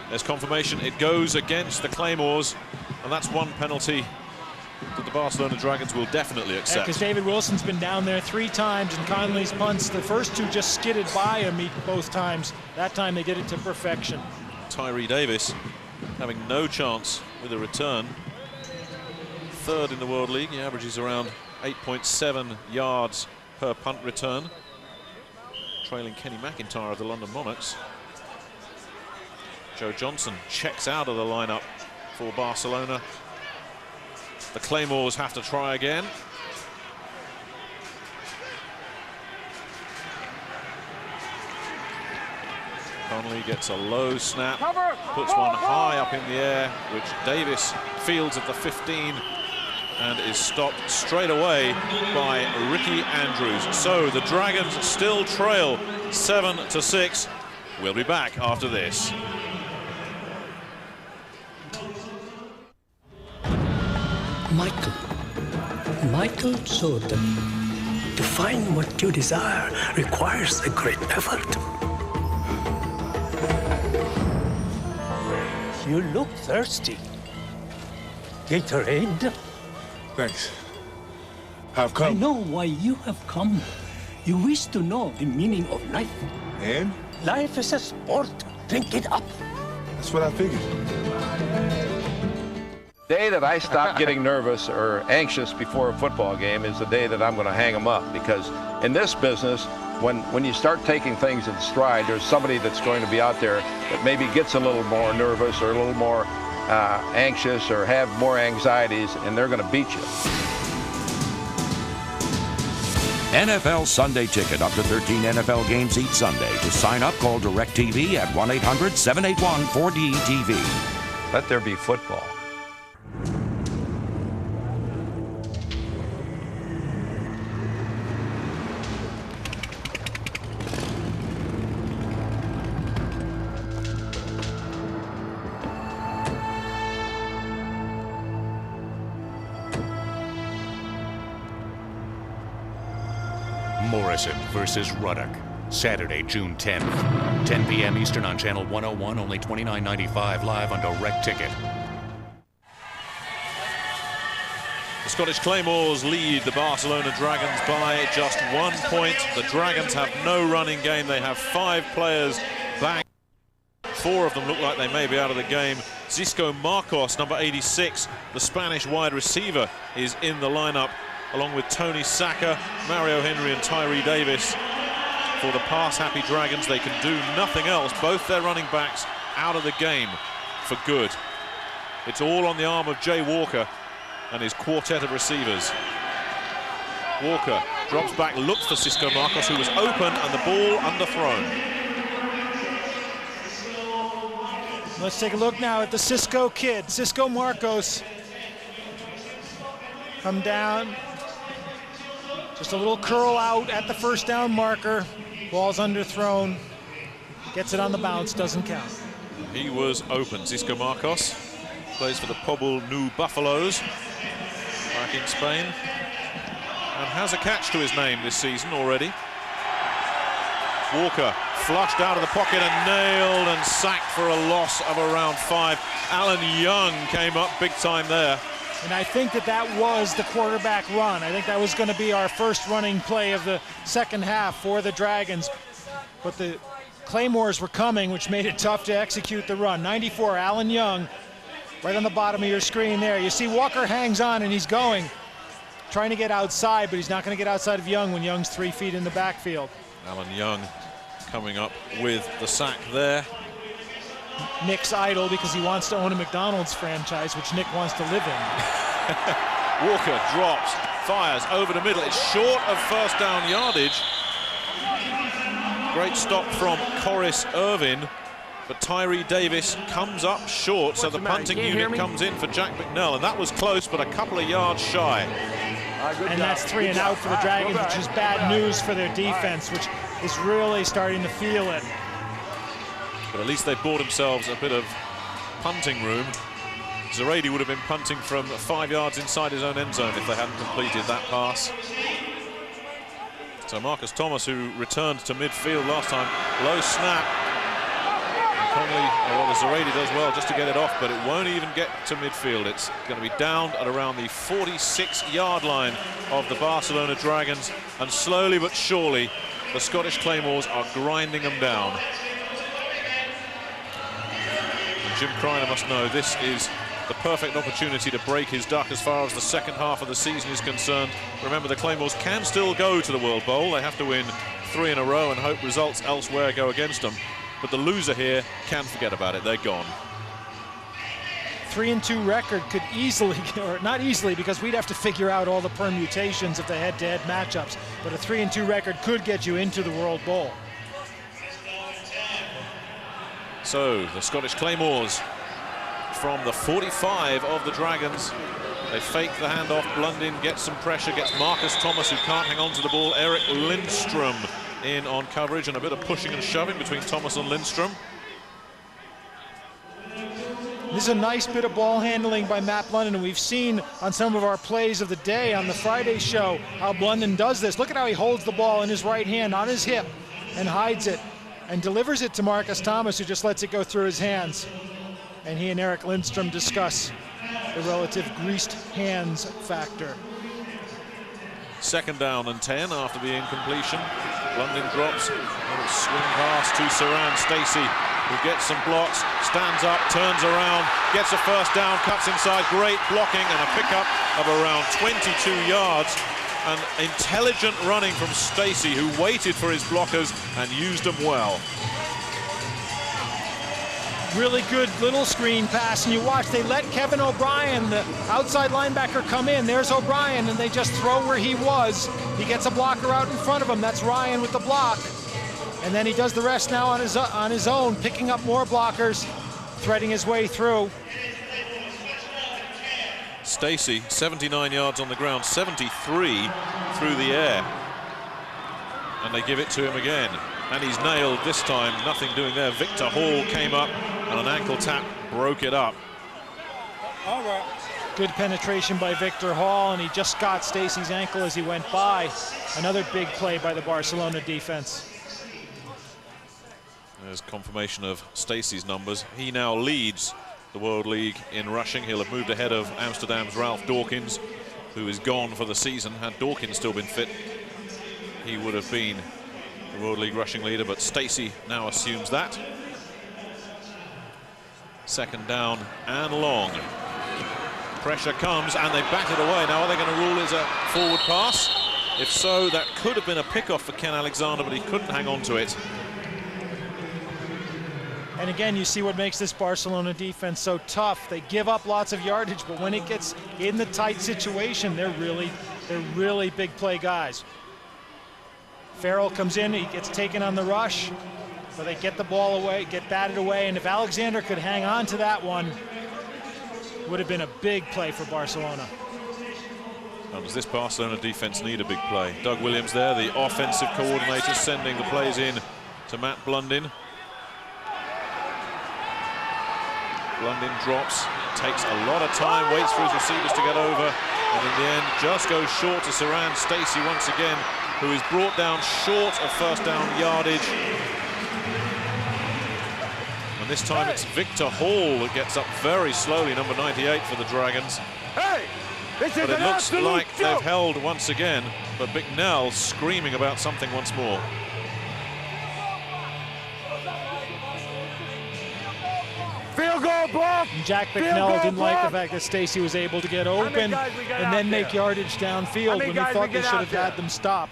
[SPEAKER 1] There's confirmation. It goes against the Claymores, and that's one penalty that the Barcelona Dragons will definitely accept.
[SPEAKER 2] Because David Wilson's been down there 3 times, and Conley's punts, the first 2 just skidded by him both times. That time they did it to perfection.
[SPEAKER 1] Tyree Davis having no chance with a return. 3rd in the World League. He averages around 8.7 yards per punt return, trailing Kenny McIntyre of the London Monarchs. Joe Johnson checks out of the lineup for Barcelona. The Claymores have to try again. Conley gets a low snap, puts one high up in the air, which Davis fields at the 15 and is stopped straight away by Ricky Andrews. So the Dragons still trail 7-6. We'll be back after this.
[SPEAKER 10] Michael Jordan. To find what you desire requires a great effort. You look thirsty. Gatorade?
[SPEAKER 11] Thanks. I've come.
[SPEAKER 10] I know why you have come. You wish to know the meaning of life.
[SPEAKER 11] And?
[SPEAKER 10] Life is a sport. Drink it up.
[SPEAKER 11] That's what I figured.
[SPEAKER 3] The day that I stop getting nervous or anxious before a football game is the day that I'm going to hang them up, because in this business, when you start taking things in stride, there's somebody that's going to be out there that maybe gets a little more nervous or a little more anxious or have more anxieties, and they're going to beat you.
[SPEAKER 4] NFL Sunday Ticket, up to 13 NFL games each Sunday. To sign up, call DirecTV at 1-800-781-4DTV.
[SPEAKER 3] Let there be football.
[SPEAKER 5] Morrison versus Ruddock, Saturday, June 10th, 10 p.m. Eastern on Channel 101, only $29.95 live on Direct Ticket.
[SPEAKER 1] The Scottish Claymores lead the Barcelona Dragons by just 1 point. The Dragons have no running game. They have 5 players back. 4 of them look like they may be out of the game. Xisco Marcos, number 86, the Spanish wide receiver, is in the lineup, along with Tony Saka, Mario Henry and Tyree Davis. For the pass-happy Dragons, they can do nothing else. Both their running backs out of the game for good. It's all on the arm of Jay Walker and his quartet of receivers. Walker drops back, looks for Xisco Marcos, who was open, and the ball underthrown.
[SPEAKER 2] Let's take a look now at the Xisco kid, Xisco Marcos. Come down. Just a little curl out at the first down marker. Ball's underthrown. Gets it on the bounce, doesn't count.
[SPEAKER 1] He was open. Xisco Marcos plays for the Pobl Nou Buffaloes back in Spain, and has a catch to his name this season already. Walker flushed out of the pocket and nailed and sacked for a loss of around 5. Alan Young came up big time there.
[SPEAKER 2] And I think that was the quarterback run. I think that was going to be our first running play of the second half for the Dragons. But the Claymores were coming, which made it tough to execute the run. 94, Alan Young, right on the bottom of your screen there. You see Walker hangs on and he's going, trying to get outside, but he's not going to get outside of Young when Young's 3 feet in the backfield.
[SPEAKER 1] Alan Young coming up with the sack there.
[SPEAKER 2] Nick's idle because he wants to own a McDonald's franchise, which Nick wants to live in.
[SPEAKER 1] Walker drops, fires over the middle. It's short of first down yardage. Great stop from Corris Irvin, but Tyree Davis comes up short, so the punting unit comes in for Jack McNell, and that was close, but a couple of yards shy.
[SPEAKER 2] And that's 3 and out for the Dragons, which is bad news for their defense, which is really starting to feel it.
[SPEAKER 1] But at least they bought themselves a bit of punting room. Zarady would have been punting from 5 yards inside his own end zone if they hadn't completed that pass. So Marcus Thomas, who returned to midfield last time, low snap. And Conley, well, Zarady does well just to get it off, but it won't even get to midfield. It's going to be down at around the 46-yard line of the Barcelona Dragons, and slowly but surely the Scottish Claymores are grinding them down. And Jim Kreiner must know this is the perfect opportunity to break his duck as far as the second half of the season is concerned. Remember, the Claymores can still go to the World Bowl. They have to win 3 in a row and hope results elsewhere go against them. But the loser here can forget about it. They're gone.
[SPEAKER 2] 3-2 record could easily, or not easily, because we'd have to figure out all the permutations of the head-to-head matchups, but a 3-2 record could get you into the World Bowl.
[SPEAKER 1] So the Scottish Claymores from the 45 of the Dragons. They fake the handoff. Blundin gets some pressure, gets Marcus Thomas, who can't hang on to the ball. Eric Lindstrom in on coverage, and a bit of pushing and shoving between Thomas and Lindstrom.
[SPEAKER 2] This is a nice bit of ball handling by Matt Blundin, and we've seen on some of our plays of the day on the Friday show how Blundin does this. Look at how he holds the ball in his right hand on his hip and hides it and delivers it to Marcus Thomas, who just lets it go through his hands. And he and Eric Lindstrom discuss the relative greased hands factor.
[SPEAKER 1] 2nd down and 10 after the incompletion. Blundin drops, a little swing pass to Saran Stacey, who gets some blocks, stands up, turns around, gets a first down, cuts inside, great blocking, and a pickup of around 22 yards. And intelligent running from Stacey, who waited for his blockers and used them well.
[SPEAKER 2] Really good little screen pass, and you watch, they let Kevin O'Brien, the outside linebacker, come in. There's O'Brien, and they just throw where he was. He gets a blocker out in front of him. That's Ryan with the block. And then he does the rest now on his own, picking up more blockers, threading his way through.
[SPEAKER 1] Stacey, 79 yards on the ground, 73 through the air. And they give it to him again. And he's nailed this time, nothing doing there. Victor Hall came up, and an ankle tap broke it up.
[SPEAKER 2] All right. Good penetration by Victor Hall, and he just got Stacey's ankle as he went by. Another big play by the Barcelona defense.
[SPEAKER 1] There's confirmation of Stacey's numbers. He now leads the World League in rushing. He'll have moved ahead of Amsterdam's Ralph Dawkins, who is gone for the season. Had Dawkins still been fit, he would have been the World League rushing leader, but Stacey now assumes that. 2nd down and long. Pressure comes, and they bat it away. Now, are they going to rule it as a forward pass? If so, that could have been a pickoff for Ken Alexander, but he couldn't hang on to it.
[SPEAKER 2] And again, you see what makes this Barcelona defense so tough. They give up lots of yardage, but when it gets in the tight situation, they're really big play guys. Farrell comes in, he gets taken on the rush, but they get the ball away, get batted away, and if Alexander could hang on to that one, would have been a big play for Barcelona.
[SPEAKER 1] Now, does this Barcelona defense need a big play? Doug Williams there, the offensive coordinator, sending the plays in to Matt Blundin. Blundin drops, takes a lot of time, waits for his receivers to get over, and in the end just goes short to Saran Stacey once again, who is brought down short of first down yardage. And this time it's Victor Hall that gets up very slowly, number 98 for the Dragons.
[SPEAKER 17] Hey, this is
[SPEAKER 1] but it looks like they've held once again, but Bicknell screaming about something once more.
[SPEAKER 17] Field goal, block!
[SPEAKER 2] Jack Bicknell didn't like the fact that Stacey was able to get open and then make yardage downfield when he thought they should have had them stopped.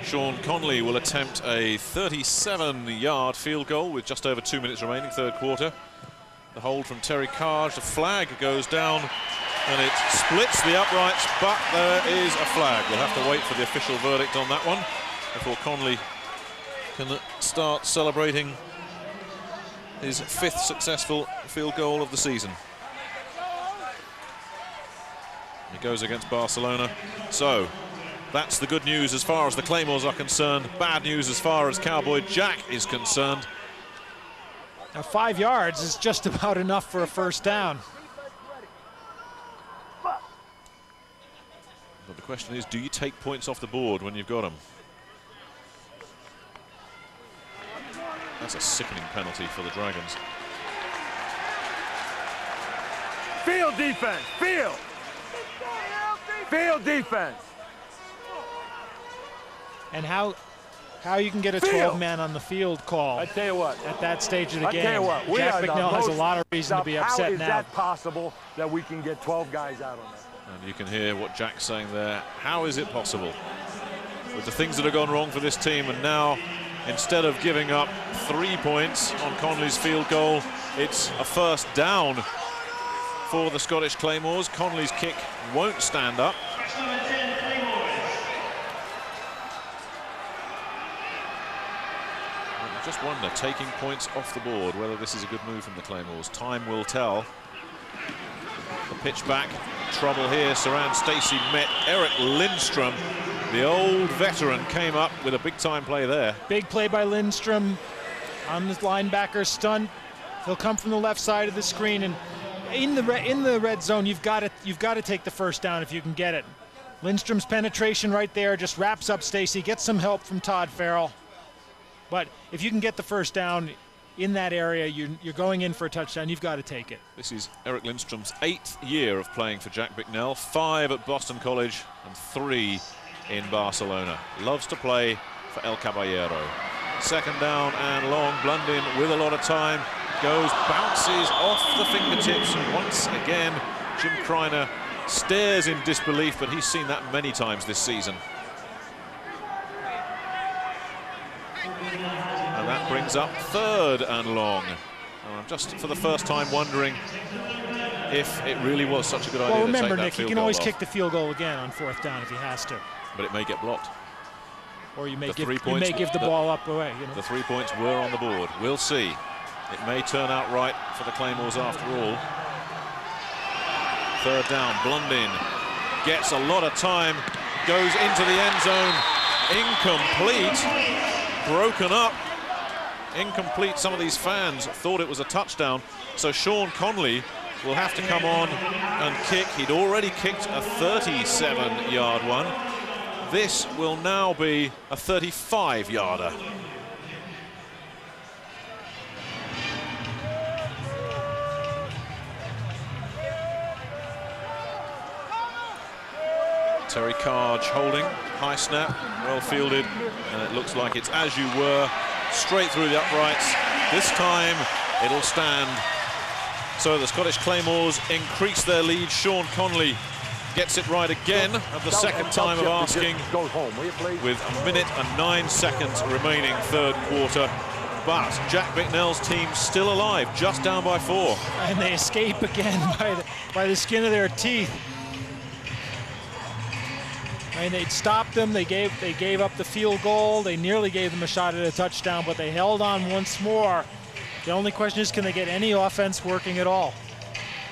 [SPEAKER 1] Sean Conley will attempt a 37-yard field goal with just over 2 minutes remaining, 3rd quarter. The hold from Terry Carge, the flag goes down and it splits the uprights, but there is a flag. We'll have to wait for the official verdict on that one before Conley can start celebrating his 5th successful field goal of the season. He goes against Barcelona. So that's the good news as far as the Claymores are concerned. Bad news as far as Cowboy Jack is concerned.
[SPEAKER 2] Now 5 yards is just about enough for a first down.
[SPEAKER 1] But the question is, do you take points off the board when you've got them? That's a sickening penalty for the Dragons.
[SPEAKER 17] Field defense, field! Field defense!
[SPEAKER 2] And how you can get a 12-man on the field call.
[SPEAKER 17] I tell you what.
[SPEAKER 2] At that stage of the game.
[SPEAKER 17] I tell you what,
[SPEAKER 2] Jack Bicknell has a lot of reason to be upset
[SPEAKER 17] How is
[SPEAKER 2] now.
[SPEAKER 17] that possible that we can get 12 guys out on that?
[SPEAKER 1] And you can hear what Jack's saying there. How is it possible? With the things that have gone wrong for this team, and now instead of giving up 3 points on Conley's field goal, it's a first down for the Scottish Claymores. Conley's kick won't stand up. I just wonder, taking points off the board, whether this is a good move from the Claymores. Time will tell. The pitch back, trouble here. Saran Stacey met Eric Lindstrom. The old veteran came up with a big-time play there.
[SPEAKER 2] Big play by Lindstrom on the linebacker stunt. He'll come from the left side of the screen, and in the red zone, you've got to take the first down if you can get it. Lindstrom's penetration right there just wraps up Stacey. Gets some help from Todd Farrell, but if you can get the first down in that area, you're going in for a touchdown. You've got to take it.
[SPEAKER 1] This is Eric Lindstrom's 8th year of playing for Jack Bicknell. 5 at Boston College and 3 in Barcelona. Loves to play for El Caballero. Second down and long. Blundin with a lot of time. Goes, bounces off the fingertips. And once again, Jim Kreiner stares in disbelief, but he's seen that many times this season. And that brings up 3rd and long. And I'm just for the first time wondering if it really was such a good idea
[SPEAKER 2] well,
[SPEAKER 1] to take
[SPEAKER 2] remember,
[SPEAKER 1] that
[SPEAKER 2] Nick,
[SPEAKER 1] field
[SPEAKER 2] he can
[SPEAKER 1] goal
[SPEAKER 2] always
[SPEAKER 1] off.
[SPEAKER 2] kick the field goal again on 4th down if he has to.
[SPEAKER 1] But it may get blocked.
[SPEAKER 2] Or you may
[SPEAKER 1] The
[SPEAKER 2] give
[SPEAKER 1] 3 points,
[SPEAKER 2] the ball up away. You know?
[SPEAKER 1] The 3 points were on the board. We'll see. It may turn out right for the Claymores after all. 3rd down. Blundin gets a lot of time. Goes into the end zone. Incomplete. Broken up. Incomplete. Some of these fans thought it was a touchdown. So Sean Conley will have to come on and kick. He'd already kicked a 37-yard one. This will now be a 35-yarder. Terry Carge holding, high snap, well fielded, and it looks like it's as you were, straight through the uprights. This time it'll stand. So the Scottish Claymores increase their lead. Sean Conley gets it right again at the second time of asking, with 1 minute and 9 seconds remaining, 3rd quarter. But Jack Bicknell's team still alive, just down by 4.
[SPEAKER 2] And they escape again by the skin of their teeth. I mean, they'd stopped them. They gave up the field goal. They nearly gave them a shot at a touchdown, but they held on once more. The only question is, can they get any offense working at all?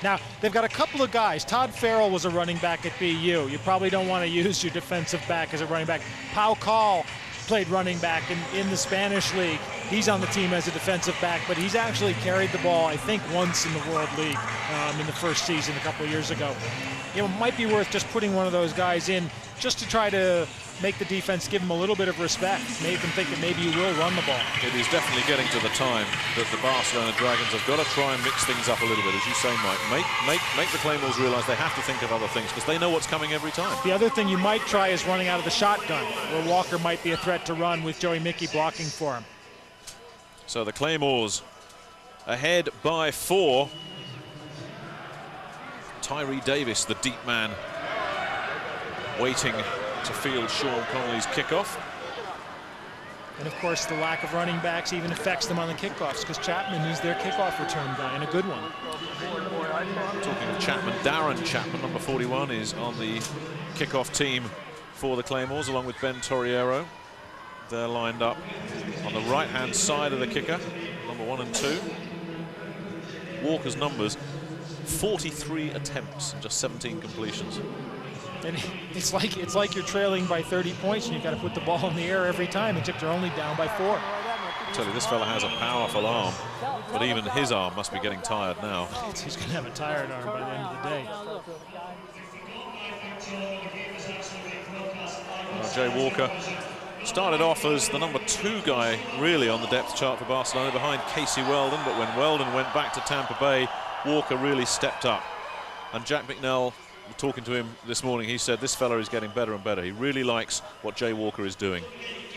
[SPEAKER 2] Now, they've got a couple of guys. Todd Farrell was a running back at BU. You probably don't want to use your defensive back as a running back. Pau Call played running back in the Spanish League. He's on the team as a defensive back, but he's actually carried the ball, I think, once in the World League in the first season a couple of years ago. It might be worth just putting one of those guys in just to try to make the defense give them a little bit of respect, make them think that maybe you will run the ball.
[SPEAKER 1] It is definitely getting to the time that the Barcelona Dragons have got to try and mix things up a little bit, as you say, Mike. Make the Claymores realize they have to think of other things, because they know what's coming every time.
[SPEAKER 2] The other thing you might try is running out of the shotgun, where Walker might be a threat to run with Joey Mickey blocking for him.
[SPEAKER 1] So the Claymores ahead by 4. Tyree Davis, the deep man, waiting to field Sean Conley's kickoff.
[SPEAKER 2] And of course, the lack of running backs even affects them on the kickoffs, because Chapman is their kickoff return guy, and a good one.
[SPEAKER 1] Talking of Chapman, Darren Chapman, number 41, is on the kickoff team for the Claymores, along with Ben Torriero. They're lined up on the right-hand side of the kicker, number 1 and 2. Walker's numbers, 43 attempts and just 17 completions.
[SPEAKER 2] And it's like you're trailing by 30 points and you've got to put the ball in the air every time, except you're only down by 4.
[SPEAKER 1] I tell you, this fella has a powerful arm, but even his arm must be getting tired now.
[SPEAKER 2] He's going to have a tired arm by the end of the day.
[SPEAKER 1] Well, Jay Walker started off as the number 2 guy really on the depth chart for Barcelona behind Casey Weldon, but when Weldon went back to Tampa Bay, Walker really stepped up. And Jack McNell, talking to him this morning, he said this fella is getting better and better. He really likes what Jay Walker is doing.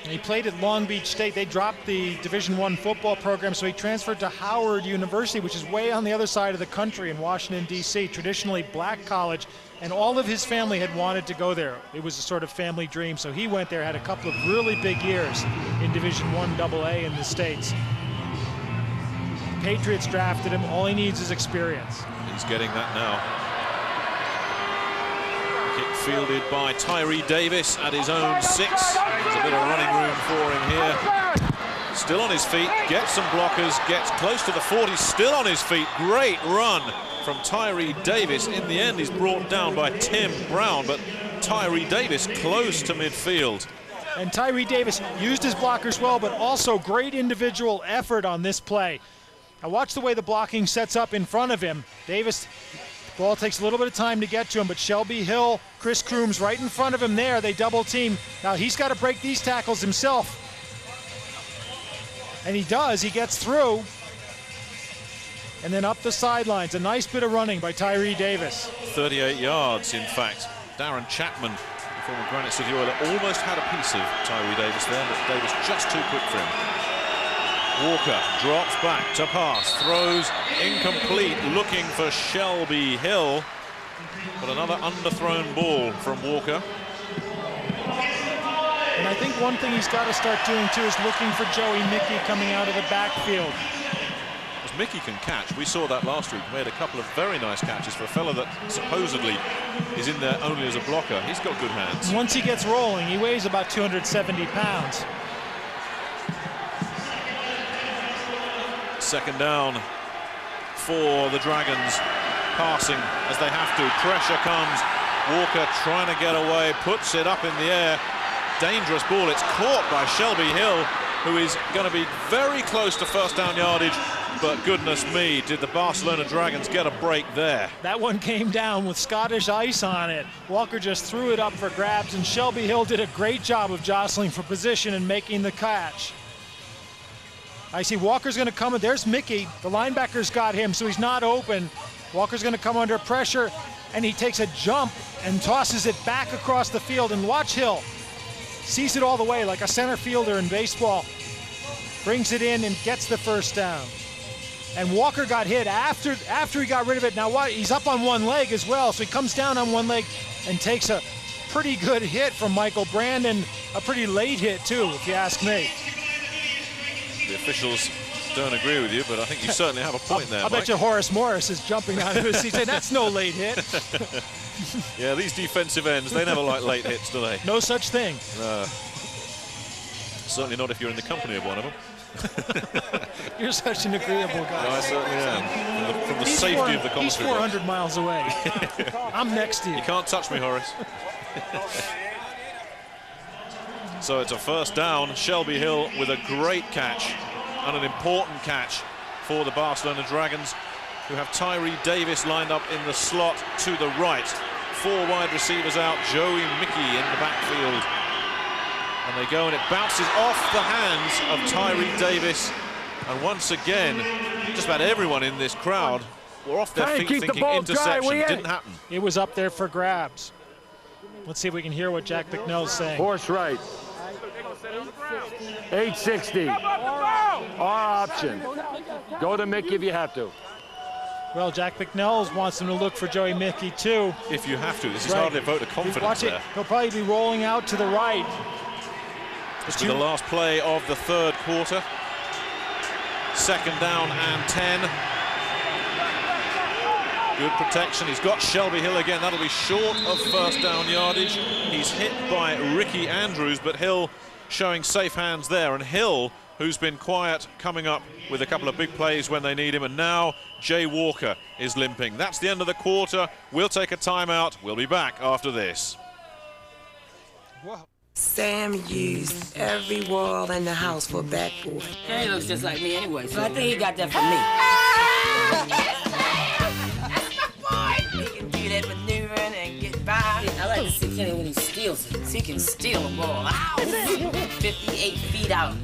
[SPEAKER 2] He played at Long Beach State. They dropped the Division I football program, so he transferred to Howard University, which is way on the other side of the country in Washington, D.C., traditionally black college, and all of his family had wanted to go there. It was a sort of family dream, so he went there, had a couple of really big years in Division I AA in the States. The Patriots drafted him. All he needs is experience.
[SPEAKER 1] He's getting that now. Kick fielded by Tyree Davis at his own 6. There's a bit of running room for him here. Still on his feet, gets some blockers, gets close to the 40, still on his feet. Great run from Tyree Davis. In the end, he's brought down by Tim Brown, but Tyree Davis close to midfield.
[SPEAKER 2] And Tyree Davis used his blockers well, but also great individual effort on this play. Now watch the way the blocking sets up in front of him. Davis, ball takes a little bit of time to get to him, but Shelby Hill, Chris Crooms right in front of him there. They double team. Now he's got to break these tackles himself. And he does. He gets through. And then up the sidelines. A nice bit of running by Tyree Davis.
[SPEAKER 1] 38 yards, in fact. Darren Chapman, former Granite City Oiler, almost had a piece of Tyree Davis there, but Davis just too quick for him. Walker drops back to pass, throws incomplete, looking for Shelby Hill, but another underthrown ball from Walker.
[SPEAKER 2] And I think one thing he's got to start doing too is looking for Joey Mickey coming out of the backfield.
[SPEAKER 1] As Mickey can catch, we saw that last week, made a couple of very nice catches for a fella that supposedly is in there only as a blocker. He's got good hands.
[SPEAKER 2] Once he gets rolling, he weighs about 270 pounds.
[SPEAKER 1] Second down for the Dragons, passing as they have to. Pressure comes. Walker trying to get away, puts it up in the air. Dangerous ball. It's caught by Shelby Hill, who is going to be very close to first down yardage. But goodness me, did the Barcelona Dragons get a break there.
[SPEAKER 2] That one came down with Scottish ice on it. Walker just threw it up for grabs, and Shelby Hill did a great job of jostling for position and making the catch. I see Walker's going to come, and there's Mickey. The linebacker's got him, so he's not open. Walker's going to come under pressure, and he takes a jump and tosses it back across the field. And watch Hill. Sees it all the way like a center fielder in baseball. Brings it in and gets the first down. And Walker got hit after he got rid of it. Now he's up on one leg as well, so he comes down on one leg and takes a pretty good hit from Michael Brandon. A pretty late hit, too, if you ask me.
[SPEAKER 1] The officials don't agree with you, but I think you certainly have a point there,
[SPEAKER 2] I bet you Horace Morris is jumping out of his seat saying, that's no late hit.
[SPEAKER 1] Yeah, these defensive ends, they never like late hits, do they?
[SPEAKER 2] No such thing.
[SPEAKER 1] No. Certainly not if you're in the company of one of them.
[SPEAKER 2] You're such an agreeable guy.
[SPEAKER 1] No, I certainly am. From the safety of the commentary.
[SPEAKER 2] He's 400 miles away. I'm next to you.
[SPEAKER 1] You can't touch me, Horace. So it's a first down. Shelby Hill with a great catch and an important catch for the Barcelona Dragons, who have Tyree Davis lined up in the slot to the right. 4 wide receivers out, Joey Mickey in the backfield. And they go, and it bounces off the hands of Tyree Davis. And once again, just about everyone in this crowd were off their feet thinking interception. Didn't happen.
[SPEAKER 2] It was up there for grabs. Let's see if we can hear what Jack McNell's saying.
[SPEAKER 17] Horse right. 860. Our option. Go to Mickey if you have to.
[SPEAKER 2] Well, Jack McNell wants him to look for Joey Mickey, too.
[SPEAKER 1] If you have to. This is hardly a vote of confidence.
[SPEAKER 2] Watch it. He'll probably be rolling out to the right.
[SPEAKER 1] This will be the last play of the third quarter. Second down and 10. Good protection. He's got Shelby Hill again. That'll be short of first down yardage. He's hit by Ricky Andrews, but Hill showing safe hands there, and Hill, who's been quiet, coming up with a couple of big plays when they need him, and now Jay Walker is limping. That's the end of the quarter. We'll take a timeout. We'll be back after this.
[SPEAKER 23] Whoa. Sam used every wall in the house for a backboard.
[SPEAKER 24] He looks just like me anyway, so I think he got that from me.
[SPEAKER 23] He can do that maneuvering and get by.
[SPEAKER 24] I like to see Kenny when he steals it. He can steal a ball.
[SPEAKER 23] 58 feet out.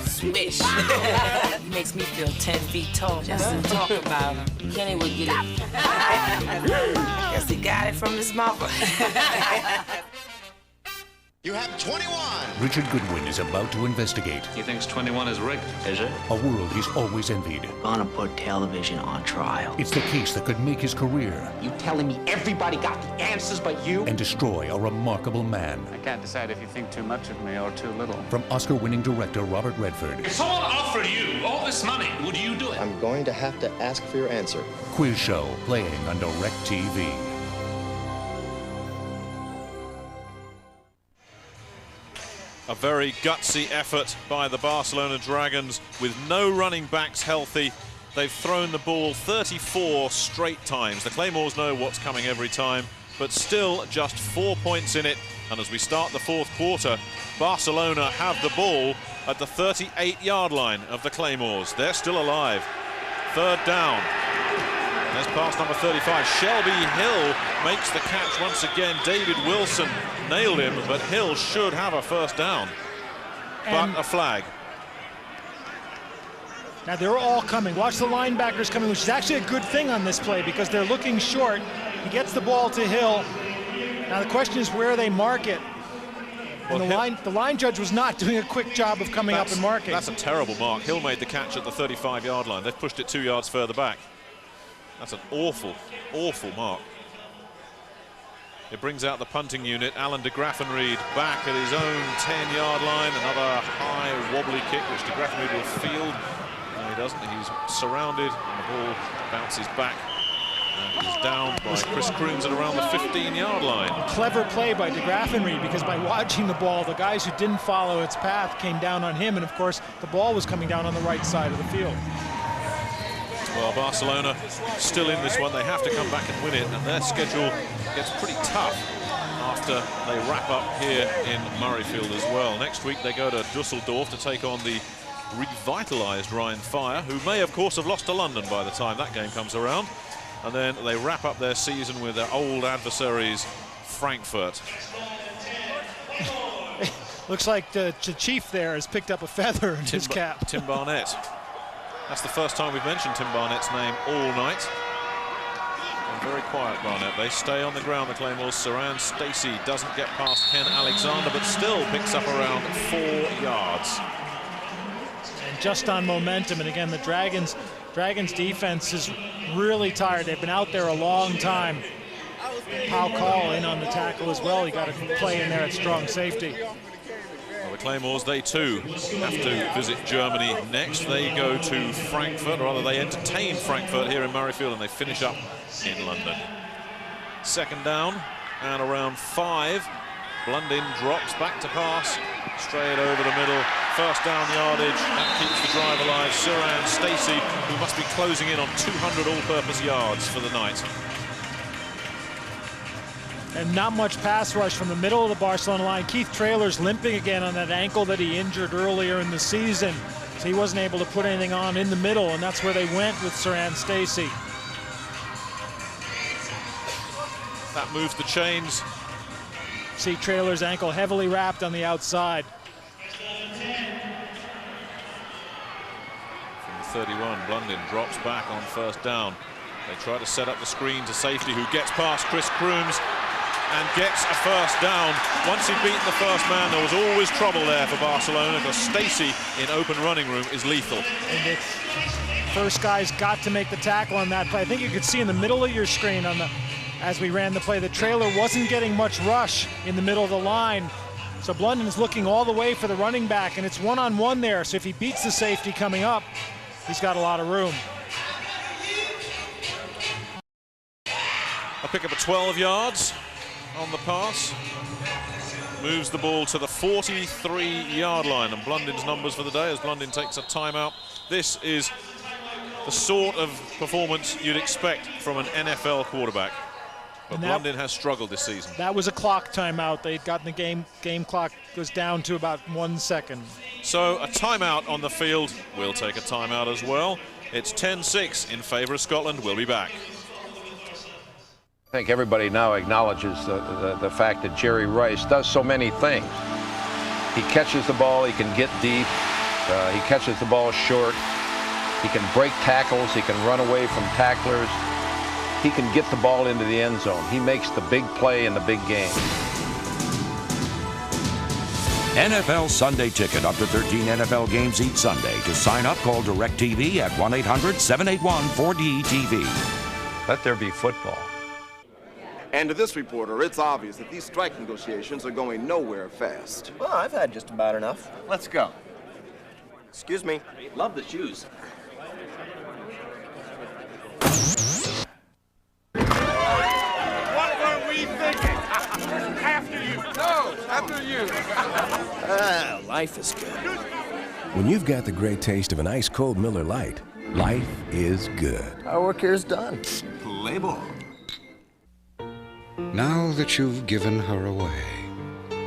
[SPEAKER 23] Swish. He makes me feel 10 feet tall just to talk about him.
[SPEAKER 24] Kenny would get it.
[SPEAKER 23] Guess he got it from his mother.
[SPEAKER 12] You have 21.
[SPEAKER 5] Richard Goodwin is about to investigate.
[SPEAKER 14] He thinks 21 is rigged.
[SPEAKER 12] Is it?
[SPEAKER 5] A world he's always envied.
[SPEAKER 12] Gonna put television on trial.
[SPEAKER 5] It's the case that could make his career.
[SPEAKER 12] You telling me everybody got the answers but you?
[SPEAKER 5] And destroy a remarkable man.
[SPEAKER 14] I can't decide if you think too much of me or too little.
[SPEAKER 5] From Oscar-winning director Robert Redford.
[SPEAKER 15] If someone offered you all this money, would you do it?
[SPEAKER 16] I'm going to have to ask for your answer.
[SPEAKER 5] Quiz show playing on DirecTV.
[SPEAKER 1] A very gutsy effort by the Barcelona Dragons with no running backs healthy. They've thrown the ball 34 straight times. The Claymores know what's coming every time, but still just 4 points in it. And as we start the fourth quarter, Barcelona have the ball at the 38-yard line of the Claymores. They're still alive. Third down. There's pass number 35. Shelby Hill makes the catch once again. David Wilson nailed him, but Hill should have a first down. But a flag.
[SPEAKER 2] Now they're all coming. Watch the linebackers coming, which is actually a good thing on this play because they're looking short. He gets the ball to Hill. Now the question is where they mark it. And the line judge was not doing a quick job of coming up and marking.
[SPEAKER 1] That's a terrible mark. Hill made the catch at the 35-yard line. They've pushed it 2 yards further back. That's an awful, awful mark. It brings out the punting unit. Alan de Graffenried back at his own 10-yard line. Another high, wobbly kick, which de Graffenried will field. No, he doesn't. He's surrounded, and the ball bounces back. And he's down by Chris Crooms at around the 15-yard line.
[SPEAKER 2] Clever play by de Graffenried, because by watching the ball, the guys who didn't follow its path came down on him, and of course, the ball was coming down on the right side of the field.
[SPEAKER 1] Well, Barcelona still in this one. They have to come back and win it, and their schedule gets pretty tough after they wrap up here in Murrayfield as well. Next week they go to Dusseldorf to take on the revitalised Rhine Fire, who may, of course, have lost to London by the time that game comes around. And then they wrap up their season with their old adversaries, Frankfurt.
[SPEAKER 2] Looks like the chief there has picked up a feather in his cap.
[SPEAKER 1] Tim Barnett. That's the first time we've mentioned Tim Barnett's name all night. And very quiet, Barnett. They stay on the ground, the Claymores. Saran Stacey doesn't get past Ken Alexander, but still picks up around 4 yards.
[SPEAKER 2] And just on momentum, and again, the Dragons defense is really tired. They've been out there a long time. Pau Call in on the tackle as well. He got a play in there at strong safety.
[SPEAKER 1] Well, the Claymores, they too have to visit Germany next. They go to Frankfurt, or rather they entertain Frankfurt here in Murrayfield, and they finish up in London. Second down and around 5. Blundin drops back to pass, straight over the middle. First down yardage, that keeps the drive alive. Saran Stacey, who must be closing in on 200 all-purpose yards for the night.
[SPEAKER 2] And not much pass rush from the middle of the Barcelona line. Keith Traylor's limping again on that ankle that he injured earlier in the season. So he wasn't able to put anything on in the middle, and that's where they went with Saran Stacey.
[SPEAKER 1] That moves the chains.
[SPEAKER 2] See Traylor's ankle heavily wrapped on the outside.
[SPEAKER 1] From the 31, Blundin drops back on first down. They try to set up the screen to safety, who gets past Chris Crooms and gets a first down. Once he'd beaten the first man, there was always trouble there for Barcelona, because Stacey in open running room is lethal.
[SPEAKER 2] And the first guy's got to make the tackle on that play. I think you could see in the middle of your screen as we ran the play, the Trailer wasn't getting much rush in the middle of the line. So Blundin's looking all the way for the running back, and it's one-on-one there. So if he beats the safety coming up, he's got a lot of room.
[SPEAKER 1] A pick up of 12 yards on the pass. moves the ball to the 43-yard line, and Blundin's numbers for the day as Blundin takes a timeout. This is the sort of performance you'd expect from an NFL quarterback. But Blundin has struggled this season.
[SPEAKER 2] That was a clock timeout. They'd gotten the game clock goes down to about 1 second.
[SPEAKER 1] So a timeout on the field. We'll take a timeout as well. It's 10-6 in favor of Scotland. We'll be back.
[SPEAKER 3] I think everybody now acknowledges the fact that Jerry Rice does so many things. He catches the ball, he can get deep, he catches the ball short, he can break tackles, he can run away from tacklers, he can get the ball into the end zone. He makes the big play in the big game.
[SPEAKER 4] NFL Sunday Ticket, up to 13 NFL games each Sunday. To sign up, call DirecTV at 1-800-781-4DTV.
[SPEAKER 3] Let there be football.
[SPEAKER 13] And to this reporter, it's obvious that these strike negotiations are going nowhere fast.
[SPEAKER 16] Well, I've had just about enough.
[SPEAKER 13] Let's go.
[SPEAKER 16] Excuse me.
[SPEAKER 12] Love the shoes.
[SPEAKER 17] What were we thinking? After you. No, after you.
[SPEAKER 16] Life is good.
[SPEAKER 22] When you've got the great taste of an ice-cold Miller Lite, life is good.
[SPEAKER 16] Our work here's done.
[SPEAKER 13] Play ball.
[SPEAKER 6] Now that you've given her away,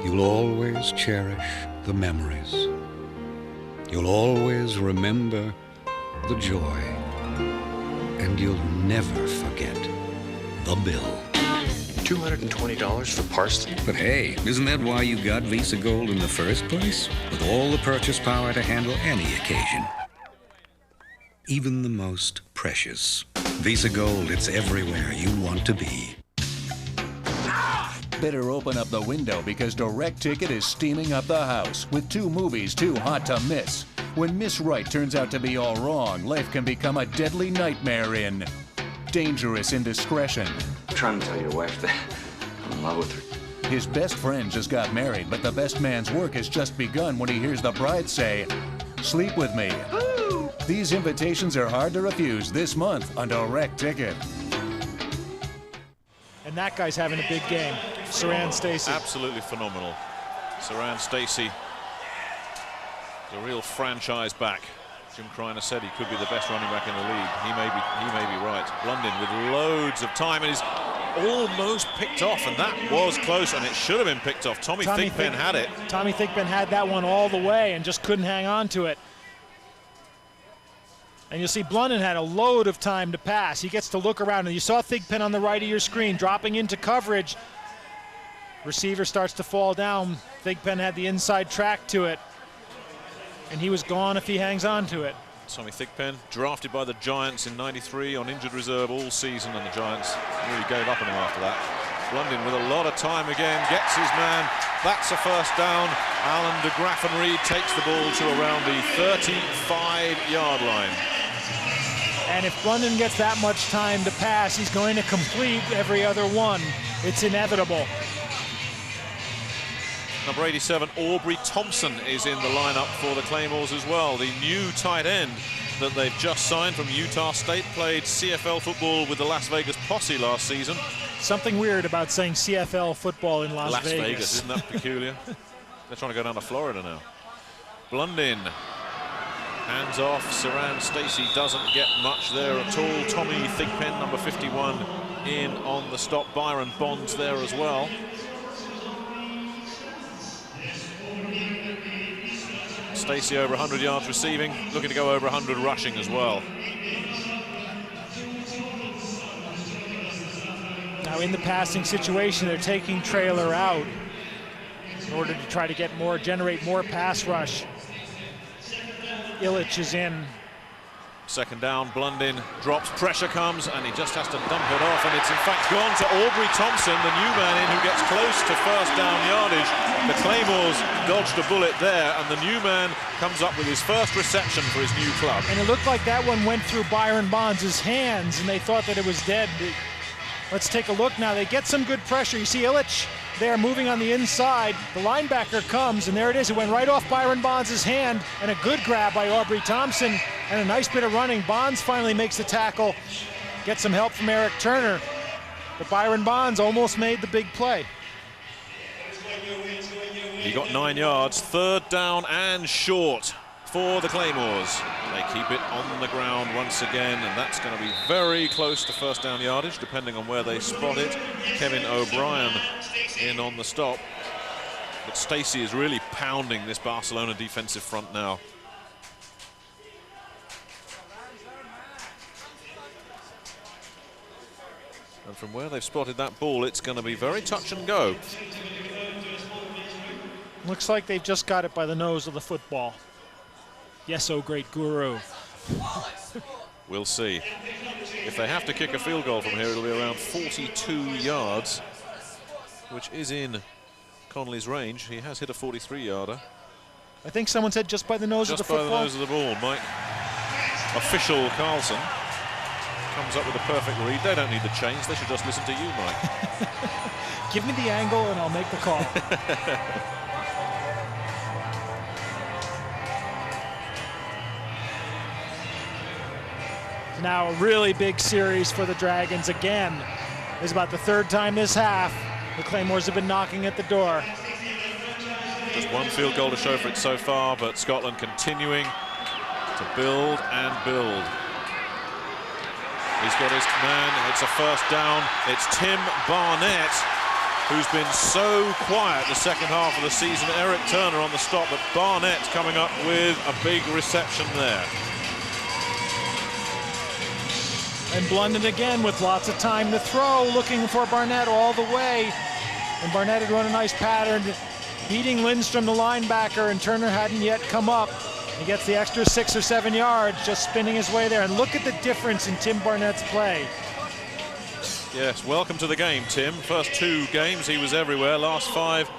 [SPEAKER 6] you'll always cherish the memories. You'll always remember the joy. And you'll never forget the bill.
[SPEAKER 16] $220 for parsley?
[SPEAKER 6] But hey, isn't that why you got Visa Gold in the first place? With all the purchase power to handle any occasion. Even the most precious. Visa Gold, it's everywhere you want to be.
[SPEAKER 5] Better open up the window because Direct Ticket is steaming up the house with 2 movies too hot to miss. When Miss Right turns out to be all wrong, life can become a deadly nightmare in Dangerous Indiscretion.
[SPEAKER 12] I'm trying to tell your wife that I'm in love with her.
[SPEAKER 5] His best friend just got married, but the best man's work has just begun when he hears the bride say, "Sleep with me." Woo! These invitations are hard to refuse this month on Direct Ticket.
[SPEAKER 2] And that guy's having a big game. Saran Stacey.
[SPEAKER 1] Absolutely phenomenal. Saran Stacey, the real franchise back. Jim Kreiner said he could be the best running back in the league. He may be right. Blundin with loads of time and he's almost picked off, and that was close, and it should have been picked off. Tommy Thigpen had it.
[SPEAKER 2] Tommy Thigpen had that one all the way and just couldn't hang on to it. And you'll see Blundin had a load of time to pass. He gets to look around, and you saw Thigpen on the right of your screen dropping into coverage. Receiver starts to fall down. Thigpen had the inside track to it, and he was gone if he hangs on to it.
[SPEAKER 1] Tommy Thigpen, drafted by the Giants in '93 on injured reserve all season, and the Giants really gave up on him after that. Blundin with a lot of time again, gets his man. That's a first down. Alan de Graffenried takes the ball to around the 35-yard line.
[SPEAKER 2] And if Blundin gets that much time to pass, he's going to complete every other one. It's inevitable.
[SPEAKER 1] Number 87, Aubrey Thompson, is in the lineup for the Claymores as well. The new tight end that they've just signed from Utah State, played CFL football with the Las Vegas Posse last season.
[SPEAKER 2] Something weird about saying CFL football in Las
[SPEAKER 1] Vegas.
[SPEAKER 2] Vegas.
[SPEAKER 1] Isn't that peculiar? They're trying to go down to Florida now. Blundin, hands off. Saran Stacey doesn't get much there at all. Tommy Thigpen, number 51, in on the stop. Byron Bonds there as well. Stacey over 100 yards receiving, looking to go over 100 rushing as well.
[SPEAKER 2] Now in the passing situation, they're taking Traylor out in order to try to get more, generate more pass rush. Illich is in.
[SPEAKER 1] Second down, Blundin drops, pressure comes, and he just has to dump it off, and it's in fact gone to Aubrey Thompson, the new man in, who gets close to first down yardage. The Claymores dodged a bullet there, and the new man comes up with his first reception for his new club.
[SPEAKER 2] And it looked like that one went through Byron Bonds' hands, and they thought that it was dead. Let's take a look now. They get some good pressure. You see Illich there moving on the inside. The linebacker comes, and there it is. It went right off Byron Bonds' hand, and a good grab by Aubrey Thompson, and a nice bit of running. Bonds finally makes the tackle, gets some help from Eric Turner, but Byron Bonds almost made the big play.
[SPEAKER 1] He got 9 yards, 3rd down and short for the Claymores. They keep it on the ground once again, and that's going to be very close to 1st down yardage, depending on where they spot it. Kevin O'Brien in on the stop. But Stacey is really pounding this Barcelona defensive front now. And from where they've spotted that ball, it's going to be very touch and go.
[SPEAKER 2] Looks like they've just got it by the nose of the football. Yes, oh great guru.
[SPEAKER 1] We'll see. If they have to kick a field goal from here, it'll be around 42 yards, which is in Connolly's range. He has hit a 43-yarder.
[SPEAKER 2] I think someone said just by the nose of the football.
[SPEAKER 1] Just by the nose of the ball, Mike. Official Carlson comes up with a perfect read. They don't need the chains. They should just listen to you, Mike.
[SPEAKER 2] Give me the angle and I'll make the call. Now a really big series for the Dragons again. It's about the 3rd time this half. The Claymores have been knocking at the door.
[SPEAKER 1] Just one field goal to show for it so far, but Scotland continuing to build and build. He's got his man, it's a 1st down. It's Tim Barnett, who's been so quiet the 2nd half of the season. Eric Turner on the stop, but Barnett coming up with a big reception there.
[SPEAKER 2] And Blunden again with lots of time to throw, looking for Barnett all the way. And Barnett had run a nice pattern, beating Lindstrom, the linebacker, and Turner hadn't yet come up. He gets the extra 6 or 7 yards, just spinning his way there. And look at the difference in Tim Barnett's play.
[SPEAKER 1] Yes, welcome to the game, Tim. First 2 games, he was everywhere. Last 5,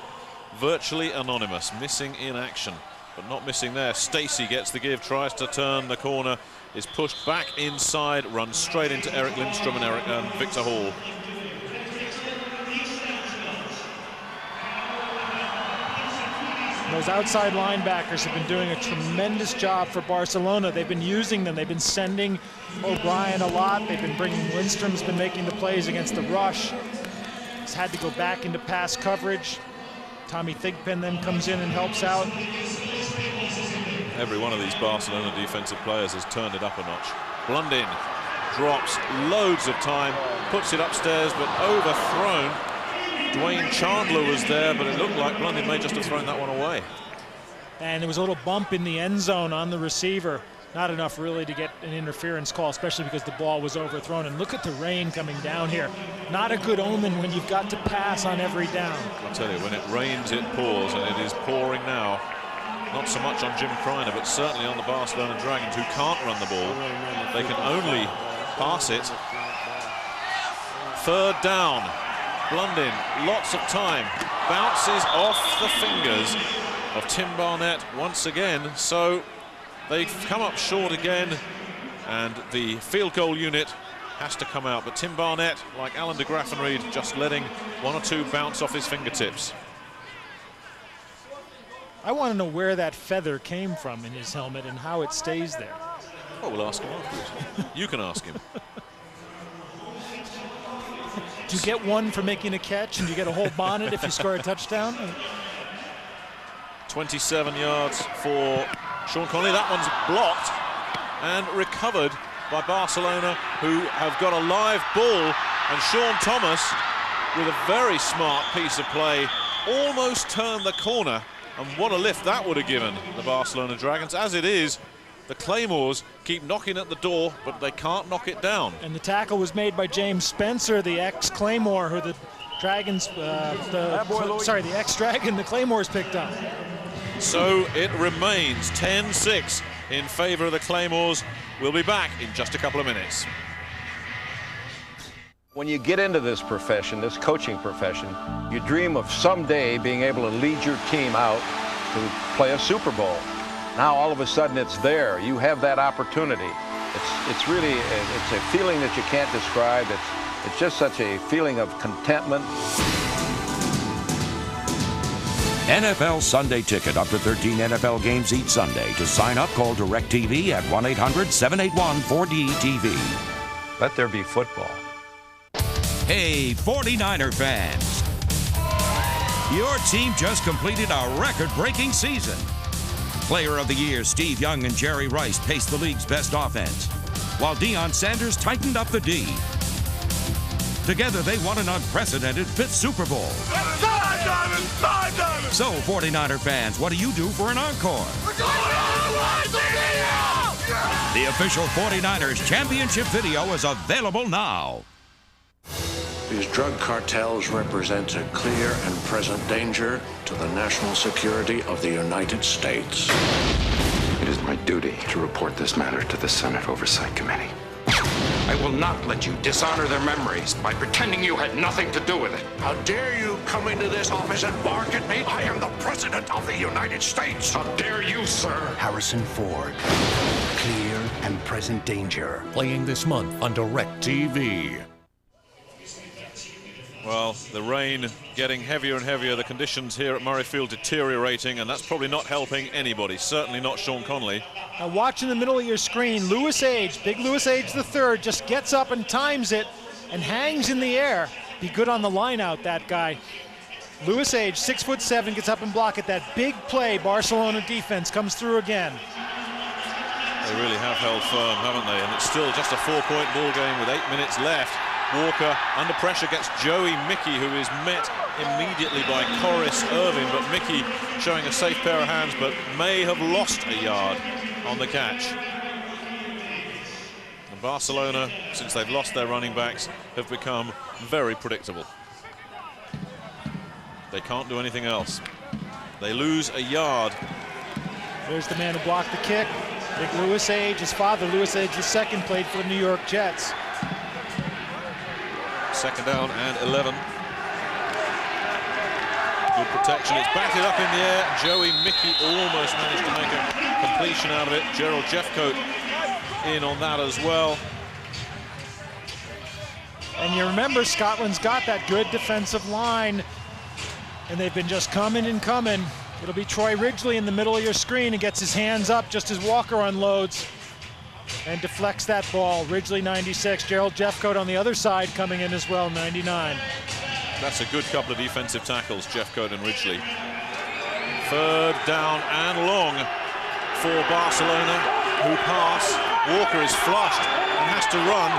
[SPEAKER 1] virtually anonymous, missing in action. But not missing there. Stacey gets the give, tries to turn the corner, is pushed back inside, runs straight into Eric Lindstrom and Victor Hall.
[SPEAKER 2] Those outside linebackers have been doing a tremendous job for Barcelona. They've been using them. They've been sending O'Brien a lot. They've been bringing Lindstrom's been making the plays against the rush. He's had to go back into pass coverage. Tommy Thigpen then comes in and helps out.
[SPEAKER 1] Every one of these Barcelona defensive players has turned it up a notch. Blunden drops loads of time, puts it upstairs, but overthrown. Dwayne Chandler was there, but it looked like Blunden may just have thrown that one away.
[SPEAKER 2] And there was a little bump in the end zone on the receiver. Not enough really to get an interference call, especially because the ball was overthrown. And look at the rain coming down here. Not a good omen when you've got to pass on every down.
[SPEAKER 1] I'll tell you, when it rains, it pours, and it is pouring now. Not so much on Jim Kreiner, but certainly on the Barcelona Dragons, who can't run the ball. They can only pass it. 3rd down. Blunden, lots of time. Bounces off the fingers of Tim Barnett once again. So they've come up short again, and the field goal unit has to come out. But Tim Barnett, like Alan de Graffenried, just letting 1 or 2 bounce off his fingertips.
[SPEAKER 2] I want to know where that feather came from in his helmet and how it stays there.
[SPEAKER 1] Well, we'll ask him afterwards. You can ask him.
[SPEAKER 2] Do you get one for making a catch, and you get a whole bonnet if you score a touchdown?
[SPEAKER 1] 27 yards for Sean Connolly. That one's blocked and recovered by Barcelona, who have got a live ball. And Sean Thomas, with a very smart piece of play, almost turned the corner. And what a lift that would have given the Barcelona Dragons. As it is, the Claymores keep knocking at the door, but they can't knock it down.
[SPEAKER 2] And the tackle was made by James Spencer, the ex-Claymore, who the Dragons, the ex-Dragon, the Claymores picked up.
[SPEAKER 1] So it remains 10-6 in favor of the Claymores. We'll be back in just a couple of minutes.
[SPEAKER 3] When you get into this profession, this coaching profession, you dream of someday being able to lead your team out to play a Super Bowl. Now all of a sudden it's there. You have that opportunity. It's really a feeling that you can't describe. It's just such a feeling of contentment.
[SPEAKER 4] NFL Sunday Ticket, up to 13 NFL games each Sunday. To sign up, call DirecTV at 1-800-781-4DTV.
[SPEAKER 3] Let there be football.
[SPEAKER 4] Hey, 49er fans. Your team just completed a record-breaking season. Player of the Year Steve Young and Jerry Rice paced the league's best offense, while Deion Sanders tightened up the D. Together, they won an unprecedented 5th Super Bowl. So, 49er fans, what do you do for an encore? The official 49ers championship video is available now.
[SPEAKER 18] These drug cartels represent a clear and present danger to the national security of the United States.
[SPEAKER 12] It is my duty to report this matter to the Senate Oversight Committee.
[SPEAKER 19] I will not let you dishonor their memories by pretending you had nothing to do with it.
[SPEAKER 18] How dare you come into this office and bark at me? I am the President of the United States.
[SPEAKER 19] How dare you, sir?
[SPEAKER 20] Harrison Ford. Clear and present danger.
[SPEAKER 5] Playing this month on DirecTV.
[SPEAKER 1] Well, the rain getting heavier and heavier, the conditions here at Murrayfield deteriorating, and that's probably not helping anybody, certainly not Sean Connolly.
[SPEAKER 2] Now watch in the middle of your screen, Lewis Age, big Lewis Age III, just gets up and times it and hangs in the air. Be good on the line out, that guy. Lewis Age, 6'7", gets up and block it. That big play, Barcelona defense comes through again.
[SPEAKER 1] They really have held firm, haven't they? And it's still just a 4-point ball game with 8 minutes left. Walker under pressure gets Joey Mickey, who is met immediately by Corris Irving, but Mickey showing a safe pair of hands, but may have lost a yard on the catch. And Barcelona, since they've lost their running backs, have become very predictable. They can't do anything else. They lose a yard.
[SPEAKER 2] There's the man who blocked the kick. Big Lewis Age, his father, Lewis Age II, played for the New York Jets.
[SPEAKER 1] 2nd down and 11. Good protection. It's batted up in the air. Joey Mickey almost managed to make a completion out of it. Gerald Jeffcoat in on that as well.
[SPEAKER 2] And you remember Scotland's got that good defensive line, and they've been just coming and coming. It'll be Troy Ridgely in the middle of your screen and gets his hands up just as Walker unloads and deflects that ball. Ridgely 96, Gerald Jeffcoat on the other side coming in as well, 99.
[SPEAKER 1] That's a good couple of defensive tackles, Jeffcoat and Ridgely. 3rd down and long for Barcelona, who pass. Walker is flushed and has to run.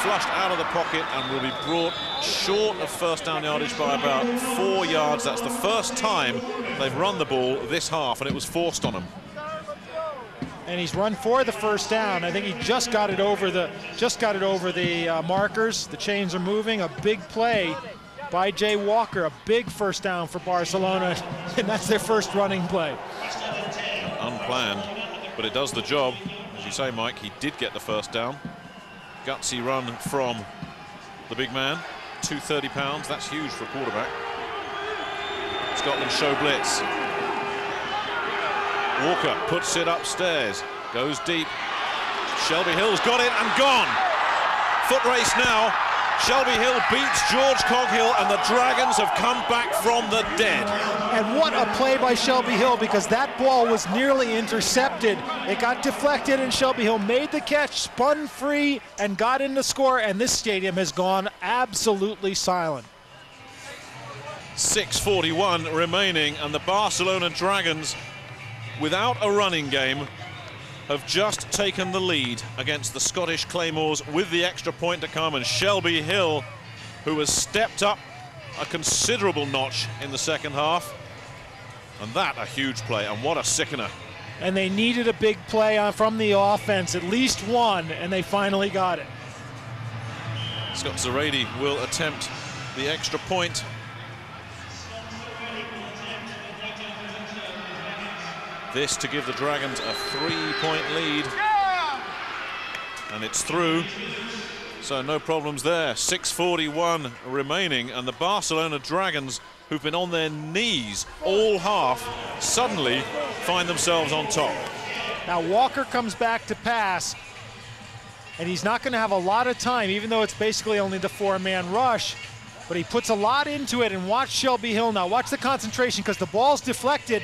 [SPEAKER 1] Flushed out of the pocket and will be brought short of 1st down yardage by about 4 yards. That's the first time they've run the ball this half, and it was forced on them.
[SPEAKER 2] And he's run for the 1st down. I think he just got it over the markers. The chains are moving. A big play by Jay Walker, a big 1st down for Barcelona, and that's their first running play.
[SPEAKER 1] Unplanned, but it does the job. As you say, Mike, he did get the 1st down. Gutsy run from the big man, 230 pounds. That's huge for a quarterback. Scotland show blitz. Walker puts it upstairs, goes deep. Shelby Hill's got it and gone. Foot race now. Shelby Hill beats George Coghill, and the Dragons have come back from the dead.
[SPEAKER 2] And what a play by Shelby Hill, because that ball was nearly intercepted. It got deflected, and Shelby Hill made the catch, spun free, and got in the score, and this stadium has gone absolutely silent.
[SPEAKER 1] 6:41 remaining, and the Barcelona Dragons, without a running game, have just taken the lead against the Scottish Claymores with the extra point to come, and Shelby Hill, who has stepped up a considerable notch in the 2nd half. And that a huge play, and what a sickener.
[SPEAKER 2] And they needed a big play from the offense, at least one, and they finally got it.
[SPEAKER 1] Scott Zarady will attempt the extra point. This to give the Dragons a 3-point lead. And it's through. So no problems there. 6:41 remaining, and the Barcelona Dragons, who've been on their knees all half, suddenly find themselves on top.
[SPEAKER 2] Now Walker comes back to pass, and he's not going to have a lot of time, even though it's basically only the 4-man rush, but he puts a lot into it. And watch Shelby Hill now. Watch the concentration, because the ball's deflected,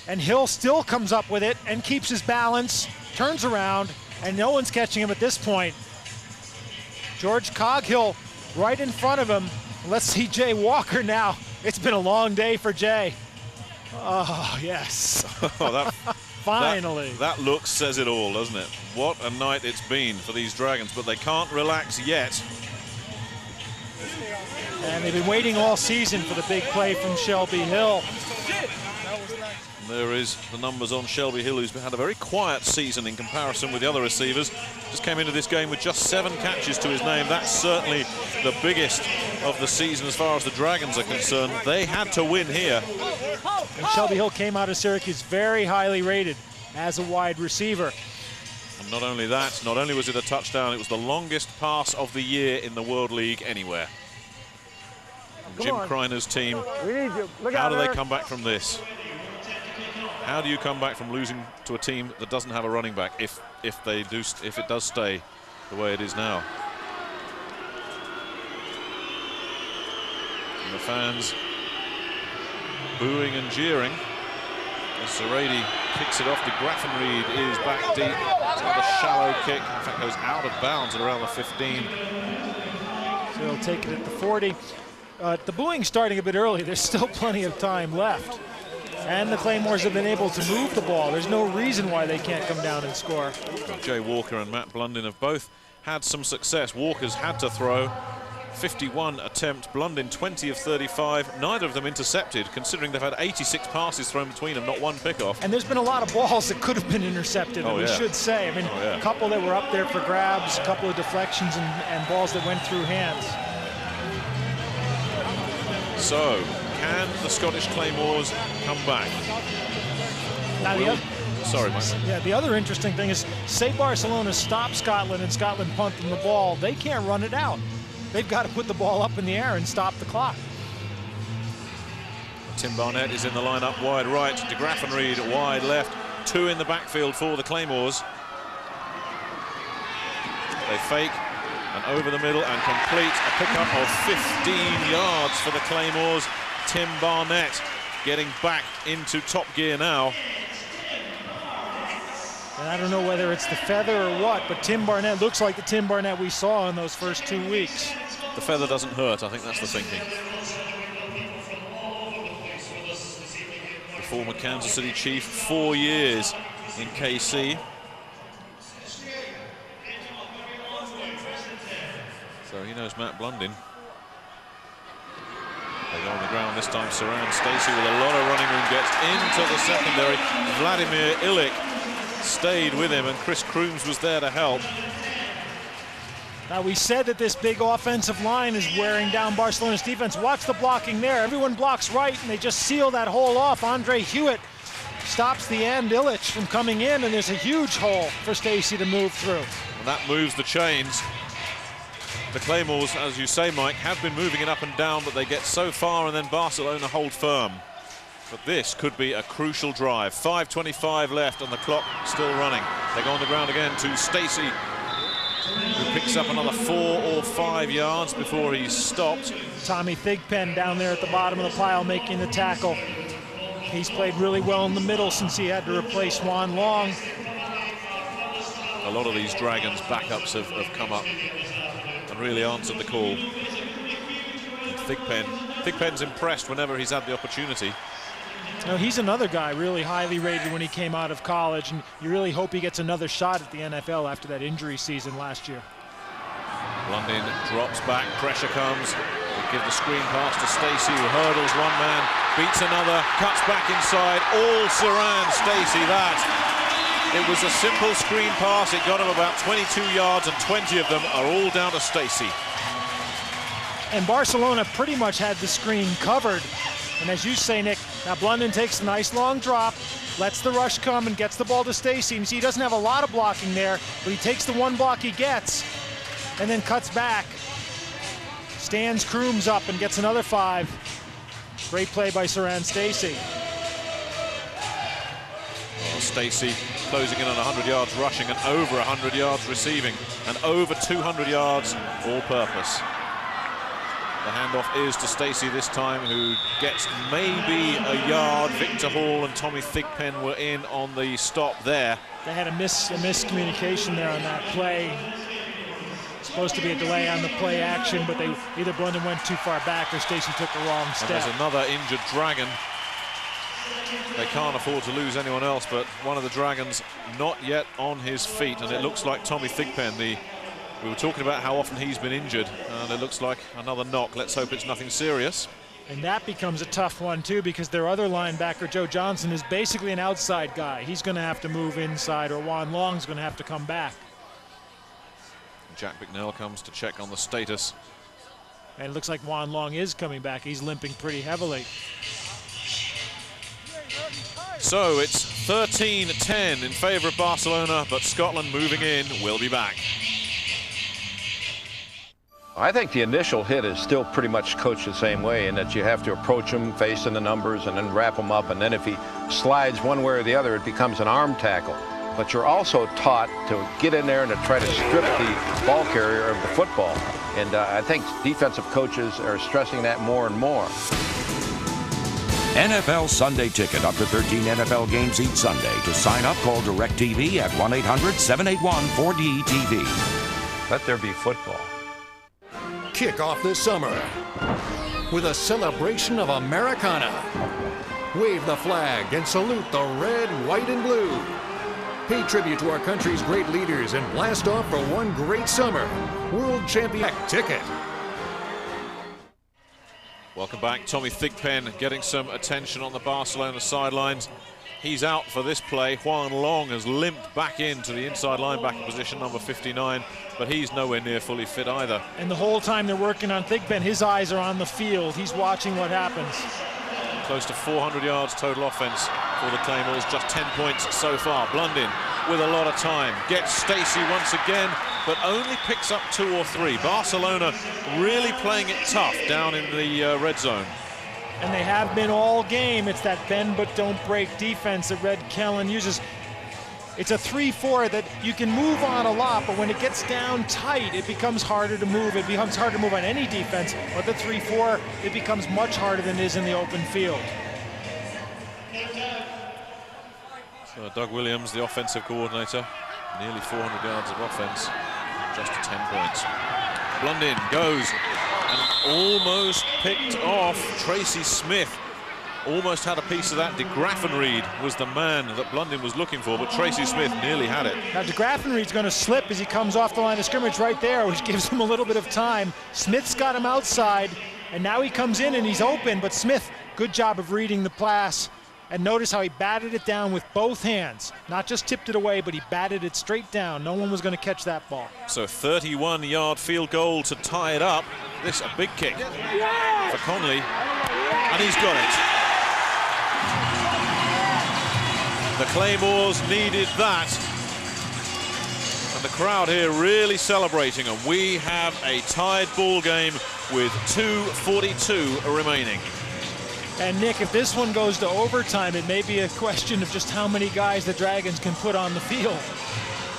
[SPEAKER 2] and Hill still comes up with it and keeps his balance, turns around, and no one's catching him at this point. George Coghill right in front of him. Let's see Jay Walker now It's been a long day for Jay. Oh, yes.
[SPEAKER 1] Oh,
[SPEAKER 2] finally.
[SPEAKER 1] That look says it all, doesn't it? What a night it's been for these Dragons, but they can't relax yet.
[SPEAKER 2] And they've been waiting all season for the big play from Shelby Hill.
[SPEAKER 1] There is the numbers on Shelby Hill, who's had a very quiet season in comparison with the other receivers. Just came into this game with just 7 catches to his name. That's certainly the biggest of the season as far as the Dragons are concerned. They had to win here.
[SPEAKER 2] And Shelby Hill came out of Syracuse very highly rated as a wide receiver.
[SPEAKER 1] And not only that, not only was it a touchdown, it was the longest pass of the year in the World League anywhere. And Jim Kreiner's team, how do they come back from this? How do you come back from losing to a team that doesn't have a running back if it does stay the way it is now? And the fans booing and jeering as Serradi kicks it off. De Graffenried is back deep. It's another shallow kick. In fact, goes out of bounds at around the 15.
[SPEAKER 2] So he'll take it at the 40. The booing starting a bit early. There's still plenty of time left. And the Claymores have been able to move the ball. There's no reason why they can't come down and score.
[SPEAKER 1] Jay Walker and Matt Blundin have both had some success. Walker's had to throw 51 attempts, Blundin 20 of 35. Neither of them intercepted, considering they've had 86 passes thrown between them, not one pickoff.
[SPEAKER 2] And there's been a lot of balls that could have been intercepted, we should say. I mean, a couple that were up there for grabs, a couple of deflections and balls that went through hands.
[SPEAKER 1] So, can the Scottish Claymores come back?
[SPEAKER 2] Now,
[SPEAKER 1] sorry, Mike.
[SPEAKER 2] Yeah, the other interesting thing is, say Barcelona stops Scotland and Scotland punt them the ball, they can't run it out. They've got to put the ball up in the air and stop the clock.
[SPEAKER 1] Tim Barnett is in the lineup, wide right. De Graffenried wide left. 2 in the backfield for the Claymores. They fake and over the middle and complete a pickup of 15 yards for the Claymores. Tim Barnett getting back into top gear now.
[SPEAKER 2] And I don't know whether it's the feather or what, but Tim Barnett looks like the Tim Barnett we saw in those first 2 weeks.
[SPEAKER 1] The feather doesn't hurt, I think that's the thinking. The former Kansas City Chief, 4 years in KC. So he knows Matt Blundin. They go on the ground this time. Saran Stacey with a lot of running room gets into the secondary. Vladimir Illick stayed with him, and Chris Crooms was there to help.
[SPEAKER 2] Now, we said that this big offensive line is wearing down Barcelona's defense. Watch the blocking there. Everyone blocks right, and they just seal that hole off. Andre Hewitt stops the end, Illich, from coming in, and there's a huge hole for Stacey to move through.
[SPEAKER 1] And that moves the chains. The Claymores, as you say, Mike, have been moving it up and down, but they get so far, and then Barcelona hold firm. But this could be a crucial drive. 5:25 left, and the clock still running. They go on the ground again to Stacey, who picks up another 4 or 5 yards before he's stopped.
[SPEAKER 2] Tommy Thigpen down there at the bottom of the pile making the tackle. He's played really well in the middle since he had to replace Juan Long.
[SPEAKER 1] A lot of these Dragons backups have come up and really answered the call. And Thigpen's impressed whenever he's had the opportunity.
[SPEAKER 2] No, he's another guy really highly rated when he came out of college, and you really hope he gets another shot at the NFL after that injury season last year.
[SPEAKER 1] Blundin drops back, pressure comes. They give the screen pass to Stacey, who hurdles one man, beats another, cuts back inside. All Saran Stacey that. It was a simple screen pass. It got him about 22 yards, and 20 of them are all down to Stacey.
[SPEAKER 2] And Barcelona pretty much had the screen covered. And as you say, Nick, now Blundin takes a nice long drop, lets the rush come and gets the ball to Stacey. You see, he doesn't have a lot of blocking there, but he takes the one block he gets and then cuts back. Stands Crooms up and gets another 5. Great play by Saran Stacey.
[SPEAKER 1] Oh, Stacey closing in on 100 yards rushing and over 100 yards receiving and over 200 yards all-purpose. The handoff is to Stacey this time, who gets maybe a yard. Victor Hall and Tommy Thigpen were in on the stop there.
[SPEAKER 2] They had a miscommunication there on that play. supposed to be a delay on the play action, but either Blunden went too far back or Stacey took the wrong step.
[SPEAKER 1] And there's another injured Dragon. They can't afford to lose anyone else, but one of the Dragons not yet on his feet, and it looks like Tommy Thigpen. We were talking about how often he's been injured, and it looks like another knock. Let's hope it's nothing serious.
[SPEAKER 2] And that becomes a tough one too, because their other linebacker, Joe Johnson, is basically an outside guy. He's going to have to move inside, or Juan Long's going to have to come back.
[SPEAKER 1] Jack Bicknell comes to check on the status.
[SPEAKER 2] And it looks like Juan Long is coming back. He's limping pretty heavily.
[SPEAKER 1] So it's 13-10 in favor of Barcelona, but Scotland moving in. Will be back.
[SPEAKER 3] I think the initial hit is still pretty much coached the same way, in that you have to approach him facing the numbers and then wrap him up, and then if he slides one way or the other, it becomes an arm tackle. But you're also taught to get in there and to try to strip the ball carrier of the football. And I think defensive coaches are stressing that more and more.
[SPEAKER 4] NFL Sunday Ticket, up to 13 NFL games each Sunday. To sign up, call DirecTV at 1-800-781-4DTV.
[SPEAKER 3] Let there be football.
[SPEAKER 5] Kick off this summer with a celebration of Americana. Wave the flag and salute the red, white, and blue. Pay tribute to our country's great leaders and blast off for one great summer. World Champion Ticket.
[SPEAKER 1] Welcome back. Tommy Thigpen getting some attention on the Barcelona sidelines. He's out for this play. Juan Long has limped back into the inside linebacker position, number 59, but he's nowhere near fully fit either.
[SPEAKER 2] And the whole time they're working on Thigpen, his eyes are on the field. He's watching what happens.
[SPEAKER 1] Close to 400 yards total offense for the Claymores, just 10 points so far. Blunden with a lot of time, gets Stacey once again, but only picks up 2 or 3. Barcelona really playing it tough down in the red zone.
[SPEAKER 2] And they have been all game. It's that bend but don't break defense that Red Kellen uses. It's a 3-4 that you can move on a lot, but when it gets down tight, it becomes harder to move. It becomes hard to move on any defense, but the 3-4, it becomes much harder than it is in the open field.
[SPEAKER 1] So Doug Williams, the offensive coordinator, nearly 400 yards of offense, just 10 points. Blunden goes and almost picked off Tracy Smith. Almost had a piece of that. De Graffenried was the man that Blunden was looking for, but Tracy Smith nearly had it.
[SPEAKER 2] Now De Graffenried's going to slip as he comes off the line of scrimmage right there, which gives him a little bit of time. Smith's got him outside, and now he comes in and he's open, but Smith, good job of reading the pass. And notice how he batted it down with both hands. Not just tipped it away, but he batted it straight down. No one was going to catch that ball.
[SPEAKER 1] So 31-yard field goal to tie it up. This a big kick for Conley, and he's got it. The Claymores needed that. And the crowd here really celebrating, and we have a tied ball game with 2:42 remaining.
[SPEAKER 2] And Nick, if this one goes to overtime, it may be a question of just how many guys the Dragons can put on the field.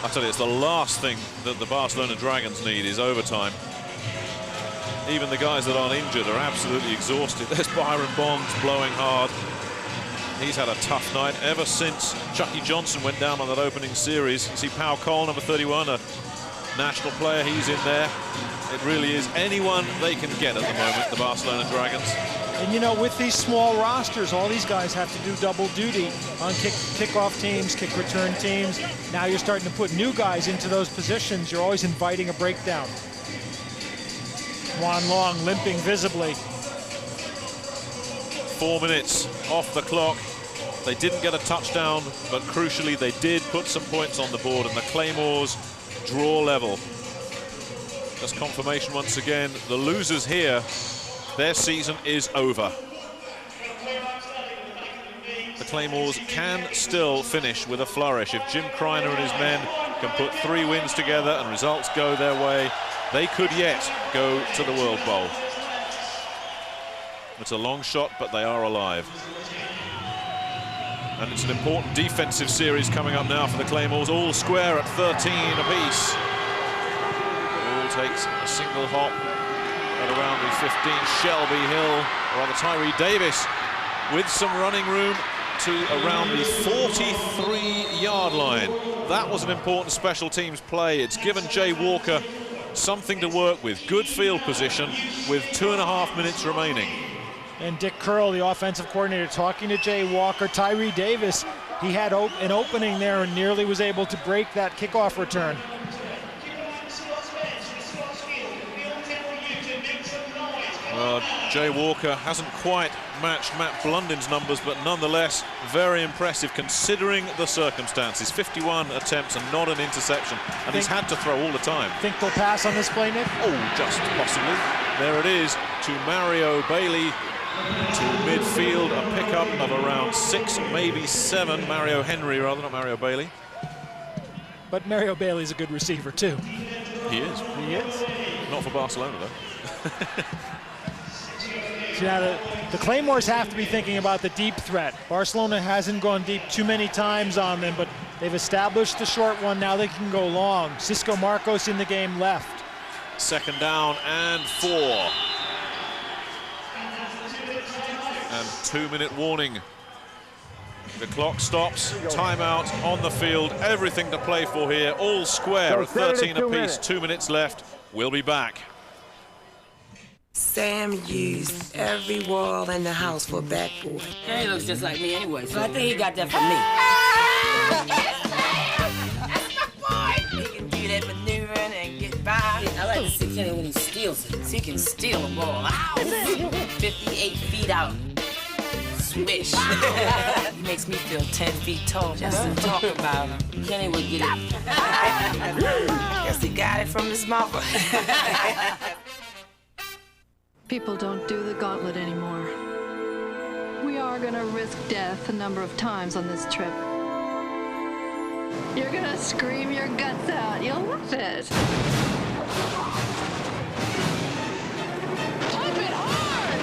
[SPEAKER 1] I tell you, it's the last thing that the Barcelona Dragons need is overtime. Even the guys that aren't injured are absolutely exhausted. There's Byron Bonds blowing hard. He's had a tough night ever since Chucky Johnson went down on that opening series. You see Pau Cole, number 31, a national player, he's in there. It really is anyone they can get at the moment, the Barcelona Dragons.
[SPEAKER 2] And you know, with these small rosters, all these guys have to do double duty on kickoff teams, kick return teams. Now you're starting to put new guys into those positions. You're always inviting a breakdown. Juan Long limping visibly.
[SPEAKER 1] 4 minutes off the clock. They didn't get a touchdown, but crucially they did put some points on the board, and the Claymores draw level. Just confirmation once again, the losers here, their season is over. The Claymores can still finish with a flourish. If Jim Kreiner and his men can put 3 wins together and results go their way, they could yet go to the World Bowl. It's a long shot, but they are alive. And it's an important defensive series coming up now for the Claymores, all square at 13 apiece. All takes a single hop at around the 15. Shelby Hill, or rather Tyree Davis, with some running room to around the 43-yard line. That was an important special teams play. It's given Jay Walker something to work with. Good field position with 2.5 minutes remaining.
[SPEAKER 2] And Dick Curl, the offensive coordinator, talking to Jay Walker. Tyree Davis, he had an opening there and nearly was able to break that kickoff return.
[SPEAKER 1] Well, Jay Walker hasn't quite matched Matt Blundin's numbers, but nonetheless very impressive considering the circumstances. 51 attempts and not an interception, and he's had to throw all the time.
[SPEAKER 2] Think they'll pass on this play, Nick?
[SPEAKER 1] Oh, just possibly. There it is to Mario Bailey to midfield, a pickup of around 6, maybe 7. Mario Henry, rather, not Mario Bailey.
[SPEAKER 2] But Mario Bailey's a good receiver too.
[SPEAKER 1] He is.
[SPEAKER 2] He is.
[SPEAKER 1] Not for Barcelona though.
[SPEAKER 2] Now the Claymores have to be thinking about the deep threat. Barcelona hasn't gone deep too many times on them, but they've established the short one. Now they can go long. Cisco Marcos in the game left.
[SPEAKER 1] 2nd down and 4. And 2-minute warning. The clock stops, timeout on the field, everything to play for here, all square at 13 apiece, 2 minutes left. We'll be back.
[SPEAKER 23] Sam used every wall in the house for a backboard.
[SPEAKER 24] He looks just like me anyway, so I think he got that from
[SPEAKER 23] me. He can do that maneuvering and get by. I like to see Kenny when he steals it. So he can steal a ball. 58 feet out. Swish. He makes me feel 10 feet tall just to talk about him. Kenny would get it. Guess he got it from his mother.
[SPEAKER 7] People don't do the gauntlet anymore. We are gonna risk death a number of times on this trip. You're gonna scream your guts out. You'll love it. Pump it hard!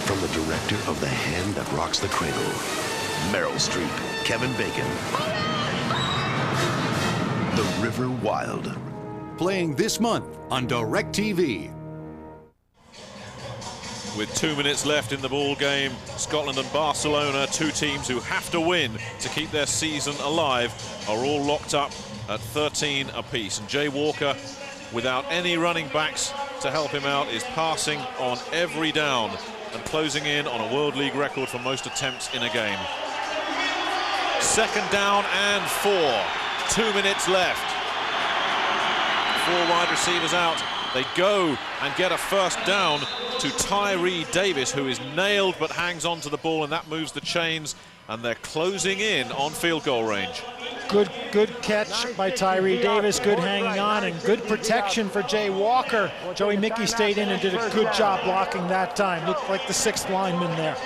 [SPEAKER 8] From the director of The Hand That Rocks the Cradle, Meryl Streep, Kevin Bacon. The River Wild.
[SPEAKER 9] Playing this month on DirecTV.
[SPEAKER 1] With 2 minutes left in the ball game, Scotland and Barcelona, 2 teams who have to win to keep their season alive, are all locked up at 13 apiece. And Jay Walker, without any running backs to help him out, is passing on every down and closing in on a World League record for most attempts in a game. 2nd down and 4. 2 minutes left. 4 wide receivers out. They go and get a 1st down to Tyree Davis, who is nailed but hangs on to the ball, and that moves the chains, and they're closing in on field goal range.
[SPEAKER 2] Good catch by Tyree Davis, good hanging on, and good protection for Jay Walker. Joey Mickey stayed in and did a good job blocking that time. Looked like the 6th lineman there.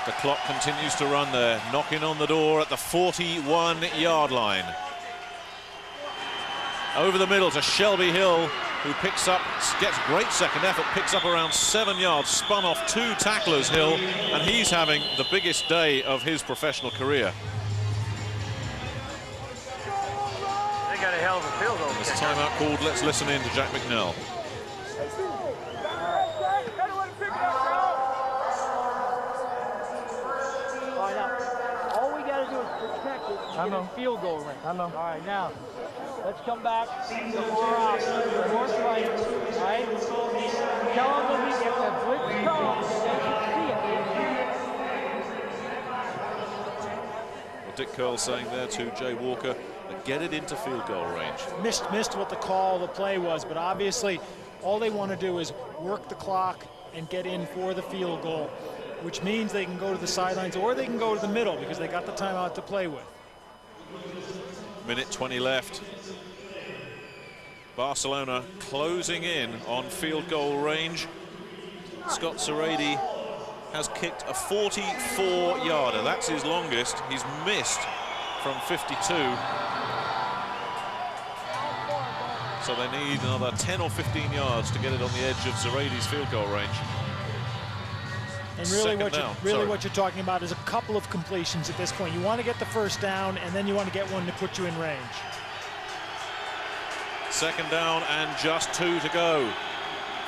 [SPEAKER 1] The clock continues to run there, knocking on the door at the 41-yard line. Over the middle to Shelby Hill, who gets great second effort, picks up around 7 yards, spun off 2 tacklers, Hill, and he's having the biggest day of his professional career.
[SPEAKER 17] They got a hell of a field goal.
[SPEAKER 1] There's a timeout called. Let's listen in to Jack McNell.
[SPEAKER 21] All we got to do is protect it and get a field goal range.
[SPEAKER 17] I know.
[SPEAKER 21] All right, now, let's come back to the far out, north right, all right? Tell them that if the blitz comes, they can see it.
[SPEAKER 1] Well, Dick Curl saying there to Jay Walker, get it into field goal range.
[SPEAKER 2] Missed what the call of the play was, but obviously all they want to do is work the clock and get in for the field goal, which means they can go to the sidelines or they can go to the middle because they got the timeout to play with.
[SPEAKER 1] Minute 20 left. Barcelona closing in on field goal range. Scott Serradi has kicked a 44-yarder. That's his longest. He's missed from 52. So they need another 10 or 15 yards to get it on the edge of Serradi's field goal range.
[SPEAKER 2] And really, what you're talking about is a couple of completions at this point. You want to get the 1st down, and then you want to get one to put you in range.
[SPEAKER 1] 2nd down and just 2 to go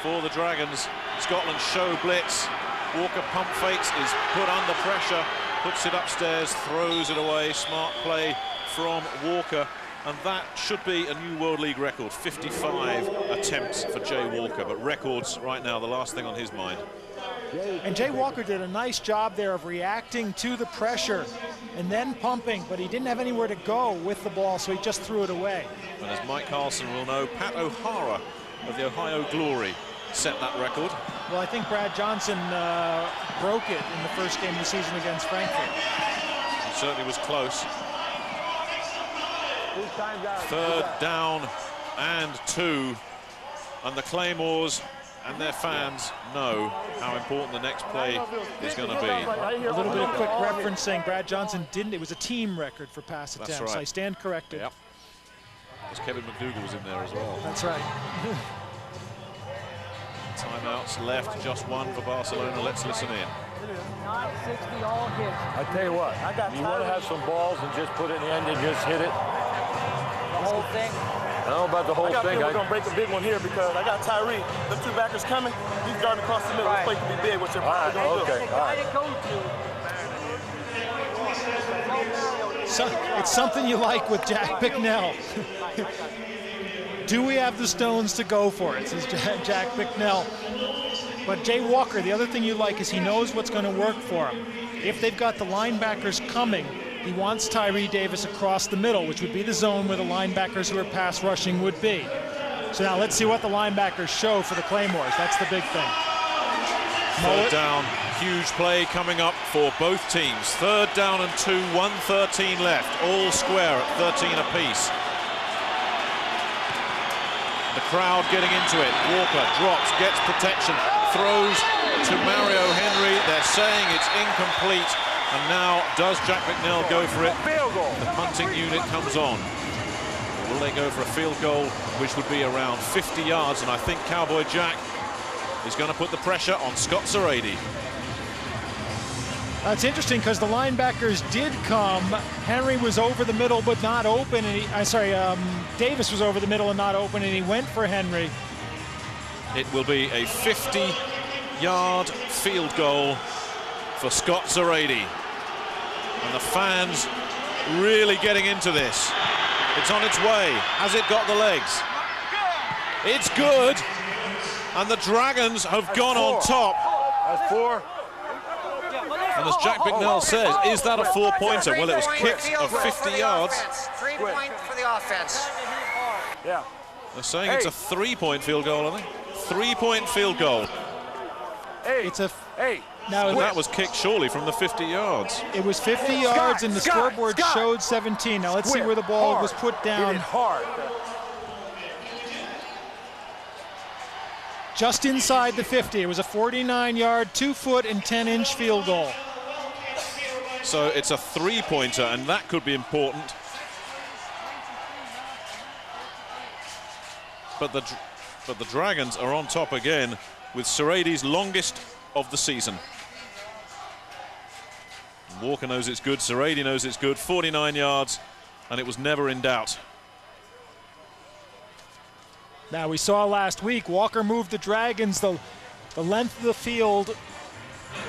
[SPEAKER 1] for the Dragons. Scotland show blitz. Walker pump fakes, is put under pressure, puts it upstairs, throws it away. Smart play from Walker. And that should be a new World League record, 55 attempts for Jay Walker, but records right now, the last thing on his mind.
[SPEAKER 2] And Jay Walker did a nice job there of reacting to the pressure and then pumping, but he didn't have anywhere to go with the ball, so he just threw it away.
[SPEAKER 1] And as Mike Carlson will know, Pat O'Hara of the Ohio Glory set that record.
[SPEAKER 2] Well, I think Brad Johnson broke it in the first game of the season against Frankfurt.
[SPEAKER 1] It certainly was close. Third down and 2, and the Claymores and their fans know how important the next play is going to be.
[SPEAKER 2] A little bit of quick referencing, Brad Johnson didn't, it was a team record for pass attempts.
[SPEAKER 1] That's right.
[SPEAKER 2] I stand corrected.
[SPEAKER 1] Yep. Because Kevin McDougal was in there as well.
[SPEAKER 2] That's right.
[SPEAKER 1] Timeouts left, just one for Barcelona. Let's listen in.
[SPEAKER 21] 960 all hits.
[SPEAKER 17] I tell you what, you want to have some balls and just put it in and just hit it.
[SPEAKER 21] The whole thing?
[SPEAKER 17] I don't know about the whole thing.
[SPEAKER 10] We're going to break a big one here because I got Tyree. The 2 backers coming. He's driving across the middle. This play can be big, which they're probably going to do.
[SPEAKER 21] All right.
[SPEAKER 2] So, it's something you like with Jack Bicknell. Do we have the stones to go for it, says Jack Bicknell. But Jay Walker, the other thing you like is he knows what's going to work for him. If they've got the linebackers coming, he wants Tyree Davis across the middle, which would be the zone where the linebackers who are pass rushing would be. So now let's see what the linebackers show for the Claymores. That's the big thing.
[SPEAKER 1] Third down, huge play coming up for both teams. Third down and 2, 1:13 left, all square at 13 apiece. The crowd getting into it. Walker drops, gets protection, throws to Mario Henry. They're saying it's incomplete. And now, does Jack Bicknell go for it? The punting unit comes on. Will they go for a field goal, which would be around 50 yards? And I think Cowboy Jack is going to put the pressure on Scott Zarady.
[SPEAKER 2] That's interesting because the linebackers did come. Henry was over the middle but not open. And Davis was over the middle and not open, and he went for Henry.
[SPEAKER 1] It will be a 50-yard field goal for Scott Zarady. And the fans really getting into this. It's on its way. Has it got the legs? It's good. And the Dragons have gone on top.
[SPEAKER 17] That's 4.
[SPEAKER 1] And as Jack Bicknell says, is that a 4-pointer? Well, it was kicked of 50 yards.
[SPEAKER 23] 3 points for the offense.
[SPEAKER 17] Yeah.
[SPEAKER 1] They're saying it's a 3-point field goal, I think. 3-point field goal.
[SPEAKER 2] It's a...
[SPEAKER 1] Now that was kicked surely from the 50 yards.
[SPEAKER 2] It was 50 yards and the scoreboard showed 17. Now let's see where the ball was put down.
[SPEAKER 17] Hard.
[SPEAKER 2] Just inside the 50. It was a 49-yard, 2-foot and 10-inch field goal.
[SPEAKER 1] So it's a 3-pointer, and that could be important. But the Dragons are on top again with Zarady's longest of the season. Walker knows it's good, Zarady knows it's good, 49 yards, and it was never in doubt.
[SPEAKER 2] Now, we saw last week, Walker moved the Dragons the length of the field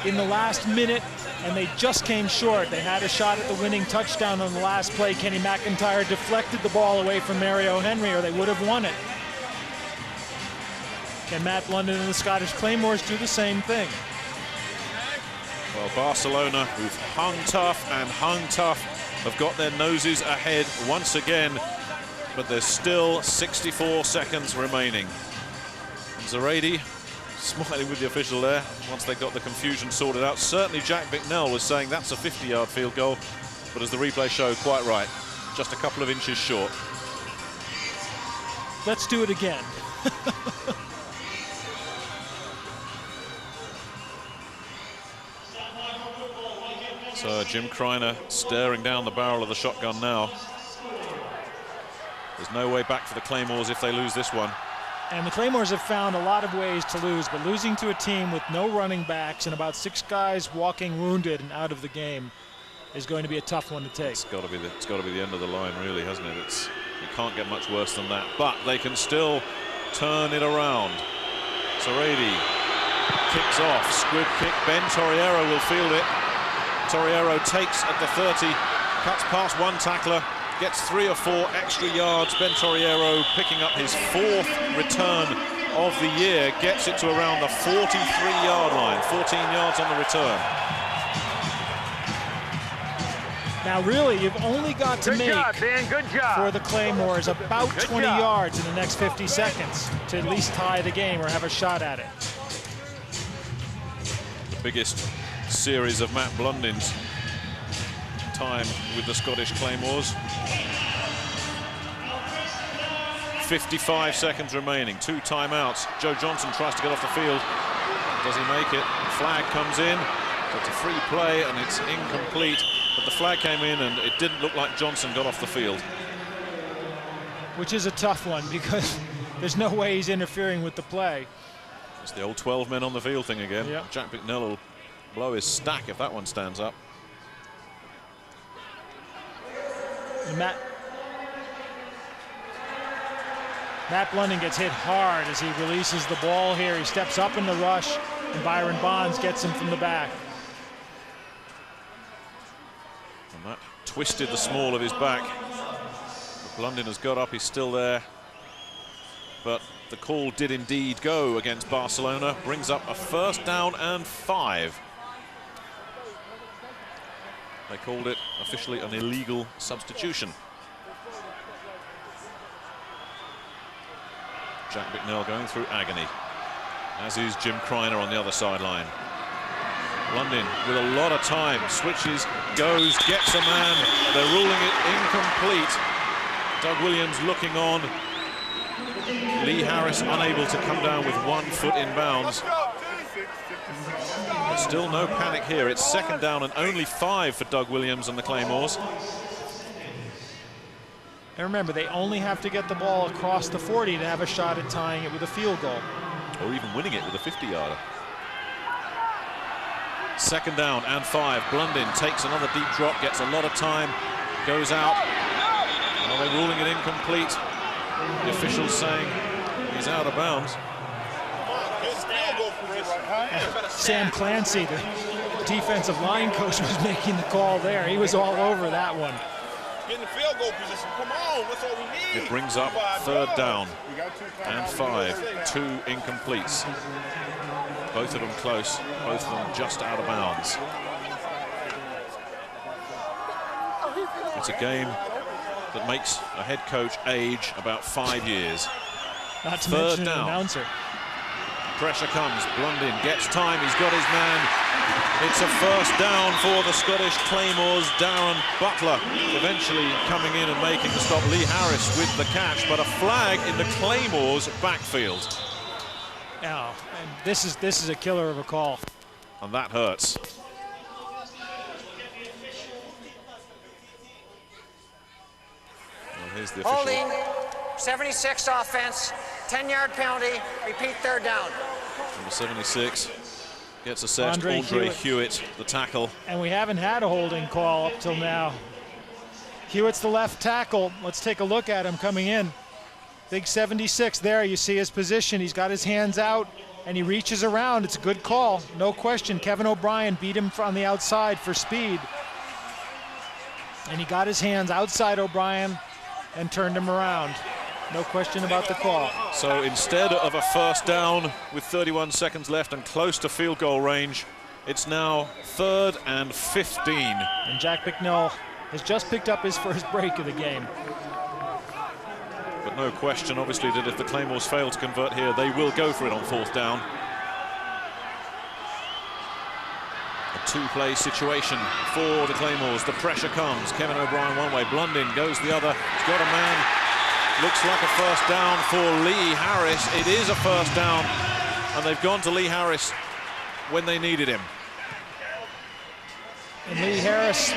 [SPEAKER 2] in the last minute, and they just came short. They had a shot at the winning touchdown on the last play. Kenny McIntyre deflected the ball away from Mario Henry, or they would have won it. Can Matt London and the Scottish Claymores do the same thing?
[SPEAKER 1] Well, Barcelona, who've hung tough, have got their noses ahead once again, but there's still 64 seconds remaining. And Zarady smiling with the official there once they got the confusion sorted out. Certainly Jack Bicknell was saying that's a 50-yard field goal, but as the replay showed, quite right, just a couple of inches short.
[SPEAKER 2] Let's do it again.
[SPEAKER 1] So Jim Kreiner staring down the barrel of the shotgun now. There's no way back for the Claymores if they lose this one.
[SPEAKER 2] And the Claymores have found a lot of ways to lose, but losing to a team with no running backs and about 6 guys walking wounded and out of the game is going to be a tough one to take.
[SPEAKER 1] It's got to be the end of the line, really, hasn't it? You can't get much worse than that. But they can still turn it around. Zarady kicks off, squib kick. Ben Torriero will field it. Torriero takes at the 30, cuts past one tackler, gets 3 or 4 extra yards. Ben Torriero picking up his 4th return of the year, gets it to around the 43-yard line, 14 yards on the return.
[SPEAKER 2] Now really, you've only got to make for the Claymores about 20 yards in the next 50 seconds to at least tie the game or have a shot at it.
[SPEAKER 1] The biggest series of Matt Blundin's time with the Scottish Claymores. 55 seconds remaining, 2 timeouts. Joe Johnson tries to get off the field. Does he make it? Flag comes in. It's a free play and it's incomplete. But the flag came in and it didn't look like Johnson got off the field.
[SPEAKER 2] Which is a tough one because there's no way he's interfering with the play.
[SPEAKER 1] It's the old 12 men on the field thing again.
[SPEAKER 2] Yep.
[SPEAKER 1] Jack Bicknell will blow his stack if that one stands up.
[SPEAKER 2] And Matt Blundin gets hit hard as he releases the ball here. He steps up in the rush and Byron Bonds gets him from the back.
[SPEAKER 1] And that twisted the small of his back. But Blundin has got up, he's still there. But the call did indeed go against Barcelona. Brings up a 1st down and 5. They called it officially an illegal substitution. Jack Bicknell going through agony, as is Jim Kreiner on the other sideline. Blundin with a lot of time, switches, goes, gets a man. They're ruling it incomplete. Doug Williams looking on. Lee Harris unable to come down with 1 foot in bounds. But still no panic here. It's 2nd down and only 5 for Doug Williams and the Claymores.
[SPEAKER 2] And remember, they only have to get the ball across the 40 to have a shot at tying it with a field goal.
[SPEAKER 1] Or even winning it with a 50-yarder. 2nd down and 5. Blundin takes another deep drop, gets a lot of time, goes out. Well, they're ruling it incomplete. The officials saying he's out of bounds.
[SPEAKER 2] Sam Clancy, the defensive line coach, was making the call there. He was all over that one.
[SPEAKER 10] Get in the field goal position. Come on, that's all we need.
[SPEAKER 1] It brings up 3rd down and 5. 2 incompletes. Both of them close, both of them just out of bounds. It's a game that makes a head coach age about 5 years.
[SPEAKER 2] Not to mention an announcer.
[SPEAKER 1] Pressure comes, Blundin gets time, he's got his man. It's a 1st down for the Scottish Claymores. Darren Butler eventually coming in and making the stop. Lee Harris with the catch, but a flag in the Claymores backfield.
[SPEAKER 2] Oh, and this is a killer of a call.
[SPEAKER 1] And that hurts. Well, here's the official.
[SPEAKER 23] Holding, 76 offense, 10-yard penalty, repeat 3rd down.
[SPEAKER 1] Number 76 gets assessed. Andre Hewitt, the tackle.
[SPEAKER 2] And we haven't had a holding call up till now. Hewitt's the left tackle. Let's take a look at him coming in. Big 76 there, you see his position. He's got his hands out and he reaches around. It's a good call, no question. Kevin O'Brien beat him on the outside for speed. And he got his hands outside O'Brien and turned him around. No question about the call.
[SPEAKER 1] So instead of a 1st down with 31 seconds left and close to field goal range, it's now 3rd and 15.
[SPEAKER 2] And Jack Bicknell has just picked up his first break of the game.
[SPEAKER 1] But no question, obviously, that if the Claymores fail to convert here, they will go for it on 4th down. A 2-play situation for the Claymores. The pressure comes. Kevin O'Brien one way, Blundin goes the other. He's got a man. Looks like a 1st down for Lee Harris. It is a 1st down, and they've gone to Lee Harris when they needed him.
[SPEAKER 2] And Lee Harris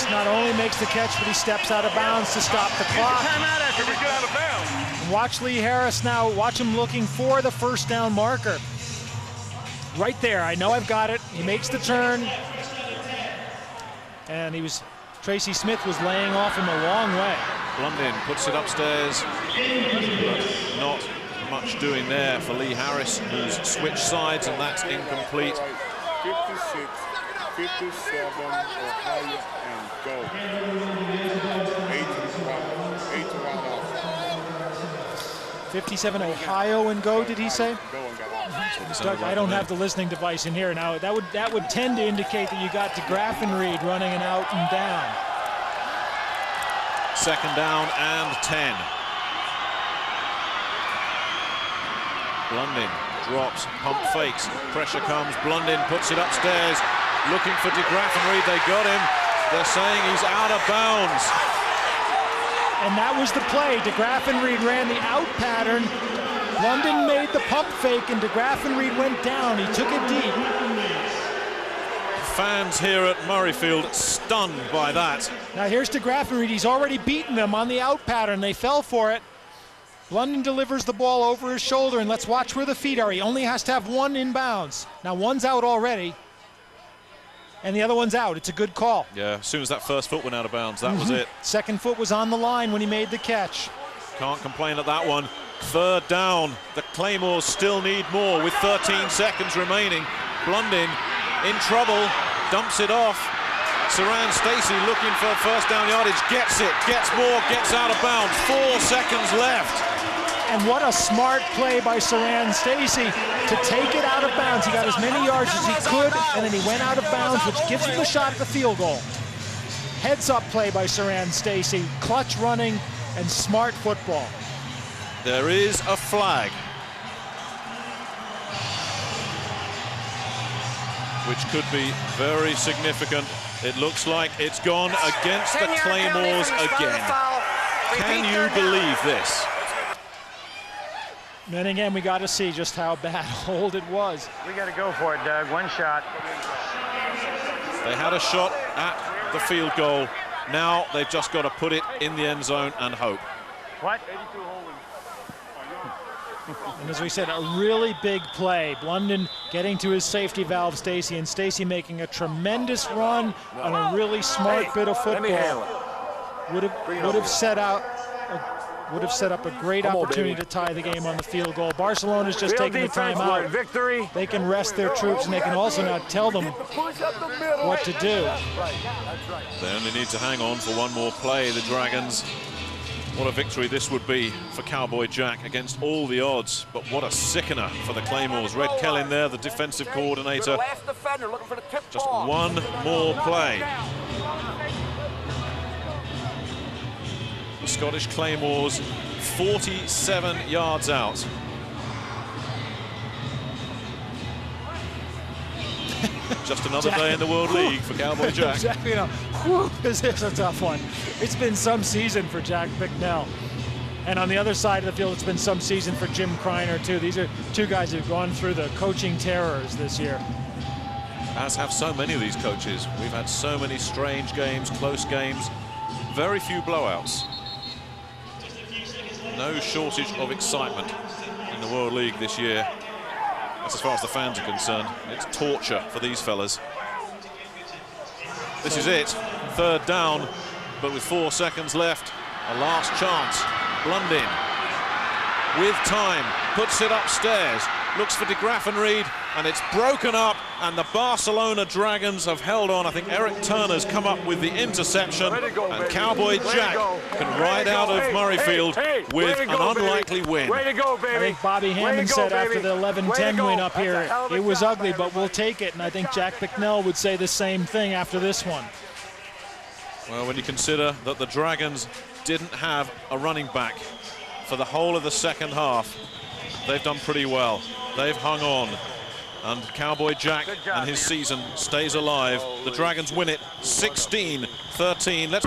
[SPEAKER 2] not only makes the catch, but he steps out of bounds to stop the clock.
[SPEAKER 10] Timeout after we get out of bounds.
[SPEAKER 2] And watch Lee Harris now. Watch him looking for the 1st down marker. Right there. I know I've got it. He makes the turn. And Tracy Smith was laying off him a long way.
[SPEAKER 1] Blundin puts it upstairs, but not much doing there for Lee Harris, who's switched sides, and that's incomplete.
[SPEAKER 10] 56,
[SPEAKER 11] 57 Ohio and go. 8 to round off.
[SPEAKER 2] 57 Ohio and go, did he say? Doug, I don't have the listening device in here now. That would tend to indicate that you got DeGraffenreid running an out and down.
[SPEAKER 1] 2nd down and 10. Blundin drops, pump fakes, pressure comes, Blundin puts it upstairs, looking for DeGraffenreid. They got him. They're saying he's out of bounds.
[SPEAKER 2] And that was the play. DeGraffenreid ran the out pattern. Blundin made the pump fake, and DeGraffenreid went down. He took it deep.
[SPEAKER 1] Fans here at Murrayfield stunned by that.
[SPEAKER 2] Now here's DeGraffenreid. He's already beaten them on the out pattern. They fell for it. Blundin delivers the ball over his shoulder, and let's watch where the feet are. He only has to have one inbounds. Now one's out already, and the other one's out. It's a good call.
[SPEAKER 1] Yeah, as soon as that first foot went out of bounds, that was it.
[SPEAKER 2] Second foot was on the line when he made the catch.
[SPEAKER 1] Can't complain at that one. 3rd down. The Claymores still need more with 13 seconds remaining. Blundin in trouble, dumps it off. Saran Stacey looking for first down yardage, gets it, gets more, gets out of bounds. 4 seconds left.
[SPEAKER 2] And what a smart play by Saran Stacey to take it out of bounds. He got as many yards as he could, and then he went out of bounds, which gives him the shot at the field goal. Heads-up play by Saran Stacey, clutch running and smart football.
[SPEAKER 1] There is a flag, which could be very significant. It looks like it's gone against the Claymores again. Can you believe this?
[SPEAKER 2] And again, we got to see just how bad hold it was.
[SPEAKER 21] We got to go for it, Doug. One shot.
[SPEAKER 1] They had a shot at the field goal. Now they've just got to put it in the end zone and hope.
[SPEAKER 21] What?
[SPEAKER 2] And as we said, a really big play. Blundin getting to his safety valve, Stacey, and Stacey making a tremendous run on a really smart bit of football. Would have set up a great opportunity to tie the game on the field goal. Barcelona's just taking the time out.
[SPEAKER 21] Victory.
[SPEAKER 2] They can rest their troops, and they can also now tell them what to do.
[SPEAKER 1] They only need to hang on for one more play, the Dragons. What a victory this would be for Cowboy Jack against all the odds, but what a sickener for the Claymores. Red Kellin there, the defensive coordinator. Just one more play. The Scottish Claymores 47 yards out. Just another day in the World League for Cowboy Jack.
[SPEAKER 2] Exactly. This is a tough one. It's been some season for Jack Bicknell. And on the other side of the field, it's been some season for Jim Kreiner, too. These are two guys who've gone through the coaching terrors this year.
[SPEAKER 1] As have so many of these coaches. We've had so many strange games, close games, very few blowouts. No shortage of excitement in the World League this year. That's as far as the fans are concerned. It's torture for these fellas. This is it. 3rd down, but with 4 seconds left, a last chance. Blundin with time, puts it upstairs, looks for DeGraffenreid, and it's broken up, and the Barcelona Dragons have held on. I think Eric Turner's come up with the interception, and Cowboy Jack can ride out of Murrayfield with an unlikely win.
[SPEAKER 21] Way to go, baby.
[SPEAKER 2] I think Bobby Hammond said after the 11-10 win up here, it was ugly, but we'll take it. And I think Jack Bicknell would say the same thing after this one.
[SPEAKER 1] Well, when you consider that the Dragons didn't have a running back for the whole of the second half, they've done pretty well. They've hung on. And Cowboy Jack and his season stays alive. The Dragons win it 16-13. Let's